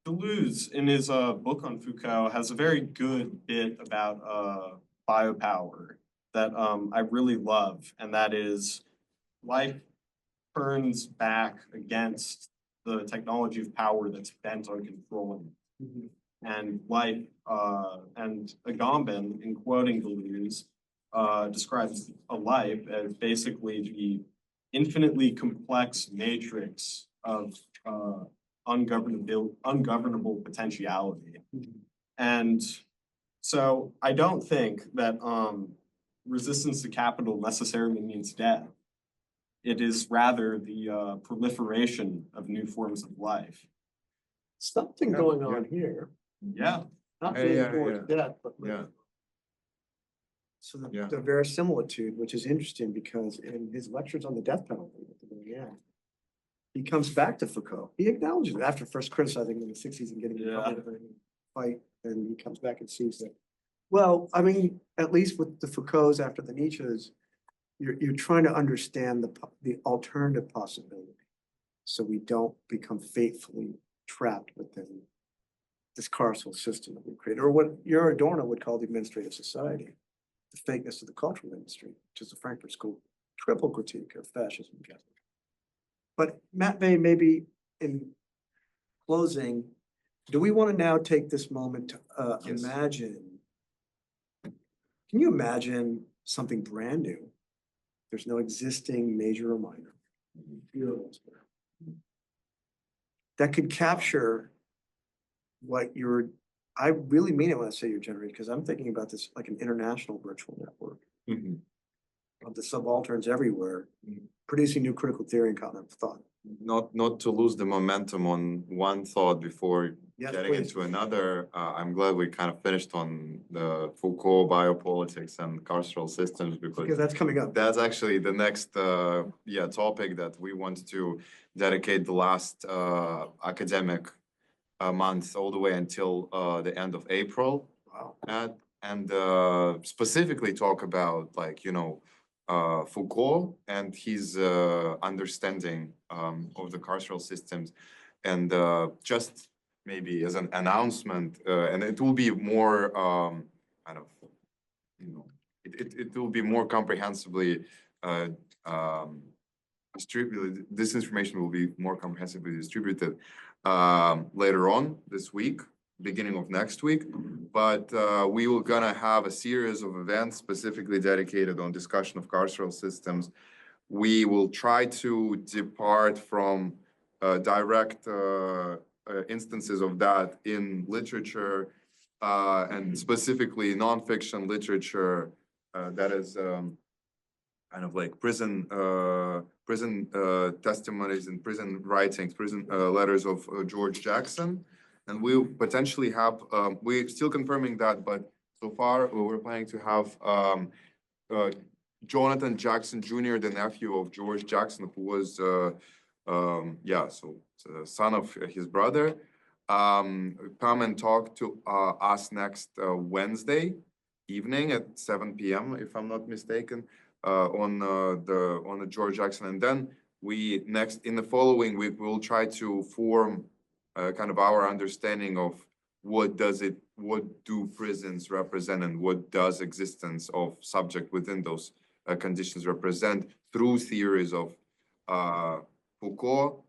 Deleuze in his book on Foucault has a very good bit about biopower that I really love, and that is life turns back against the technology of power that's bent on controlling. And life, and Agamben, in quoting Deleuze, describes a life as basically the infinitely complex matrix of ungovernable potentiality. And so I don't think that resistance to capital necessarily means death. It is rather the proliferation of new forms of life. Something going on here. Yeah. Not Yeah, being yeah, towards death, but. Yeah. So Yeah. the verisimilitude, which is interesting because in his lectures on the death penalty at the very end, he comes back to Foucault. He acknowledges it after first criticizing him in the 60s and getting in trouble with him, fight, and he comes back and sees that. Well, I mean, at least with the Foucaults after the Nietzsche's, you're trying to understand the alternative possibility, so we don't become fatefully trapped within this carceral system that we created, or what your Adorno would call the administrative society, the fakeness of the cultural industry, which is the Frankfurt School triple critique of fascism and capitalism. But Matvey, maybe in closing, do we want to now take this moment to Yes. imagine? Can you imagine something brand new? There's no existing major or minor. That could capture what you're, I really mean it when I say you're generating, because I'm thinking about this like an international virtual network of the subalterns everywhere, producing new critical theory and cognitive thought. Not to lose the momentum on one thought before Yes, getting please. into another. I'm glad we kind of finished on the Foucault biopolitics and carceral systems, Because because that's coming up. that's actually the next topic that we want to dedicate the last academic month all the way until the end of April. Wow. And specifically talk about, like, Foucault and his understanding of the carceral systems, and just maybe as an announcement, and it will be more kind of, it will be more comprehensively distributed. This information will be more comprehensively distributed later on this week, beginning of next week. But we will gonna have a series of events specifically dedicated on discussion of carceral systems. We will try to depart from direct instances of that in literature, and specifically nonfiction literature, that is kind of like prison testimonies and prison writings, prison letters of George Jackson. And we potentially have, we're still confirming that, but so far we're planning to have Jonathan Jackson Jr., the nephew of George Jackson, who was, son of his brother, come and talk to us next Wednesday evening at 7 p.m., if I'm not mistaken, on the George Jackson. And then we in the following week, we'll try to form kind of our understanding of what do prisons represent and what does existence of subject within those conditions represent through theories of Foucault.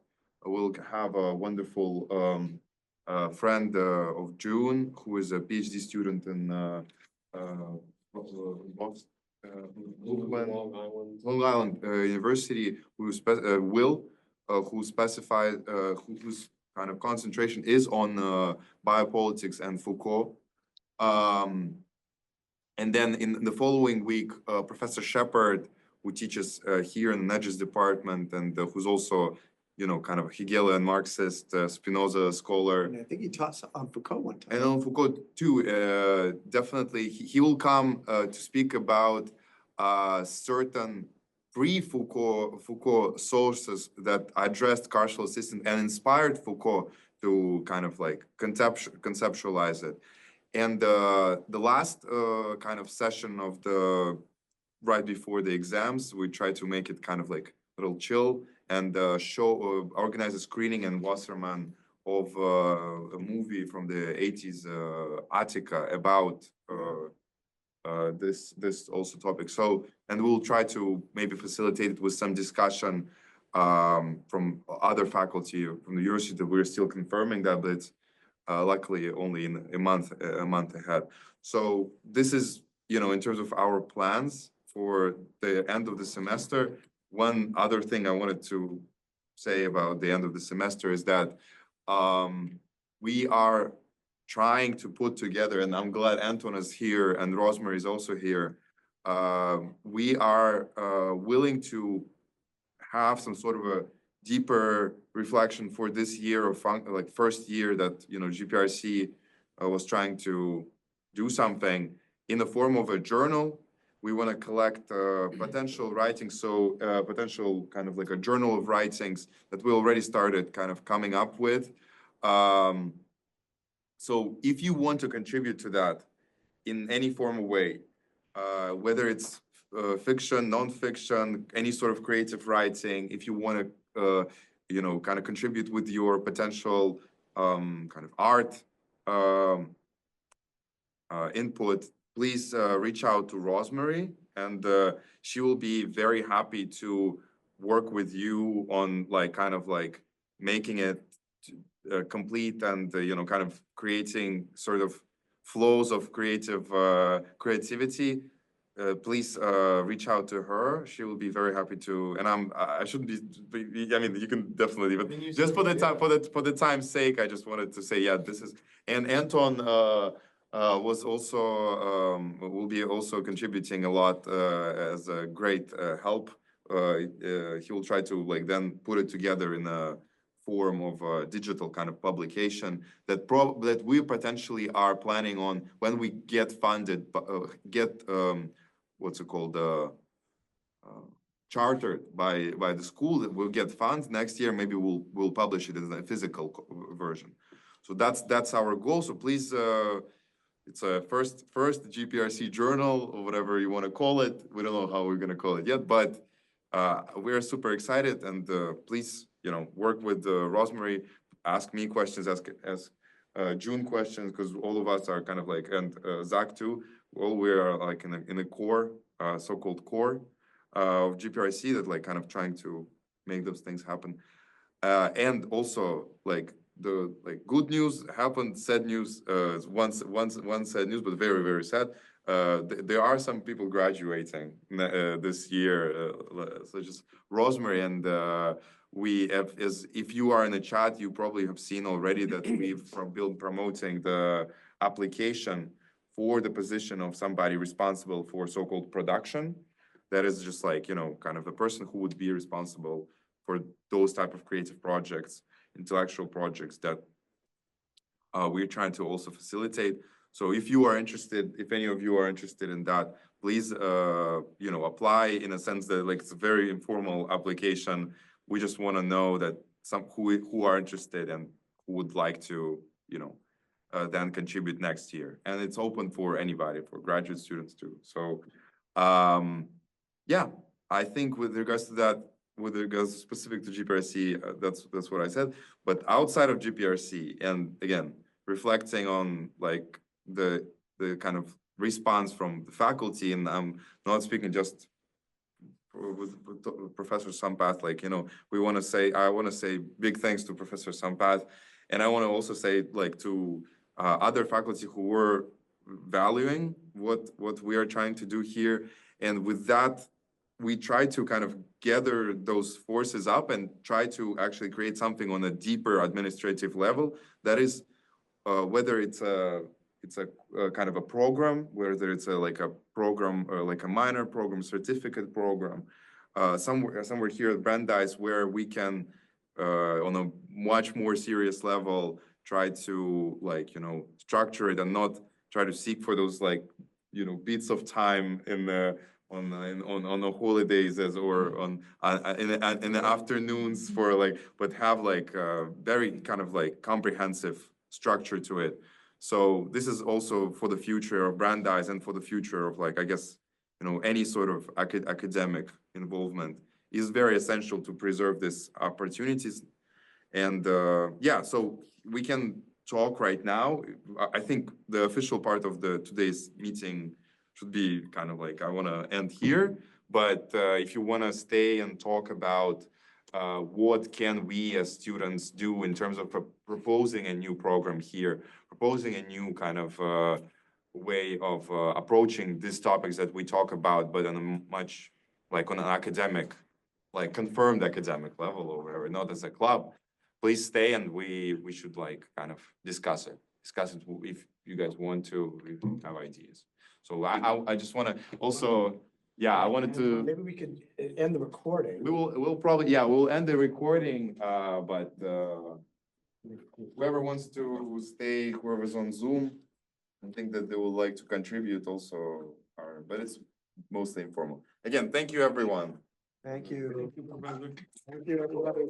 We'll have a wonderful friend of June, who is a PhD student in Long Island University, whose kind of concentration is on biopolitics and Foucault. And then in the following week, Professor Shepard, who teaches here in the Nedges department, and who's also, kind of Hegelian Marxist, Spinoza scholar. And I think he taught on Foucault one time. And on Foucault too, definitely. He will come to speak about certain pre-Foucault sources that addressed carceral system and inspired Foucault to kind of like conceptualize it. And the last kind of session of right before the exams, we try to make it kind of like a little chill and organize a screening in Wasserman of a movie from the 80s, Attica, about this also topic. So, and we'll try to maybe facilitate it with some discussion from other faculty from the university that we're still confirming that, but it's luckily only in a month ahead. So this is, in terms of our plans for the end of the semester. One other thing I wanted to say about the end of the semester is that we are trying to put together, and I'm glad Anton is here and Rosemary is also here. We are willing to have some sort of a deeper reflection for this year of first year that GPRC was trying to do something in the form of a journal. We want to collect potential writings, so potential kind of like a journal of writings that we already started kind of coming up with. So if you want to contribute to that in any form of way, whether it's fiction, non-fiction, any sort of creative writing, if you want to, kind of contribute with your potential kind of art input, please reach out to Rosemary, and she will be very happy to work with you on kind of making it complete and kind of creating sort of flows of creativity. Please reach out to her. She will be very happy to. And I shouldn't be. I mean, you can definitely. But just for the time's sake, I just wanted to say, this is. And Anton was also will be also contributing a lot as a great help. He will try to then put it together in a form of a digital kind of publication that we potentially are planning on when we get funded, what's it called, chartered by the school, that we'll get funds next year. Maybe we'll publish it as a physical version. So that's our goal. So please, it's a first GPRC journal or whatever you want to call it. We don't know how we're going to call it yet, but we're super excited. And please, work with Rosemary, ask me questions, ask June questions, because all of us are kind of and Zach too. All we are in a core, so-called core of GPRC that kind of trying to make those things happen. And also the good news happened, sad news, one sad news, but very, very sad. there are some people graduating this year, such as Rosemary, and we have, if you are in the chat, you probably have seen already that we've been promoting the application for the position of somebody responsible for so-called production. That is just like, you know, kind of the person who would be responsible for those type of creative projects, intellectual projects that we're trying to also facilitate. So if you are interested, if any of you are interested in that, please, you know, apply in a sense that like it's a very informal application. We just want to know that some who are interested and who would like to, you know, then contribute next year. And it's open for anybody, for graduate students too. So, yeah, I think with regards to that, with regards specific to GPRC, that's what I said. But outside of GPRC, and again, reflecting on like the kind of response from the faculty, and I'm not speaking just with Professor Sampath, like, you know, I want to say big thanks to Professor Sampath, and I want to also say like to other faculty who were valuing what we are trying to do here. And with that, we try to kind of gather those forces up and try to actually create something on a deeper administrative level. That is, whether it's a kind of a program, whether it's like a program or like a minor program, certificate program, somewhere here at Brandeis where we can, on a much more serious level, try to like, you know, structure it and not try to seek for those like, you know, bits of time in the on the holidays or on in the afternoons for like, but have like a very kind of like comprehensive structure to it. So this is also for the future of Brandeis and for the future of like, I guess, you know, any sort of academic involvement is very essential to preserve these opportunities. And yeah, so we can talk right now. I think the official part of today's meeting should be kind of like, I want to end here, but if you want to stay and talk about what can we as students do in terms of proposing a new program here, proposing a new kind of way of approaching these topics that we talk about, but on a much, like on an academic, like confirmed academic level or whatever, not as a club, please stay and we should like kind of discuss it if you guys want to, if you have ideas. So I just want to also, yeah, I wanted to. Maybe we could end the recording. We'll probably, yeah, we'll end the recording, but whoever wants to stay, whoever's on Zoom, I think that they would like to contribute also, but it's mostly informal. Again, thank you, everyone. Thank you. Thank you, everybody.